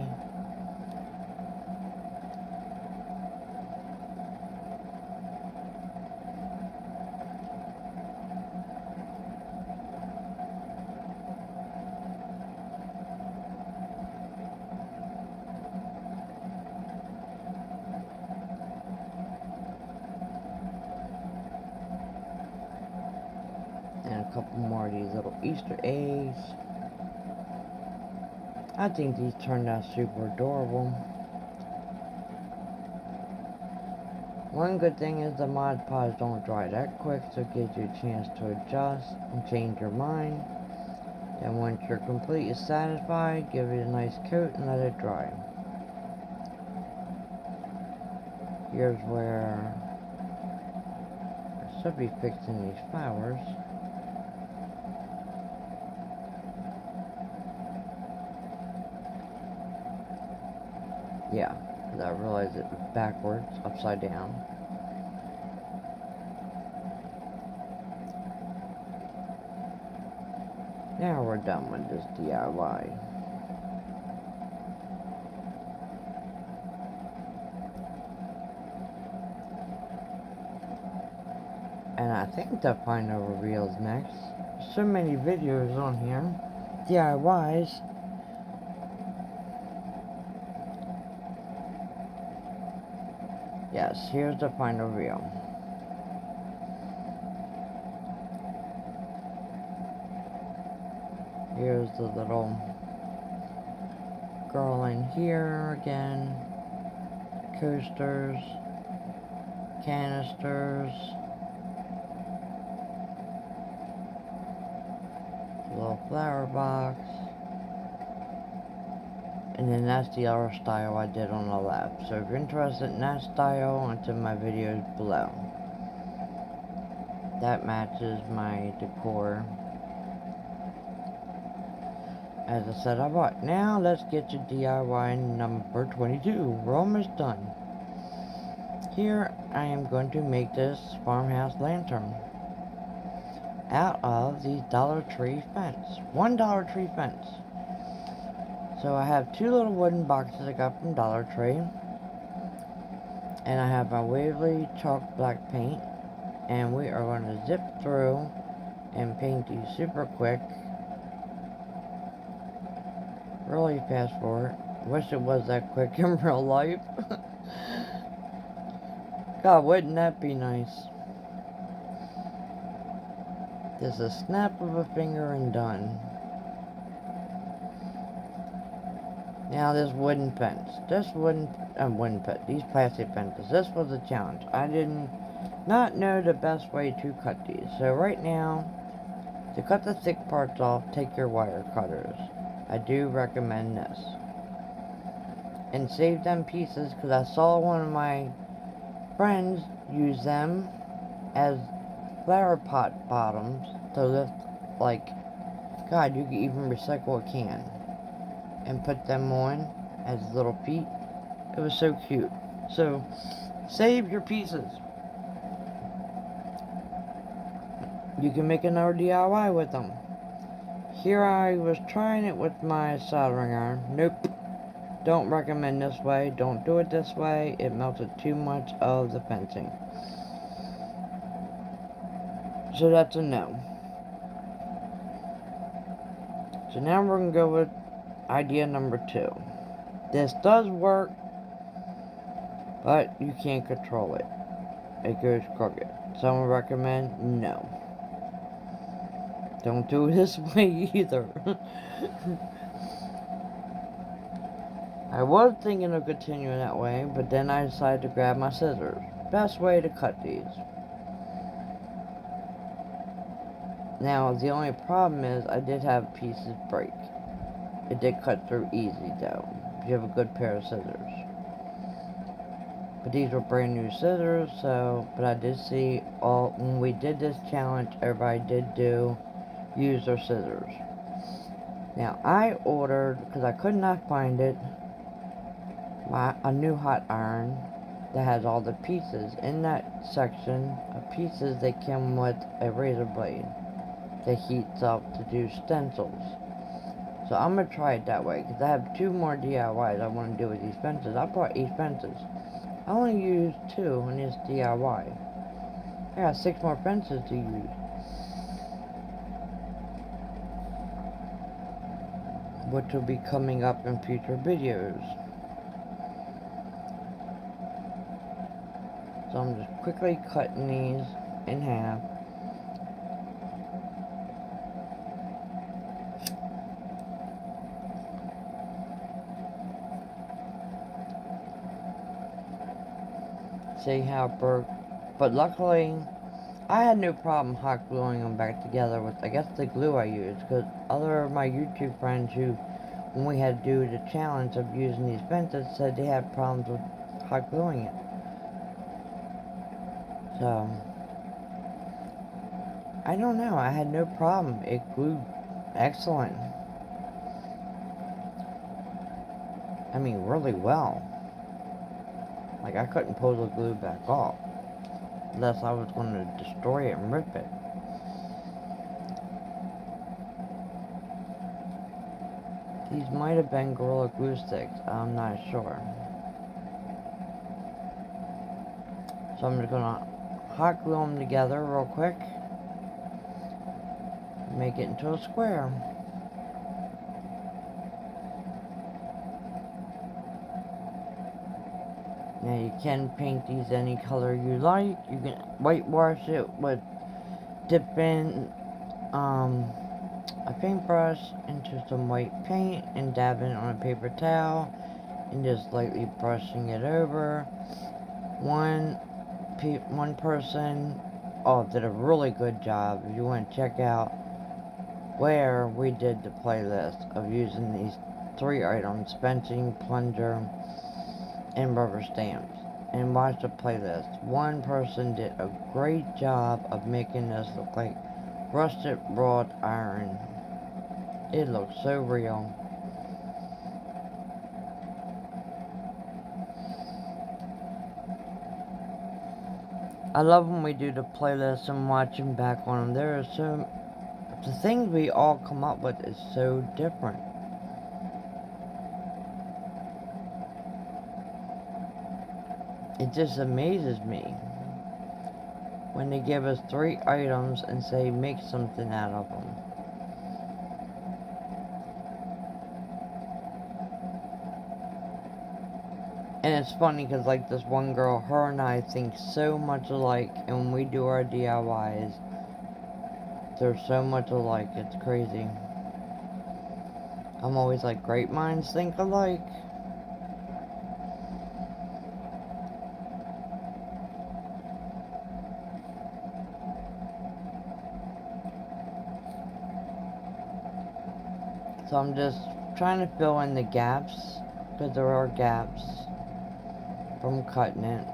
And a couple more of these little Easter eggs. I think these turned out super adorable. One good thing is the Mod Podge don't dry that quick, so it gives you a chance to adjust and change your mind. And once you're completely satisfied, give it a nice coat and let it dry. Here's where I should be fixing these flowers. Yeah, because I realized it was backwards, upside down. Now we're done with this DIY. And I think the final reveal is next. So many videos on here. DIYs. Yes, here's the final reel. Here's the little girl in here again. Coasters. Canisters. Little flower box. And then that's the other style I did on the left. So if you're interested in that style, it's in my videos below. That matches my decor. As I said, I bought. Now let's get to DIY number 22. We're almost done. Here I am going to make this farmhouse lantern out of the Dollar Tree fence. $1 Dollar Tree fence. So I have two little wooden boxes I got from Dollar Tree. And I have my Waverly chalk black paint. And we are going to zip through and paint these super quick. Really fast forward. Wish it was that quick in real life. God, wouldn't that be nice? Just a snap of a finger and done. Now this wooden fence. This these plastic fences. This was a challenge. I did not know the best way to cut these. So right now, to cut the thick parts off, take your wire cutters. I do recommend this. And save them pieces because I saw one of my friends use them as flower pot bottoms to lift, like, God, you could even recycle a can and put them on as little feet. It was so cute. So, save your pieces. You can make another DIY with them. Here I was trying it with my soldering iron. Nope. Don't recommend this way. Don't do it this way. It melted too much of the fencing. So that's a no. So now we're going to go with idea number 2. This does work, but you can't control it. It goes crooked. Someone recommend no. Don't do it this way either. I was thinking of continuing that way, but then I decided to grab my scissors. Best way to cut these. Now, the only problem is I did have pieces break. It did cut through easy though, if you have a good pair of scissors. But these were brand new scissors, so, but I did see when we did this challenge, everybody did use their scissors. Now, I ordered, because I could not find it, a new hot iron that has all the pieces. In that section of pieces, they come with a razor blade that heats up to do stencils. So I'm going to try it that way, because I have 2 more DIYs I want to do with these fences. I bought 8 fences. I only used 2 in this DIY. I got 6 more fences to use. Which will be coming up in future videos. So I'm just quickly cutting these in half. See how it broke. But luckily, I had no problem hot gluing them back together with, I guess, the glue I used. Because other of my YouTube friends who, when we had to do the challenge of using these fences, said they had problems with hot gluing it. So, I don't know. I had no problem. It glued excellent. I mean, really well. Like, I couldn't pull the glue back off. Unless I was going to destroy it and rip it. These might have been Gorilla Glue sticks. I'm not sure. So I'm just going to hot glue them together real quick. Make it into a square. Now you can paint these any color you like. You can whitewash it with dipping a paintbrush into some white paint and dabbing it on a paper towel and just lightly brushing it over. One person did a really good job. If you want to check out where we did the playlist of using these 3 items, fencing, plunger, and rubber stamps, and watch the playlist. One person did a great job of making this look like rusted wrought iron. It looks so real. I love when we do the playlist and watching back on them. The things we all come up with is so different. It just amazes me when they give us 3 items and say make something out of them. And it's funny because, like, this one girl, her and I think so much alike, and when we do our DIYs, they're so much alike, it's crazy. I'm always like, great minds think alike. So I'm just trying to fill in the gaps, because there are gaps from cutting it.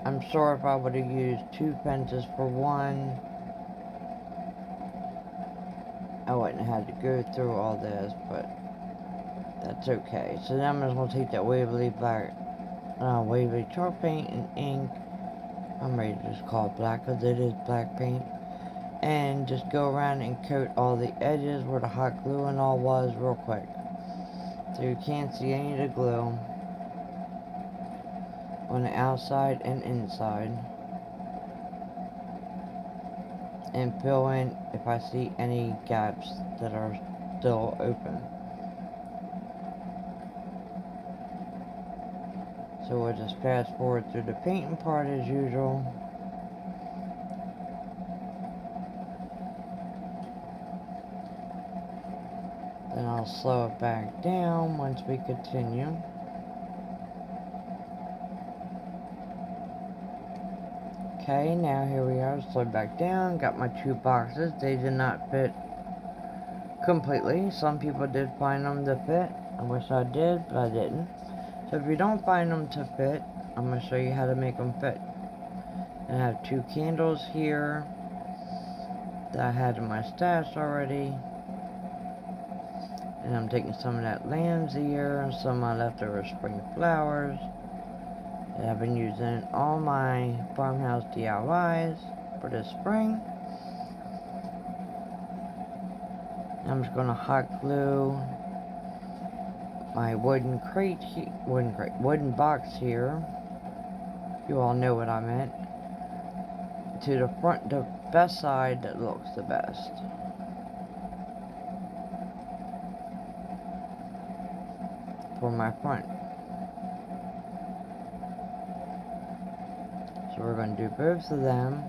I'm sure if I would have used 2 pencils for one, I wouldn't have had to go through all this, but that's okay. So now I'm just going to take that Waverly chalk paint and ink. I'm ready to just call it black because it is black paint. And just go around and coat all the edges where the hot glue and all was real quick. So you can't see any of the glue on the outside and inside. And fill in if I see any gaps that are still open. So we'll just fast forward through the painting part as usual. Then I'll slow it back down once we continue. Okay, now here we are, slow back down. Got my 2 boxes. They did not fit completely. Some people did find them to fit. I wish I did, but I didn't. So if you don't find them to fit, I'm going to show you how to make them fit. And I have 2 candles here that I had in my stash already. And I'm taking some of that lamb's ear and some of my leftover spring flowers that I've been using in all my farmhouse DIYs for this spring. I'm just going to hot glue my wooden box here. You all know what I meant. To the front, the best side that looks the best. For my front. So we're going to do both of them.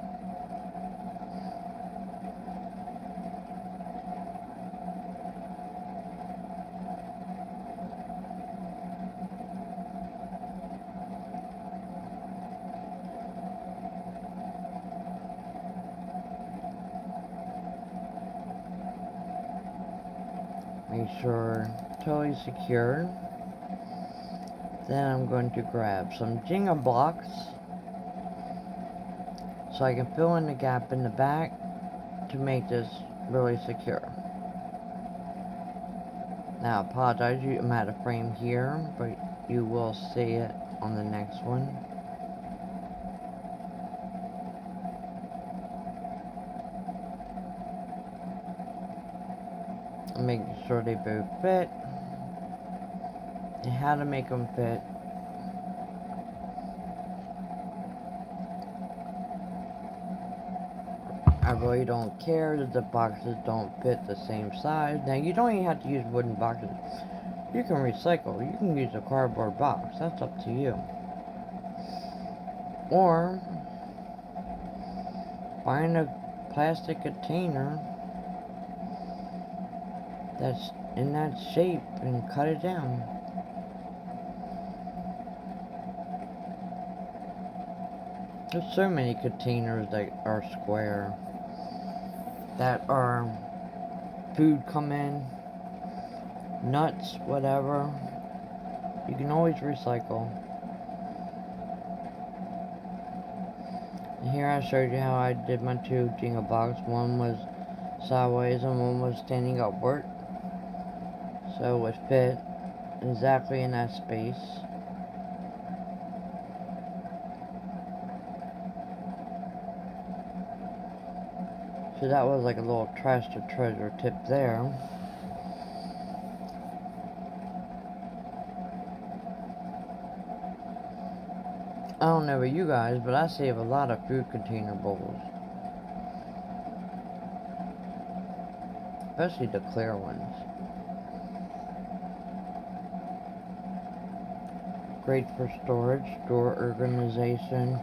Make sure totally secure. Then I'm going to grab some Jenga blocks so I can fill in the gap in the back to make this really secure. Now I apologize, I'm out of frame here, but you will see it on the next one. I'm making sure they both fit. And how to make them fit. I really don't care that the boxes don't fit the same size. Now you don't even have to use wooden boxes. You can recycle. You can use a cardboard box. That's up to you. Or find a plastic container that's in that shape and cut it down. There's so many containers that are square, that are food come in, nuts, whatever. You can always recycle. And here I showed you how I did my 2 Jenga blocks. One was sideways and one was standing upward. So it would fit exactly in that space. So that was like a little trash to treasure tip there. I don't know about you guys, but I save a lot of food container bowls. Especially the clear ones. Great for storage, drawer organization.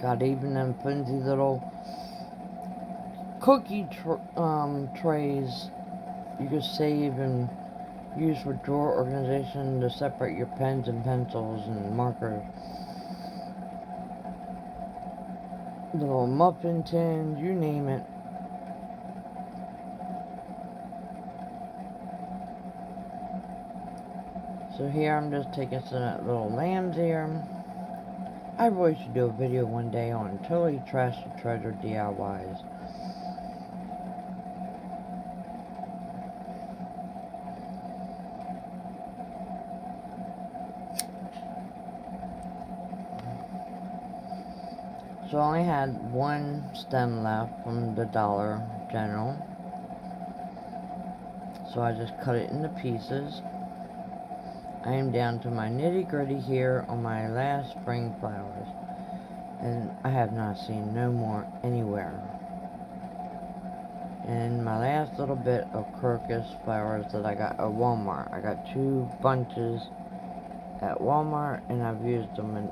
Got even them flimsy little cookie trays you can save and use for drawer organization to separate your pens and pencils and markers. Little muffin tins, you name it. So here I'm just taking some little lambs here. I really should do a video one day on totally trash to treasure DIYs. So I only had one stem left from the Dollar General. So I just cut it into pieces. I am down to my nitty gritty here on my last spring flowers. And I have not seen no more anywhere. And my last little bit of crocus flowers that I got at Walmart. I got 2 bunches at Walmart, and I've used them in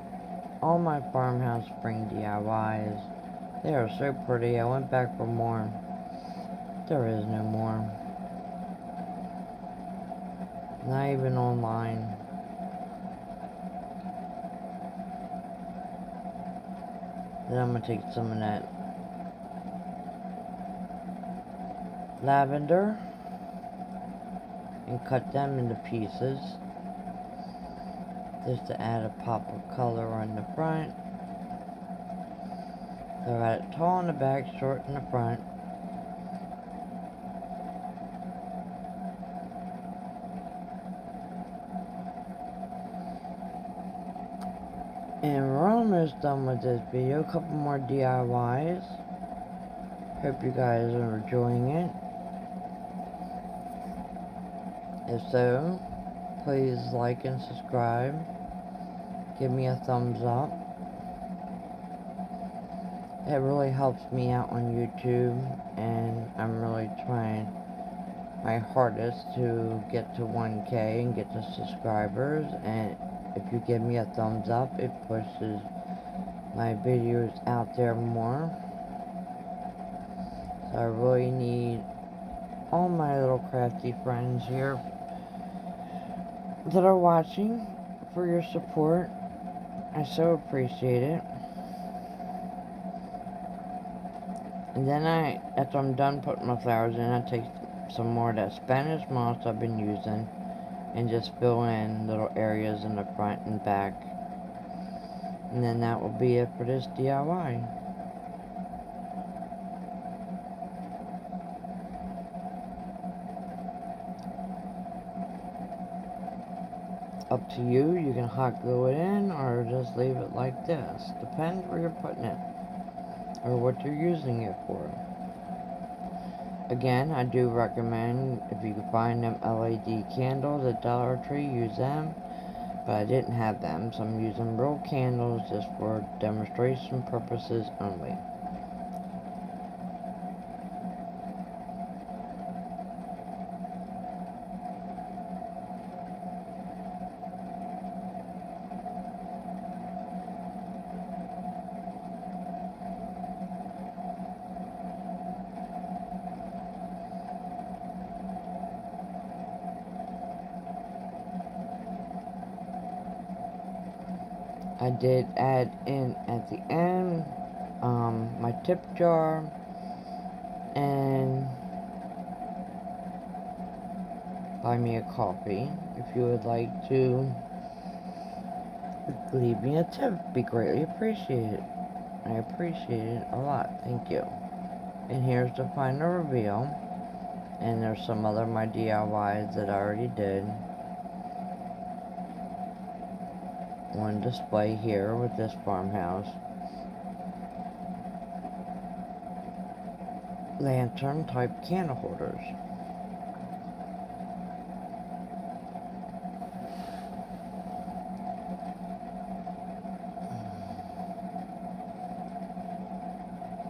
all my Farmhouse spring DIYs. They are so pretty. I went back for more. There is no more. Not even online. Then I'm going to take some of that lavender and cut them into pieces. Just to add a pop of color on the front. So I got it tall in the back, short in the front. And we're almost done with this video. A couple more DIYs. Hope you guys are enjoying it. If so, please like and subscribe. Give me a thumbs up. It really helps me out on YouTube, and I'm really trying my hardest to get to 1K and get to subscribers. And if you give me a thumbs up, it pushes my videos out there more. So I really need all my little crafty friends here that are watching for your support. I so appreciate it. And then after I'm done putting my flowers in, I take some more of that Spanish moss I've been using and just fill in little areas in the front and back. And then that will be it for this DIY. Up to you. You can hot glue it in or just leave it like this. Depends where you're putting it or what you're using it for. Again, I do recommend, if you can find them LED candles at Dollar Tree, use them. But I didn't have them, so I'm using real candles just for demonstration purposes only. I did add in at the end my tip jar and buy me a coffee. If you would like to leave me a tip, be greatly appreciated. I appreciate it a lot. Thank you. And here's the final reveal. And there's some other my DIYs that I already did on display here with this farmhouse. Lantern type candle holders.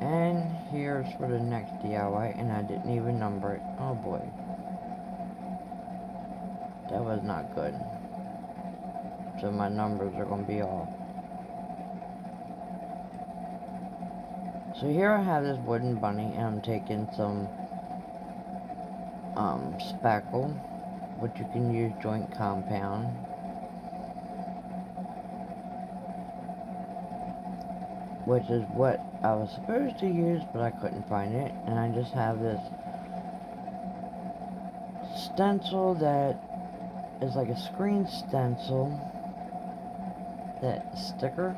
And here's for the next DIY, and I didn't even number it. Oh boy. That was not good. So my numbers are going to be off. So here I have this wooden bunny, and I'm taking some spackle, which you can use joint compound. Which is what I was supposed to use, but I couldn't find it. And I just have this stencil that is like a screen stencil, that sticker,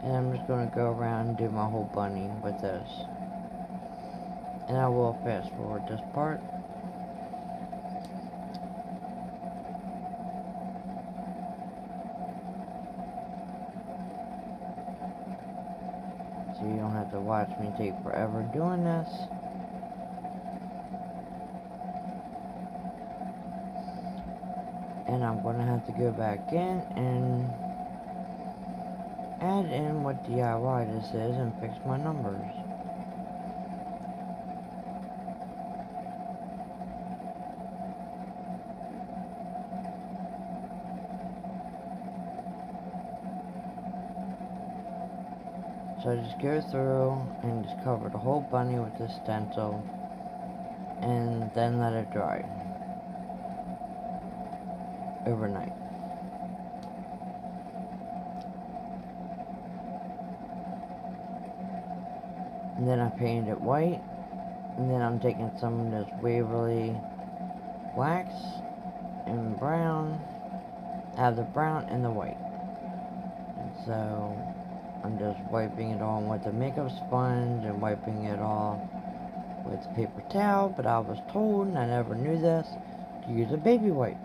and I'm just going to go around and do my whole bunny with this. And I will fast forward this part. So you don't have to watch me take forever doing this. And I'm going to have to go back in and add in what DIY this is and fix my numbers. So I just go through and just cover the whole bunny with the stencil and then let it dry overnight. And then I painted it white, and then I'm taking some of this Waverly wax and brown, have the brown and the white. And so I'm just wiping it on with the makeup sponge and wiping it off with paper towel, but I was told, and I never knew this, to use a baby wipe.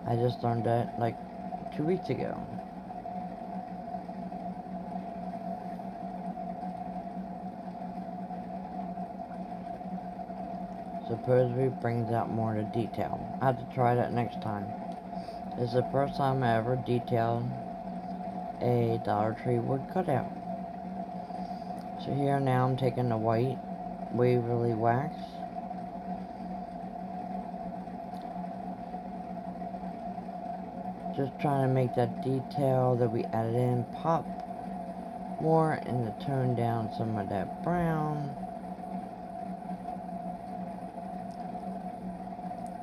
I just learned that like 2 weeks ago. Supposedly brings out more of the detail. I have to try that next time. This is the first time I ever detailed a Dollar Tree wood cutout. So here now I'm taking the white Waverly wax. Just trying to make that detail that we added in pop more and to tone down some of that brown.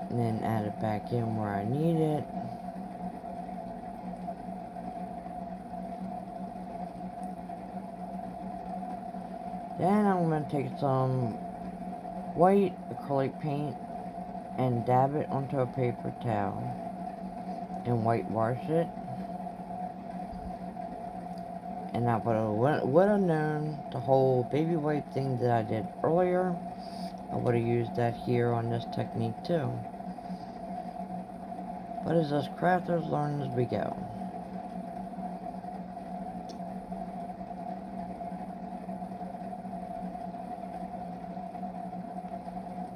And then add it back in where I need it. Then I'm going to take some white acrylic paint and dab it onto a paper towel and whitewash it. And I would have known the whole baby wipe thing that I did earlier. I would have used that here on this technique too. But as us crafters learn as we go.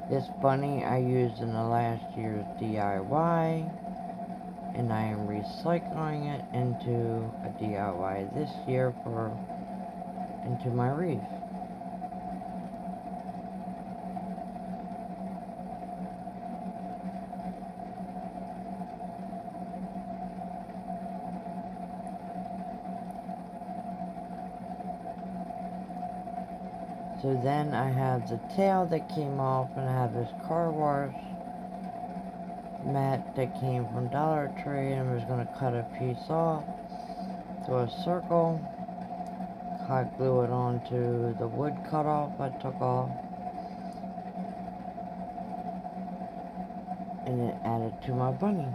This bunny I used in the last year's DIY, and I am recycling it into a DIY this year into my wreath. So then I have the tail that came off, and I have this car wash mat that came from Dollar Tree, and I'm just going to cut a piece off, do a circle, hot glue it onto the wood cut off I took off, and then add it to my bunny.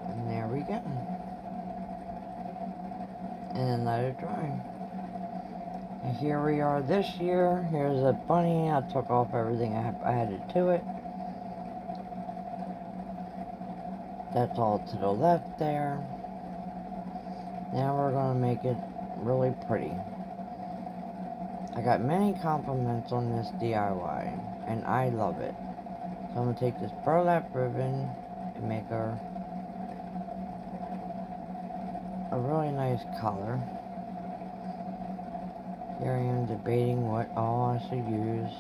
And there we go. And then let it dry. And here we are this year. Here's a bunny. I took off everything I added to it. That's all to the left there. Now we're going to make it really pretty. I got many compliments on this DIY, and I love it. So I'm going to take this burlap ribbon and make her a really nice color. Here I am debating what all I should use.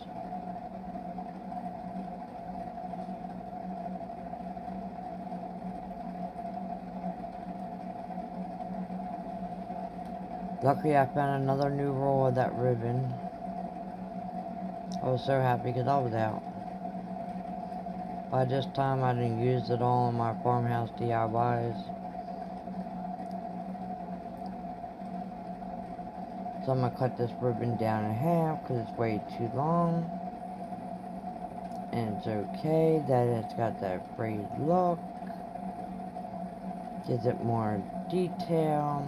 Luckily I found another new roll of that ribbon. I was so happy because I was out. By this time I didn't use it all in my farmhouse DIYs. So I'm going to cut this ribbon down in half because it's way too long. And it's okay that it's got that frayed look. Gives it more detail.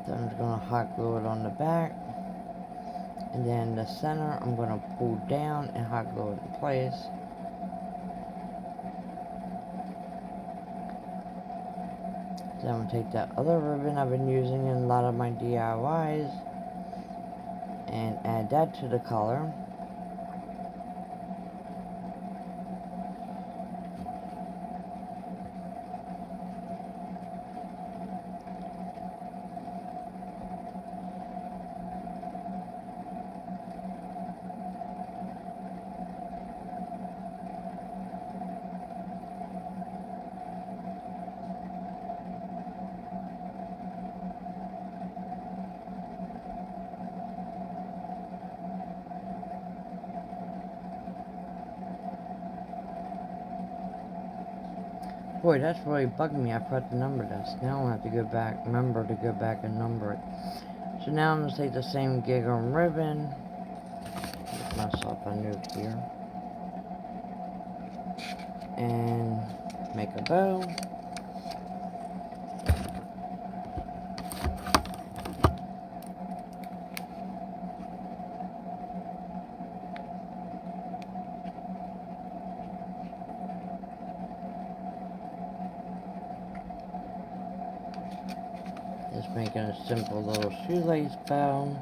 So I'm just going to hot glue it on the back. And then the center I'm going to pull down and hot glue it in place. Then I'm going to take that other ribbon I've been using in a lot of my DIYs and add that to the color. Boy, that's really bugging me. I forgot to number this. Now I have to go back, remember to go back and number it. So now I'm going to take the same gig on ribbon. Get myself a note here. And make a bow. Just making a simple little shoelace bow.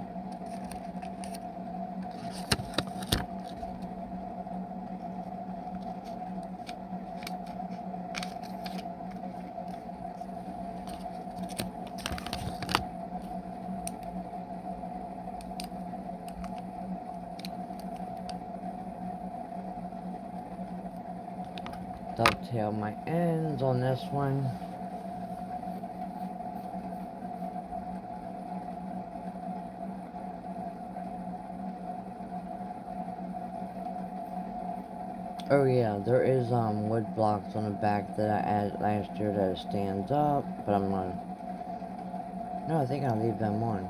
Dovetail my ends on this one. Oh yeah, there is wood blocks on the back that I added last year that stands up, but I'm gonna... No, I think I'll leave them on.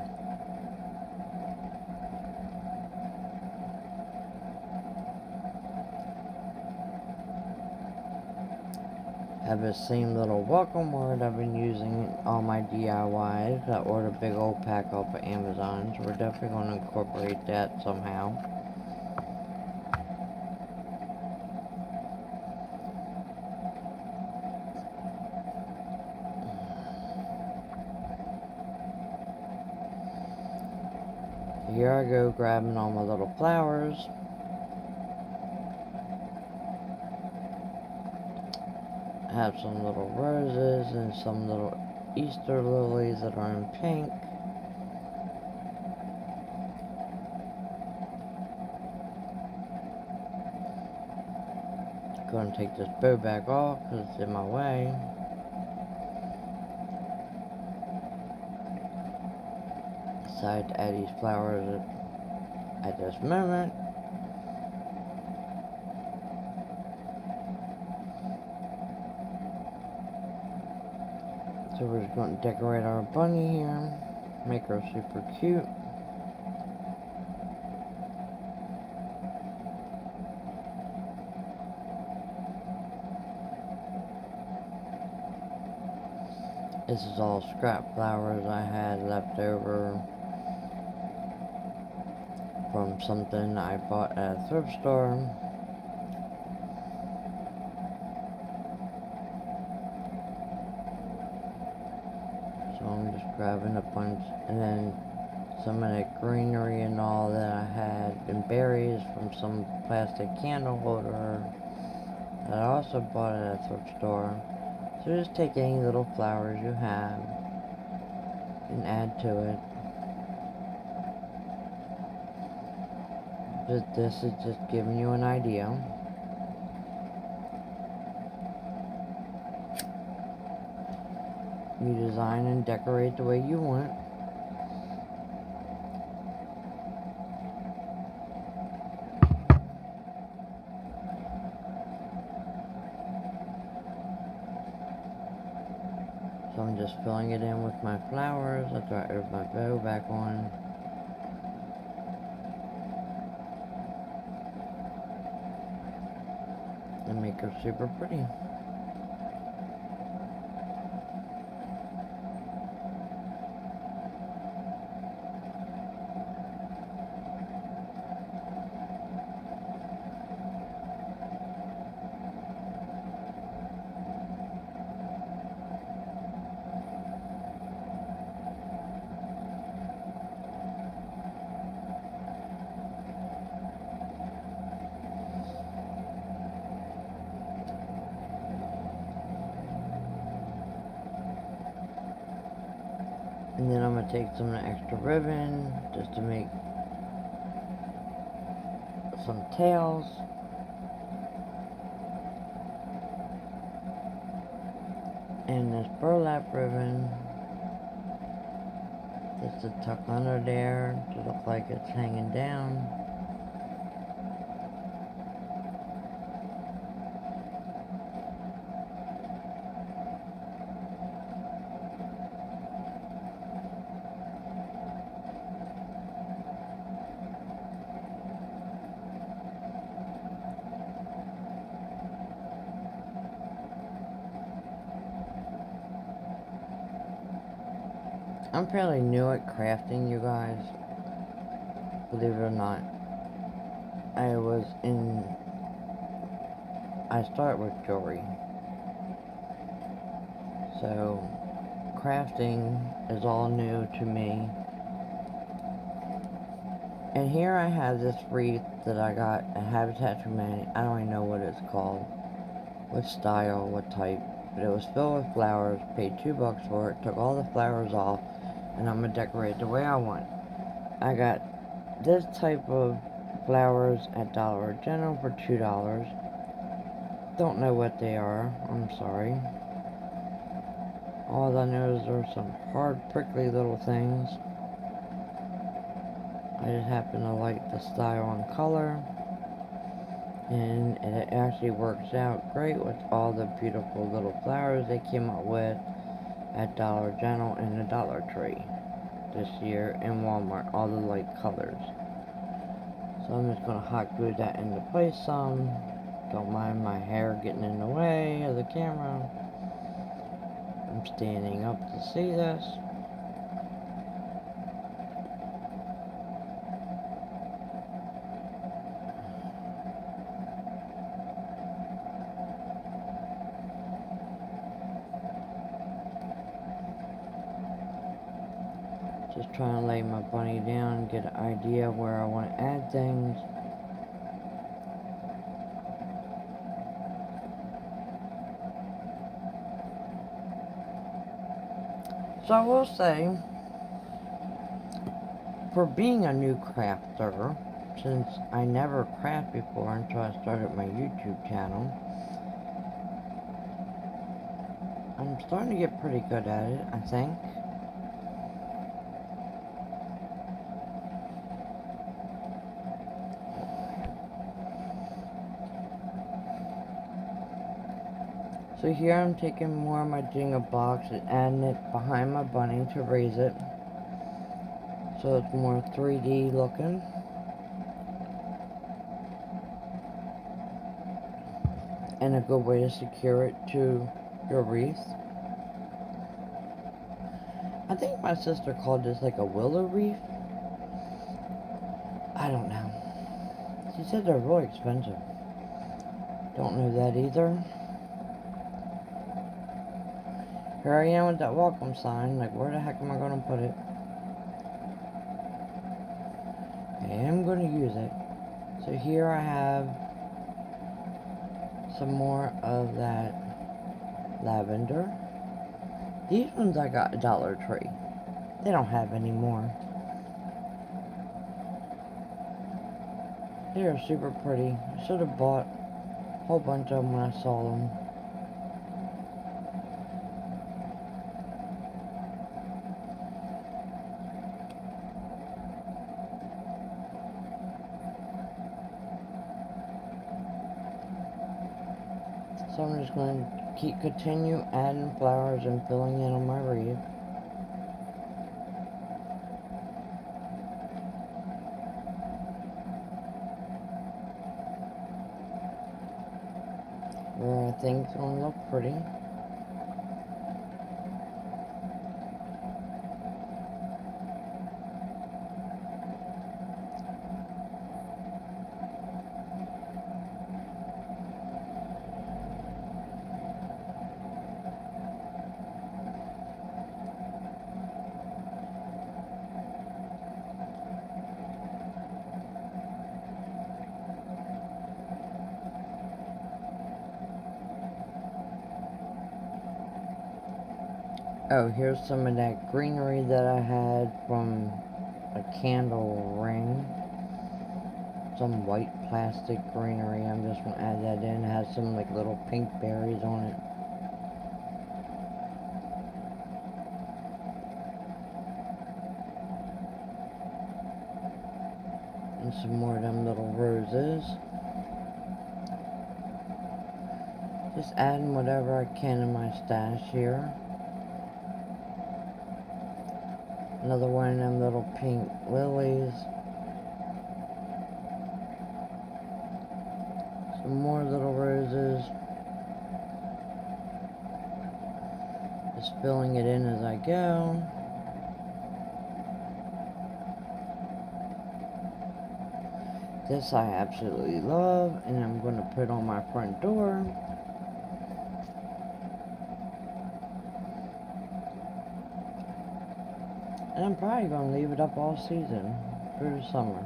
Have the same little welcome word I've been using in all my DIYs. I ordered a big old pack off of Amazon, so we're definitely going to incorporate that somehow. Here I go grabbing all my little flowers. I have some little roses and some little Easter lilies that are in pink. Going to take this bow back off because it's in my way. Decided to add these flowers at this moment. So we're just going to decorate our bunny here, make her super cute. This is all scrap flowers I had left over from something I bought at a thrift store. So I'm just grabbing a bunch, and then some of the greenery and all that I had, and berries from some plastic candle holder that I also bought at a thrift store. So just take any little flowers you have and add to it. This is just giving you an idea. You design and decorate the way you want. So I'm just filling it in with my flowers after I put my bow back on. And make her super pretty. And then I'm going to take some extra ribbon just to make some tails. And this burlap ribbon just to tuck under there to look like it's hanging down. I'm fairly new at crafting, you guys. Believe it or not. I started with jewelry. So, crafting is all new to me. And here I have this wreath that I got at Habitat for Humanity. I don't even know what it's called. What style, what type. But it was filled with flowers. Paid $2 for it. Took all the flowers off. And I'm going to decorate it the way I want. I got this type of flowers at Dollar General for $2. Don't know what they are. I'm sorry. All I know is there's some hard, prickly little things. I just happen to like the style and color. And it actually works out great with all the beautiful little flowers they came up with at Dollar General and the Dollar Tree this year in Walmart. All the light colors. So I'm just going to hot glue that into place some. Don't mind my hair getting in the way of the camera. I'm standing up to see this. Just trying to lay my bunny down, get an idea of where I want to add things. So I will say, for being a new crafter, since I never craft before until I started my YouTube channel, I'm starting to get pretty good at it, I think. So here I'm taking more of my Jenga box and adding it behind my bunny to raise it, so it's more 3D looking. And a good way to secure it to your wreath. I think my sister called this like a willow wreath. I don't know. She said they're really expensive. Don't know that either. Here I am with that welcome sign. Like, where the heck am I going to put it? I am going to use it. So here I have some more of that lavender. These ones I got at Dollar Tree. They don't have any more. They are super pretty. I should have bought a whole bunch of them when I saw them. So I'm just going to continue adding flowers and filling in on my wreath. Where I think it's gonna look pretty. Oh, here's some of that greenery that I had from a candle ring. Some white plastic greenery. I'm just gonna add that in. It has some like little pink berries on it. And some more of them little roses. Just adding whatever I can in my stash here. Another one of them little pink lilies. Some more little roses. Just filling it in as I go. This I absolutely love, and I'm going to put on my front door. And I'm probably going to leave it up all season, through the summer.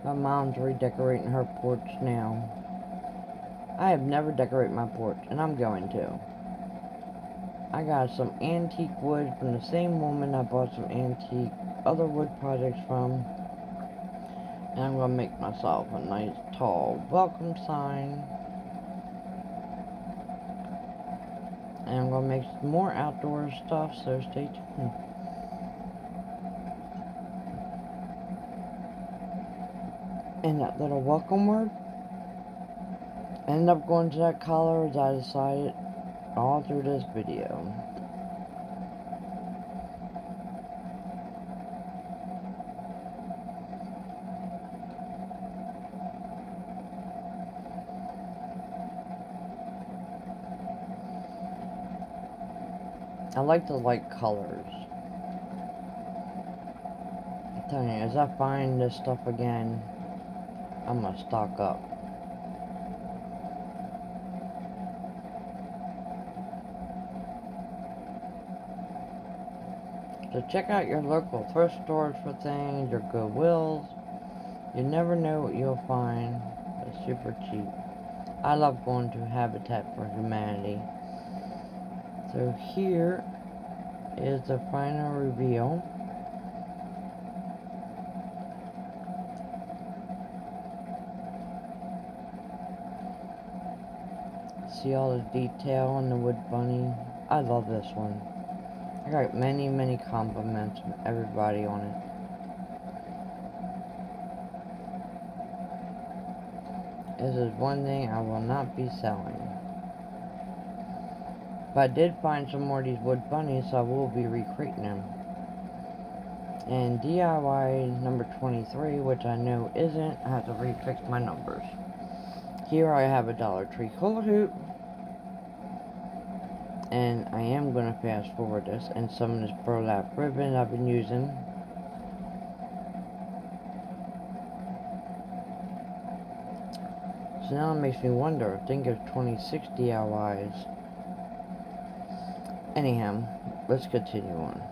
My mom's redecorating her porch now. I have never decorated my porch, and I'm going to. I got some antique wood from the same woman I bought some antique other wood projects from. And I'm going to make myself a nice tall welcome sign. And I'm going to make some more outdoor stuff, so stay tuned. And that little welcome word ended up going to that collar as I decided all through this video. I like the light colors. I'm telling you, as I find this stuff again, I'm gonna stock up. So check out your local thrift stores for things, your Goodwills. You never know what you'll find that's super cheap. I love going to Habitat for Humanity. So here is the final reveal. See all the detail on the wood bunny. I love this one. I got many, many compliments from everybody on it. This is one thing I will not be selling. But I did find some more of these wood bunnies, so I will be recreating them. And DIY number 23, which I know isn't, I have to refix my numbers. Here I have a Dollar Tree hula hoop. And I am going to fast forward this and some of this burlap ribbon I've been using. So now it makes me wonder, think of 26 DIYs. Anyhow, let's continue on.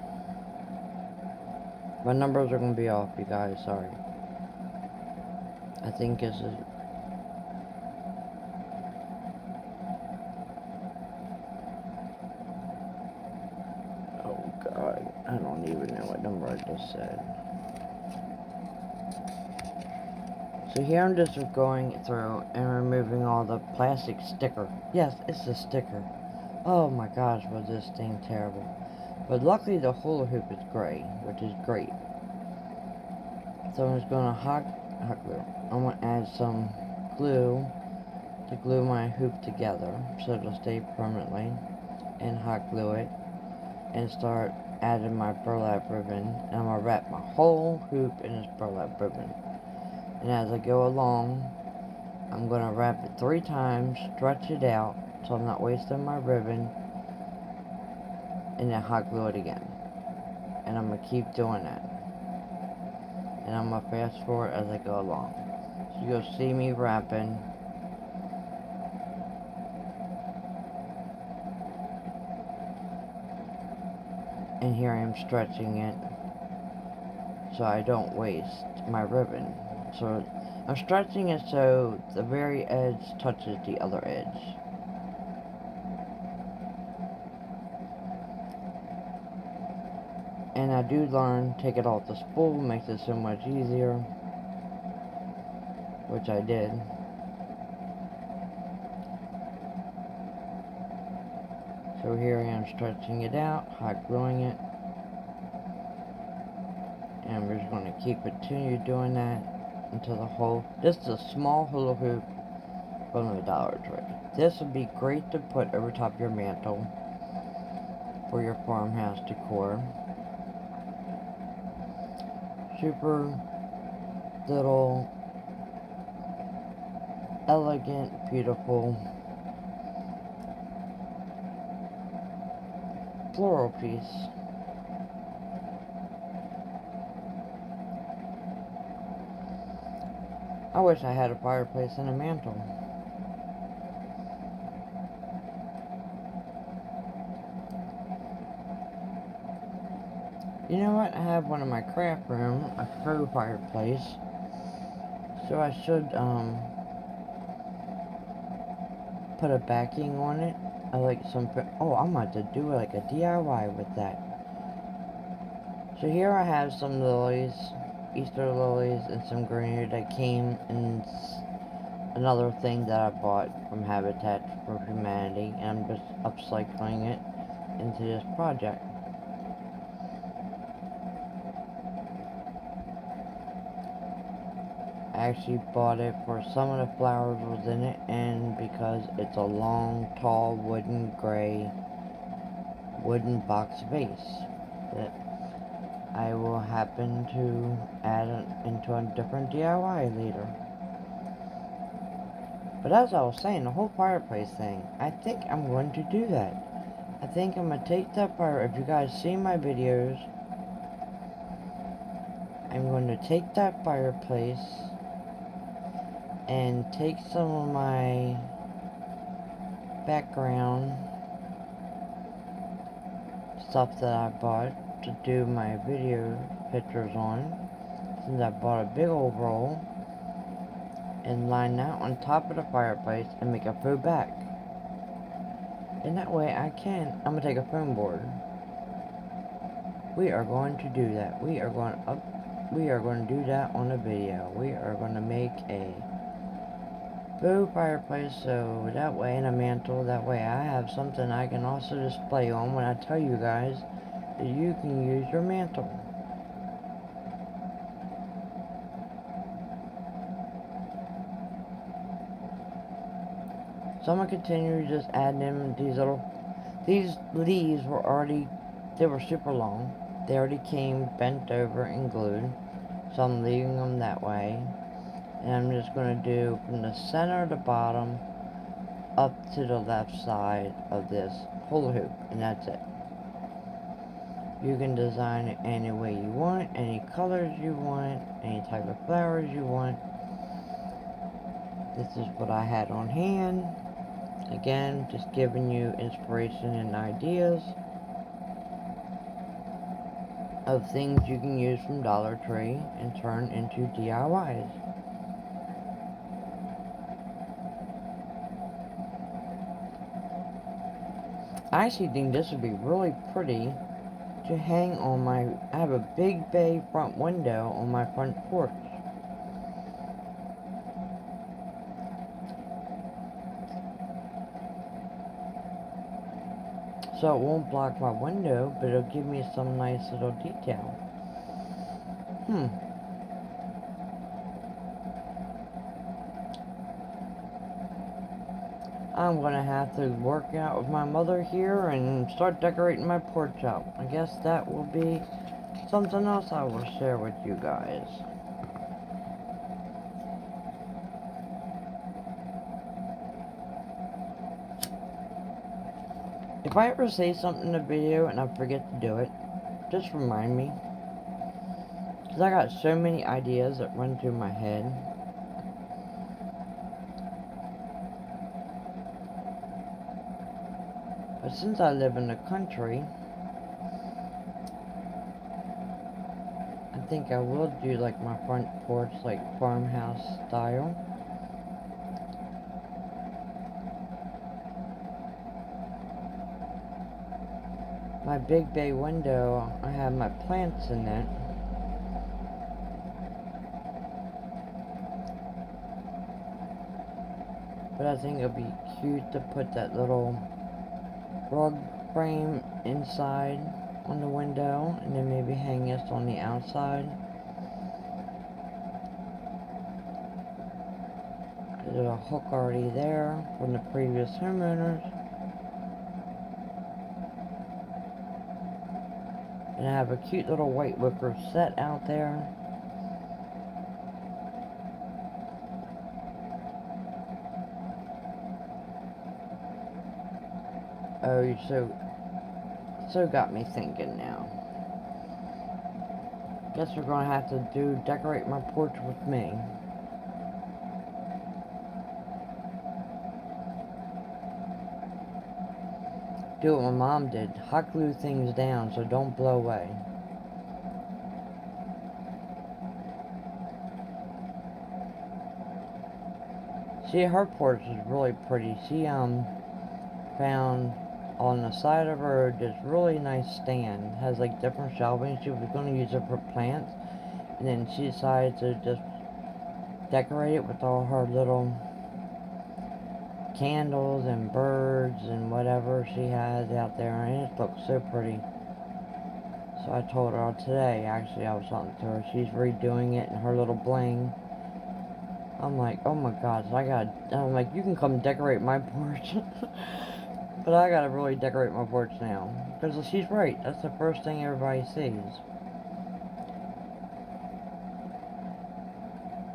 My numbers are going to be off, you guys, sorry. I think this is... Oh God, I don't even know what number I just said. So here I'm just going through and removing all the plastic sticker. Yes, it's a sticker. Oh my gosh, was this thing terrible. But luckily the hula hoop is gray, which is great. So I'm just going to hot glue. I'm going to add some glue to glue my hoop together so it'll stay permanently, and hot glue it and start adding my burlap ribbon, and I'm going to wrap my whole hoop in this burlap ribbon. And as I go along, I'm going to wrap it 3 times, stretch it out so I'm not wasting my ribbon, and then hot glue it again. And I'm going to keep doing that. And I'm going to fast forward as I go along. So you'll see me wrapping. And here I am stretching it so I don't waste my ribbon. So I'm stretching it so the very edge touches the other edge. And I do learn, take it off the spool, makes it so much easier, which I did. So here I am stretching it out, hot gluing it, and we're just going to continue doing that until the whole, this is a small hula hoop from the Dollar Tree. This would be great to put over top your mantle for your farmhouse decor. Super little, elegant, beautiful floral piece. I wish I had a fireplace and a mantle. You know what? I have one in my craft room, a faux fireplace. So I should put a backing on it. I like some. Oh, I'm about to do like a DIY with that. So here I have some lilies, Easter lilies, and some greenery that came in another thing that I bought from Habitat for Humanity, and I'm just upcycling it into this project. I actually bought it for some of the flowers was in it, and because it's a long, tall, gray wooden box vase that I will happen to add into a different DIY later. But as I was saying, the whole fireplace thing, I think I'm going to do that. I think I'm going to take that if you guys see my videos, I'm going to take that fireplace and take some of my background stuff that I bought to do my video pictures on, since I bought a big old roll, and line that on top of the fireplace and make a faux back. And that way I'm going to take a foam board. We are going to do that. We are going to do that on a video. We are going to make a faux fireplace, so that way, and a mantle, that way I have something I can also display on when I tell you guys that you can use your mantle. So I'm going to continue just adding them. These leaves were already, they were super long. They already came bent over and glued. So I'm leaving them that way. And I'm just going to do from the center to bottom up to the left side of this hula hoop. And that's it. You can design it any way you want, any colors you want, any type of flowers you want. This is what I had on hand. Again, just giving you inspiration and ideas of things you can use from Dollar Tree and turn into DIYs. I actually think this would be really pretty to hang on I have a big bay front window on my front porch. So it won't block my window, but it'll give me some nice little detail. I'm gonna have to work out with my mother here and start decorating my porch out. I guess that will be something else I will share with you guys. If I ever say something in a video and I forget to do it, just remind me. Because I got so many ideas that run through my head. But since I live in the country, I think I will do like my front porch like farmhouse style. My big bay window, I have my plants in it. But I think it'd be cute to put that little rug frame inside on the window and then maybe hang this on the outside. There's a hook already there from the previous homeowners. And I have a cute little white wicker set out there. Oh, you so got me thinking now. Guess we're gonna have to decorate my porch with me. Do what my mom did. Hot glue things down so don't blow away. See, her porch is really pretty. She found on the side of the road this really nice stand. It has like different shelving. She was gonna use it for plants, and then she decided to just decorate it with all her little candles and birds and whatever she has out there, and it looks so pretty. So I told her today, actually I was talking to her, she's redoing it and her little bling. I'm like, oh my gosh, I'm like, you can come decorate my porch. But I gotta really decorate my porch now. Because she's right, that's the first thing everybody sees.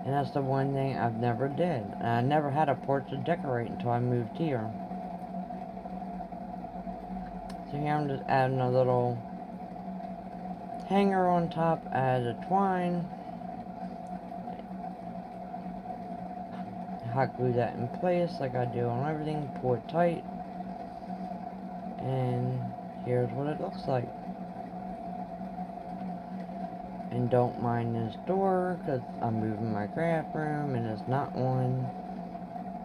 And that's the one thing I've never did. And I never had a porch to decorate until I moved here. So here I'm just adding a little hanger on top, add a twine. Hot glue that in place like I do on everything, pull it tight. And here's what it looks like. And don't mind this door, because I'm moving my craft room and it's not on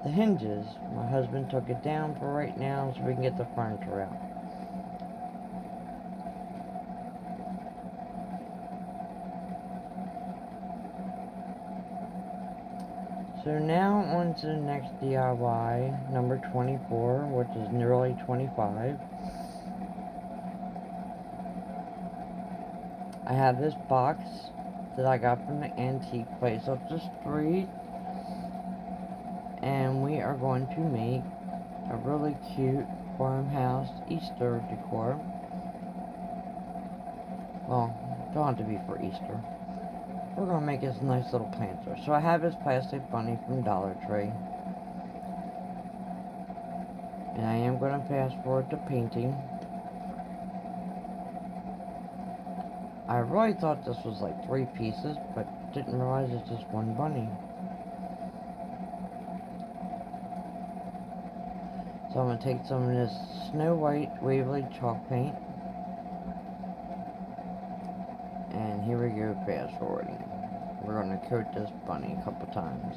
the hinges. My husband took it down for right now so we can get the furniture out. So now on to the next DIY, number 24, which is nearly 25. I have this box that I got from the antique place up the street. And we are going to make a really cute farmhouse Easter decor. Well, don't have to be for Easter. We're going to make this nice little planter. So I have this plastic bunny from Dollar Tree. And I am going to fast forward to painting. I really thought this was like 3 pieces, but didn't realize it's just one bunny. So I'm going to take some of this Snow White Waverly chalk paint. And here we go, fast forwarding. We're going to coat this bunny a couple times.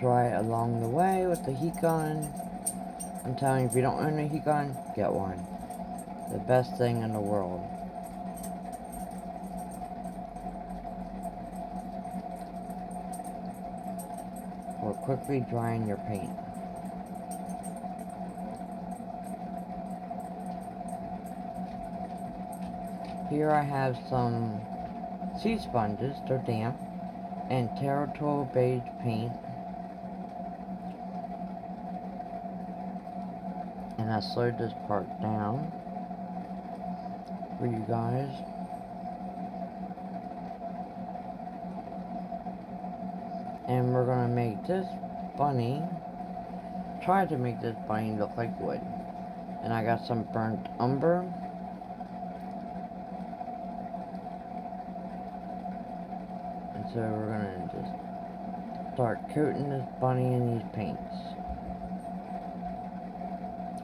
Dry it along the way with the heat gun. I'm telling you, if you don't own a heat gun, get one. The best thing in the world. For quickly drying your paint. Here I have some sea sponges, they're damp, and Territorial beige paint. And I slowed this part down for you guys. And we're gonna make this bunny, try to make this bunny look like wood. And I got some burnt umber. And so we're gonna just start coating this bunny in these paints.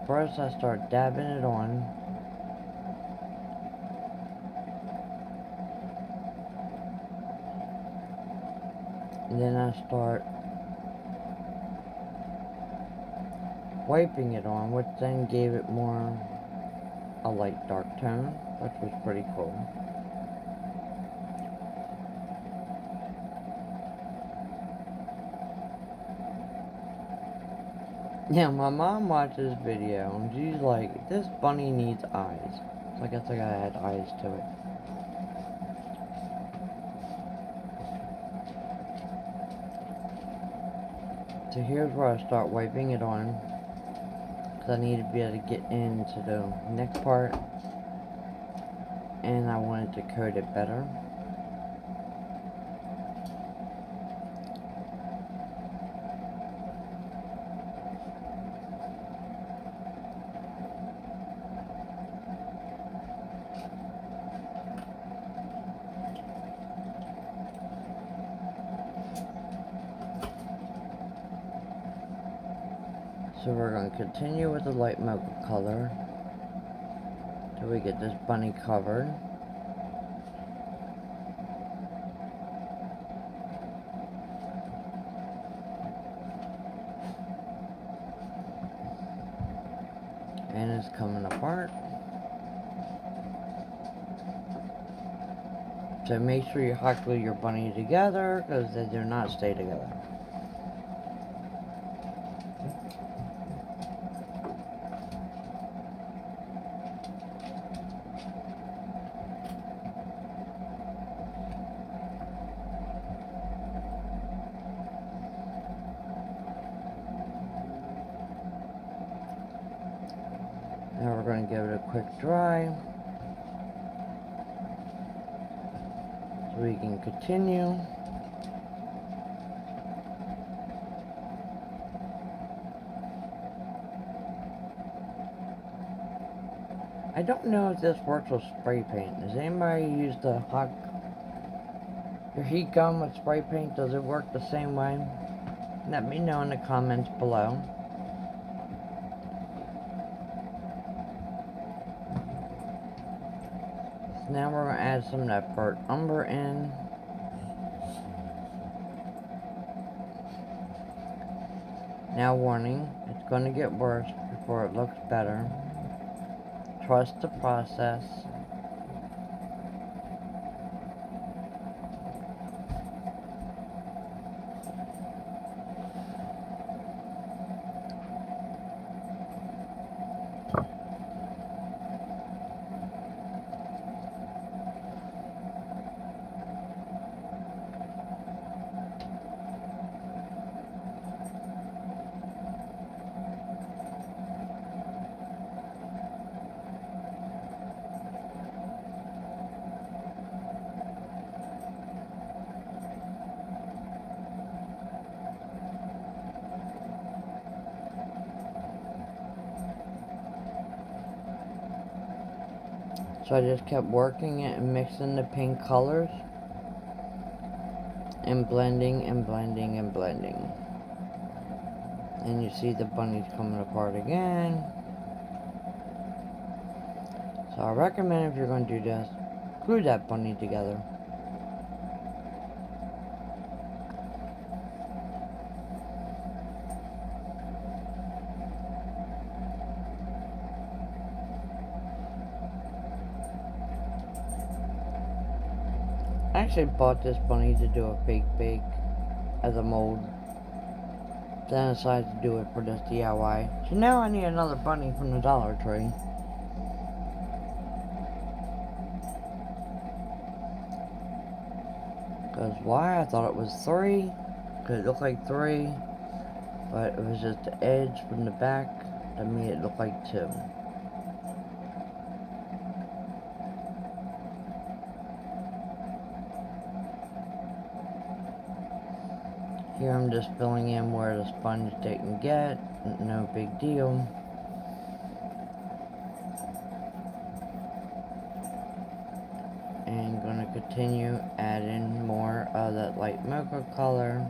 First I start dabbing it on. And then I start wiping it on, which then gave it more a light dark tone, which was pretty cool. Now my mom watched this video and she's like, this bunny needs eyes. So I guess I gotta add eyes to it. So here's where I start wiping it on, because I need to be able to get into the next part, and I wanted to coat it better. So we're going to continue with the light mocha color till we get this bunny covered. And it's coming apart. So make sure you hot glue your bunny together, because they do not stay together. Now we're going to give it a quick dry, so we can continue. I don't know if this works with spray paint. Does anybody use your heat gun with spray paint? Does it work the same way? Let me know in the comments below. So now we're going to add some of that burnt umber in. Now warning, it's going to get worse before it looks better. Trust the process. So I just kept working it and mixing the pink colors and blending and blending and blending. And you see the bunny's coming apart again. So I recommend if you're going to do this, glue that bunny together. actually bought this bunny to do a fake bake as a mold. Then I decided to do it for this DIY. So now I need another bunny from the Dollar Tree. Because why? I thought it was 3. Because it looked like 3. But it was just the edge from the back that made it look like 2. Here I'm just filling in where the sponge didn't get. No big deal. And gonna continue adding more of that light mocha color.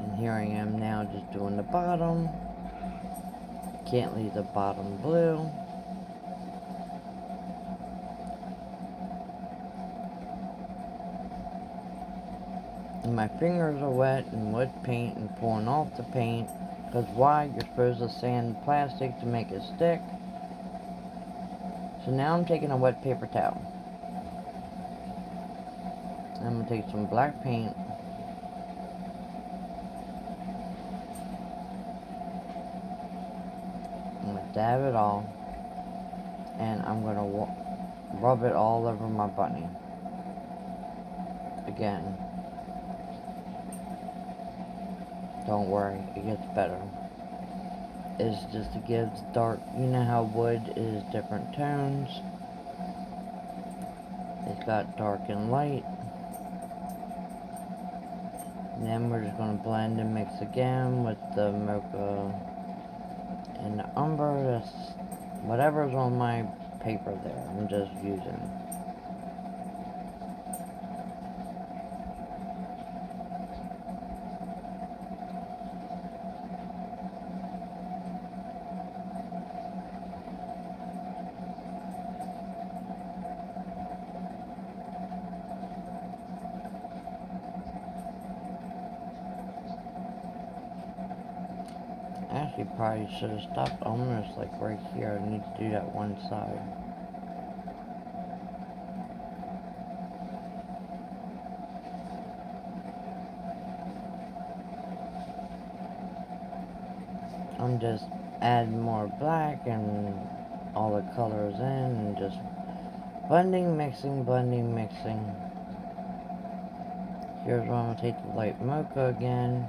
And here I am now just doing the bottom. Can't leave the bottom blue. And my fingers are wet and wet paint and pulling off the paint. Because why? You're supposed to sand plastic to make it stick. So now I'm taking a wet paper towel. I'm going to take some black paint. I'm going to dab it all. And I'm going to rub it all over my bunny. Again. Don't worry, it gets better. It's just to give dark, you know how wood is different tones. It's got dark and light. And then we're just going to blend and mix again with the mocha and the umber. That's whatever's on my paper there. I'm just using. Actually, probably should have stopped almost like right here. I need to do that one side. I'm just adding more black and all the colors in and just blending, mixing, blending, mixing. Here's where I'm going to take the light mocha again.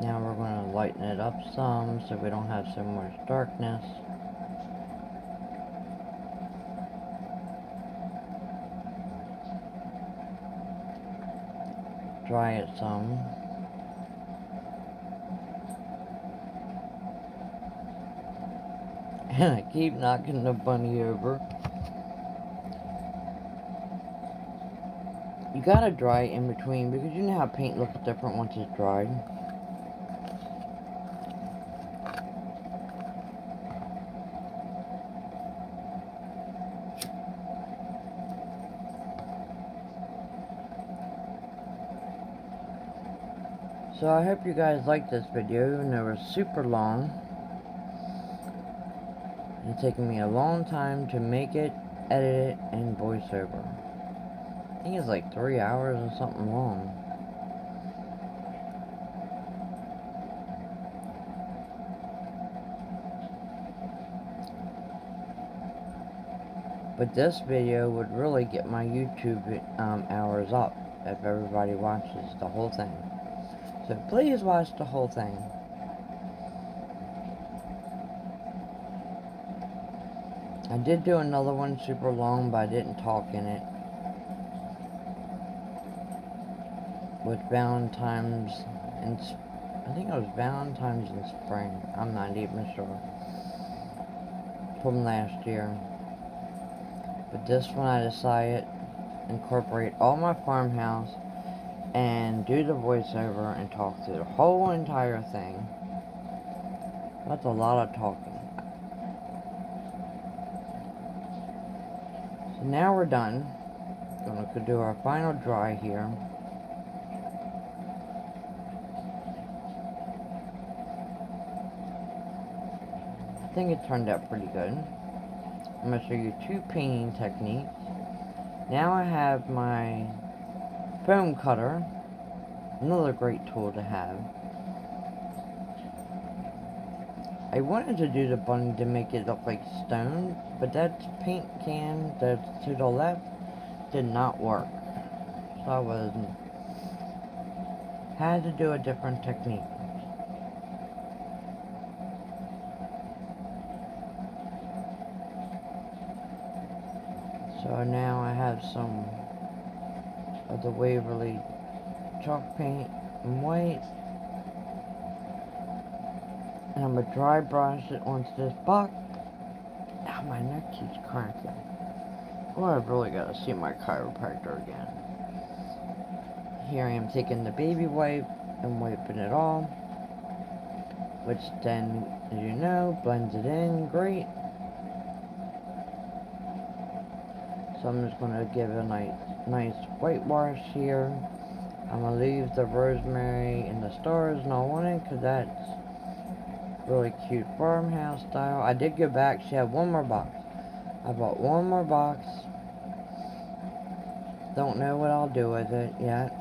Now we're going to lighten it up some so we don't have so much darkness. Dry it some. And I keep knocking the bunny over. You gotta dry it in between because you know how paint looks different once it's dried. So I hope you guys liked this video, and it was super long. It's taken me a long time to make it, edit it, and voiceover. I think it's like 3 hours or something long. But this video would really get my YouTube hours up if everybody watches the whole thing. So please watch the whole thing. I did do another one super long, but I didn't talk in it. With Valentine's, and I think it was Valentine's in spring. I'm not even sure. From last year. But this one I decided incorporate all my farmhouse and do the voiceover and talk through the whole entire thing. That's a lot of talking. So now we're done. Gonna do our final dry here. I think it turned out pretty good. I'm gonna show you two painting techniques. Now I have my foam cutter, another great tool to have. I wanted to do the bunny to make it look like stone, but that paint can that's to the left did not work. So had to do a different technique. So now I have some of the Waverly chalk paint in white. And I'm going to dry brush it onto this box. Ow, my neck keeps cracking. Oh, I've really got to see my chiropractor again. Here I am taking the baby wipe and wiping it all. Which then, as you know, blends it in great. So I'm just going to give it a nice whitewash here. I'm going to leave the rosemary and the stars and all on it because that's really cute farmhouse style. I did go back. She had one more box. I bought one more box. Don't know what I'll do with it yet.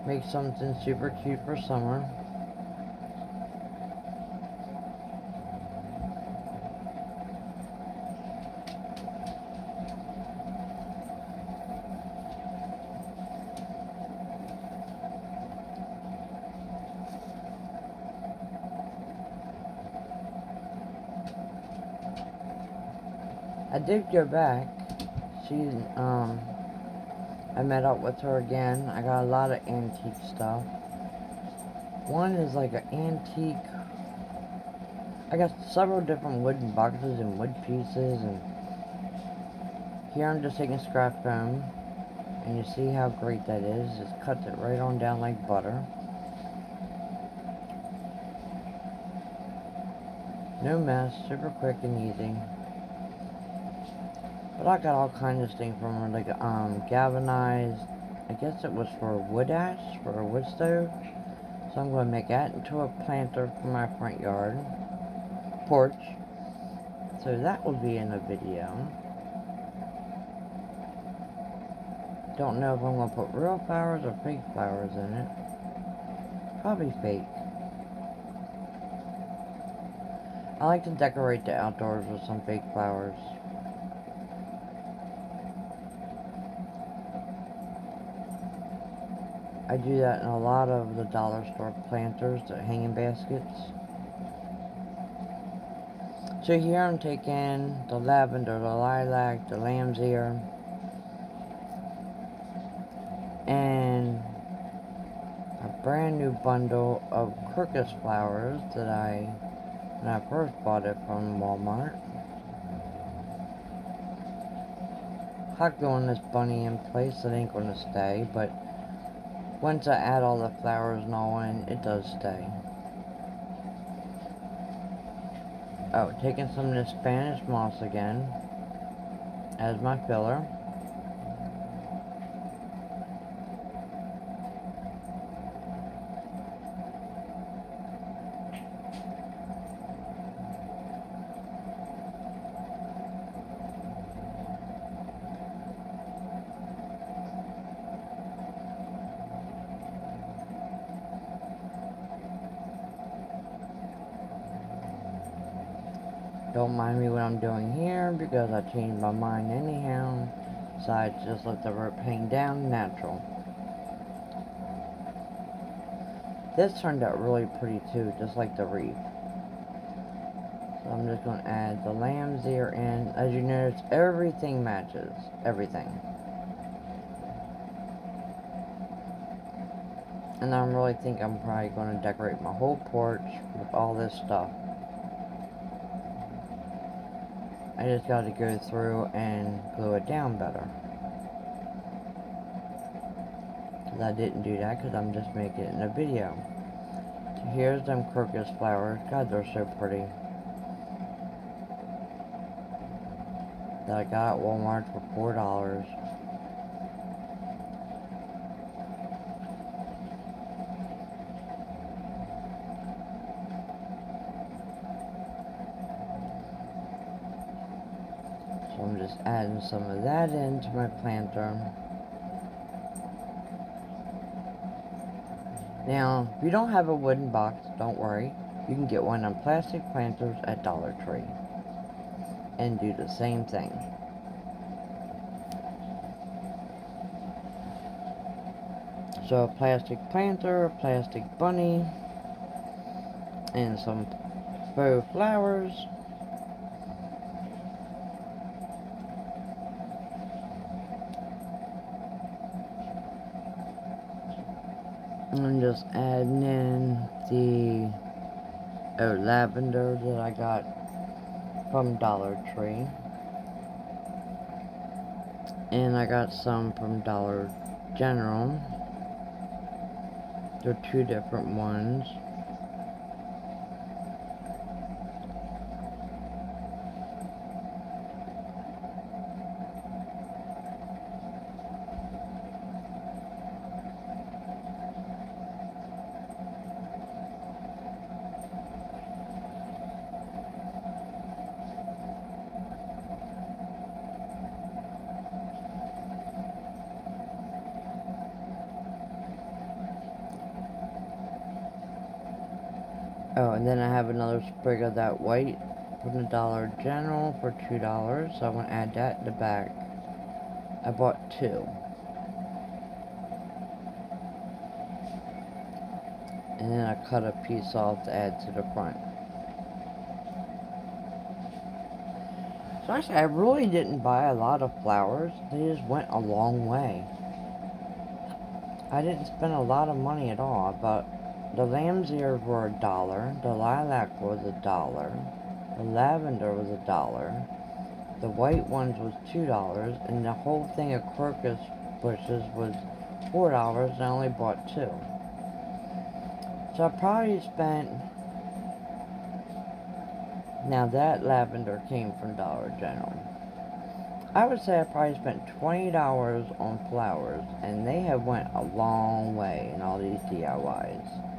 Make something super cute for summer. I did go back. I met up with her again. I got a lot of antique stuff. One is like an antique. I got several different wooden boxes and wood pieces, and here I'm just taking scrap foam, and you see how great that is. Just cuts it right on down like butter. No mess, super quick and easy. But I got all kinds of things from her, like galvanized. I guess it was for wood ash, for a wood stove. So I'm going to make that into a planter for my front yard porch. So that will be in a video. Don't know if I'm going to put real flowers or fake flowers in it. Probably fake. I like to decorate the outdoors with some fake flowers. I do that in a lot of the dollar store planters, the hanging baskets. So here I'm taking the lavender, the lilac, the lamb's ear, and a brand new bundle of crocus flowers that when I first bought it from Walmart. Hot gluing this bunny in place, it ain't gonna stay, but once I add all the flowers and all in, it does stay. Oh, taking some of this Spanish moss again as my filler. Don't mind me what I'm doing here because I changed my mind anyhow. So I just let the rope hang down natural. This turned out really pretty too, just like the wreath. So I'm just going to add the lamb's ear in. As you notice, everything matches. Everything. And I really think I'm probably going to decorate my whole porch with all this stuff. I just got to go through and glue it down better. Because I didn't do that because I'm just making it in a video. So here's them crocus flowers. God, they're so pretty. That I got at Walmart for $4. So I'm just adding some of that into my planter. Now, if you don't have a wooden box, don't worry. You can get one of plastic planters at Dollar Tree and do the same thing. So a plastic planter, a plastic bunny, and some faux flowers. And I'm just adding in the lavender that I got from Dollar Tree. And I got some from Dollar General. They're two different ones. Oh, and then I have another sprig of that white from the Dollar General for $2. So I'm going to add that in the back. I bought two. And then I cut a piece off to add to the front. So actually, I really didn't buy a lot of flowers. They just went a long way. I didn't spend a lot of money at all, but the lamb's ears were $1. The lilac was $1. The lavender was $1. The white ones was $2, and the whole thing of crocus bushes was $4, and I only bought two. So I probably spent... Now that lavender came from Dollar General. I would say I probably spent $20 on flowers, and they have went a long way in all these DIYs.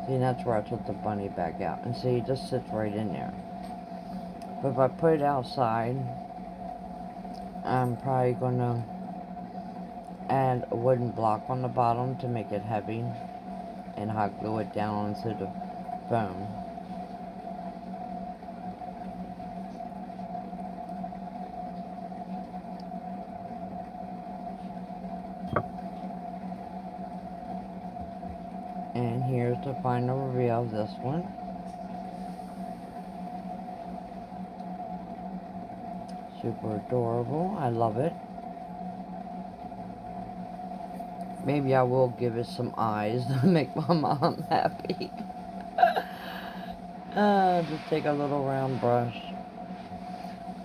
See, and that's where I took the bunny back out. And see, it just sits right in there. But if I put it outside, I'm probably going to add a wooden block on the bottom to make it heavy and hot glue it down onto the foam. And here's the final reveal of this one. Super adorable. I love it. Maybe I will give it some eyes to make my mom happy. Just take a little round brush.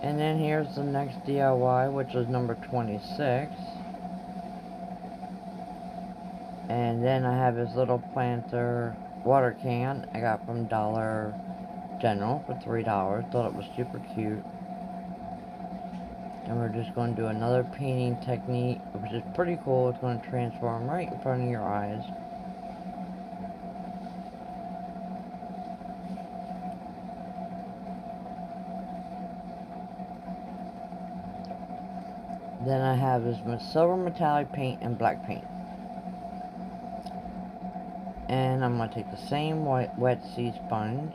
And then here's the next DIY, which is number 26. And then I have this little planter water can I got from Dollar General for $3. Thought it was super cute. And we're just going to do another painting technique, which is pretty cool. It's going to transform right in front of your eyes. Then I have this silver metallic paint and black paint. And I'm going to take the same wet sea sponge.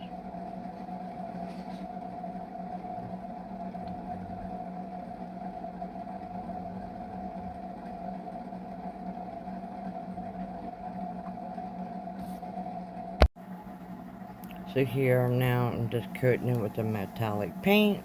So here I'm just coating it with the metallic paint.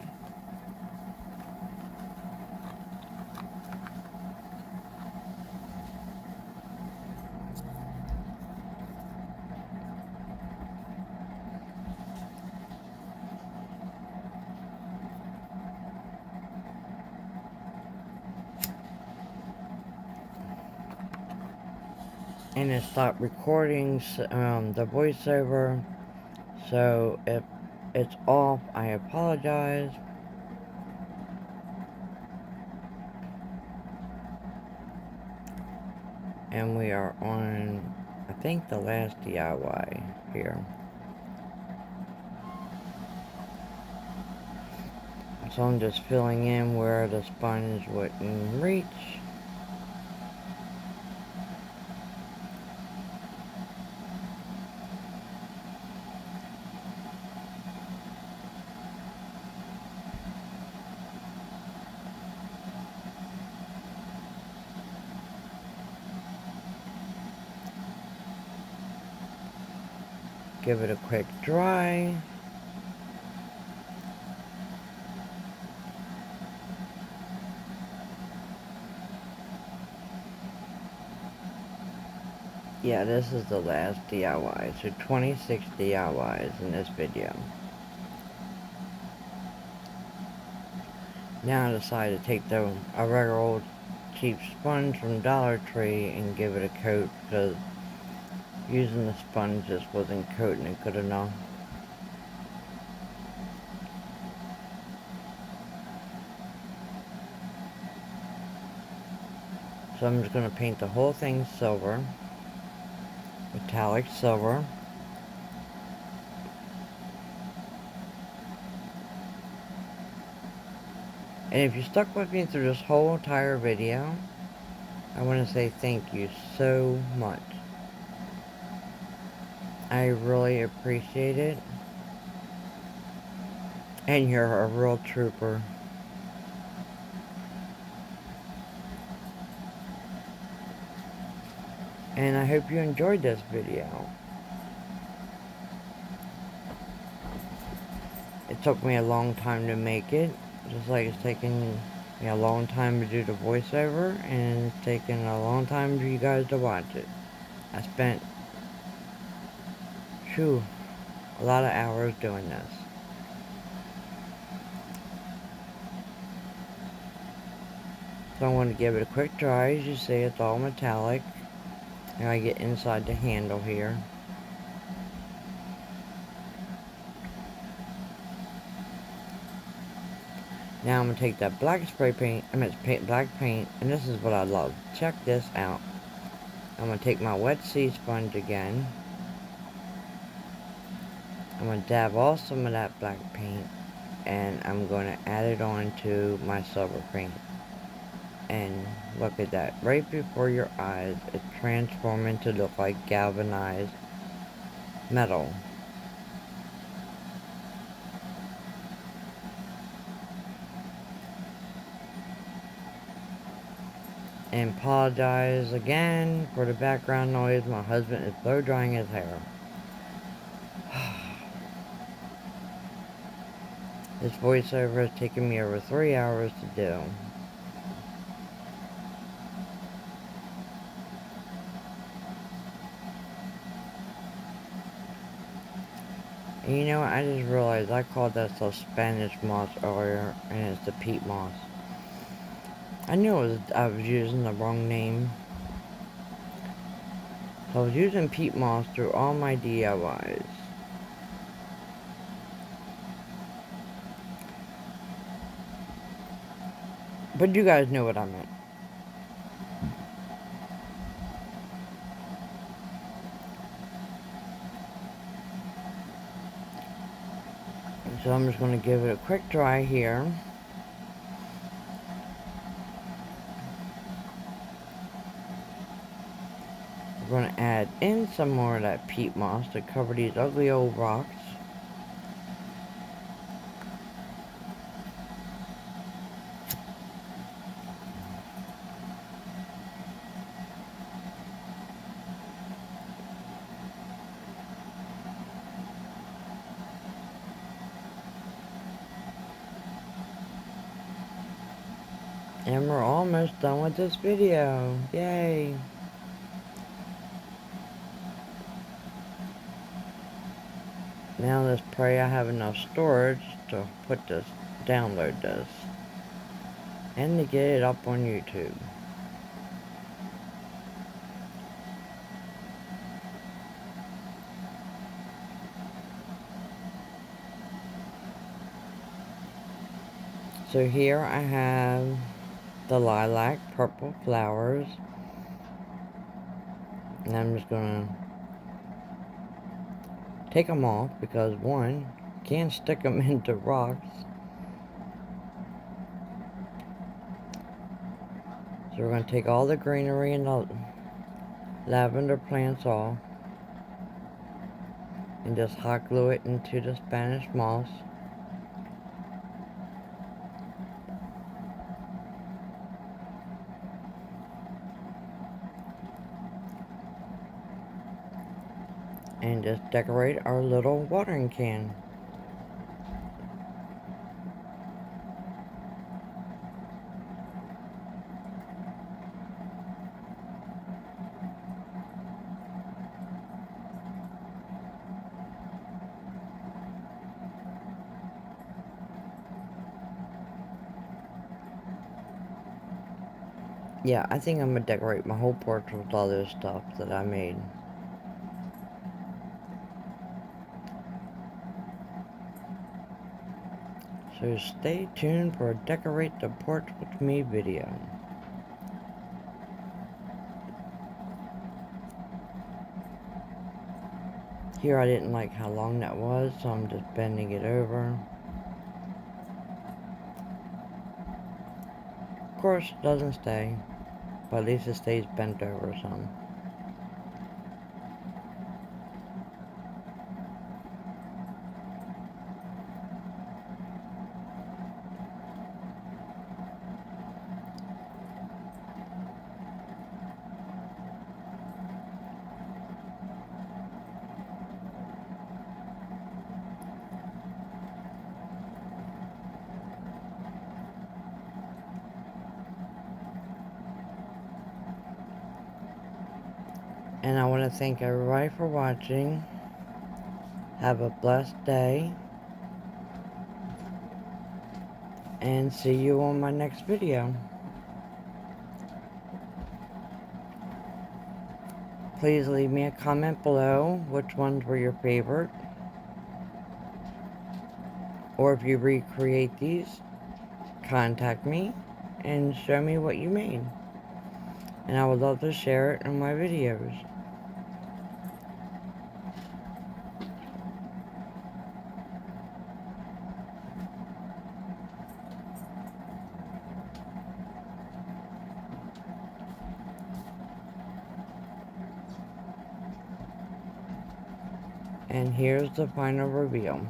and it stopped recording the voiceover. So if it's off, I apologize. And we are on, I think, the last DIY here. So I'm just filling in where the sponge wouldn't reach. Give it a quick dry. Yeah, this is the last DIY. So 26 DIYs in this video. Now I decided to take a regular old cheap sponge from Dollar Tree and give it a coat, because using the sponge just wasn't coating it good enough. So I'm just going to paint the whole thing silver, metallic silver. And if you stuck with me through this whole entire video, I want to say thank you so much. I really appreciate it. And you're a real trooper. And I hope you enjoyed this video. It took me a long time to make it, just like it's taken me a long time to do the voiceover, and it's taken a long time for you guys to watch it. I spent, a lot of hours doing this. So I want to give it a quick dry. As you see, it's all metallic. And I get inside the handle here. Now I'm going to take that black spray paint, black paint, and this is what I love. Check this out. I'm going to take my wet sea sponge again. I'm going to dab off some of that black paint, and I'm going to add it on to my silver paint. And look at that. Right before your eyes, it's transforming to look like galvanized metal. And apologize again for the background noise. My husband is blow drying his hair. This voiceover has taken me over 3 hours to do. And you know what, I just realized I called that stuff Spanish moss earlier, and it's the peat moss. I knew I was using the wrong name. So I was using peat moss through all my DIYs. But you guys know what I meant. So I'm just going to give it a quick dry here. We're going to add in some more of that peat moss to cover these ugly old rocks. And we're almost done with this video. Yay! Now let's pray I have enough storage to download this. And to get it up on YouTube. So here I have the lilac purple flowers, and I'm just gonna take them off because one, can't stick them into rocks. So we're gonna take all the greenery and the lavender plants off and just hot glue it into the Spanish moss. And just decorate our little watering can. Yeah, I think I'm gonna decorate my whole porch with all this stuff that I made. So stay tuned for a Decorate the Porch with Me video. Here I didn't like how long that was, so I'm just bending it over. Of course, it doesn't stay, but at least it stays bent over some. And I want to thank everybody for watching. Have a blessed day. And see you on my next video. Please leave me a comment below which ones were your favorite. Or if you recreate these, contact me and show me what you made. And I would love to share it in my videos. And here's the final reveal.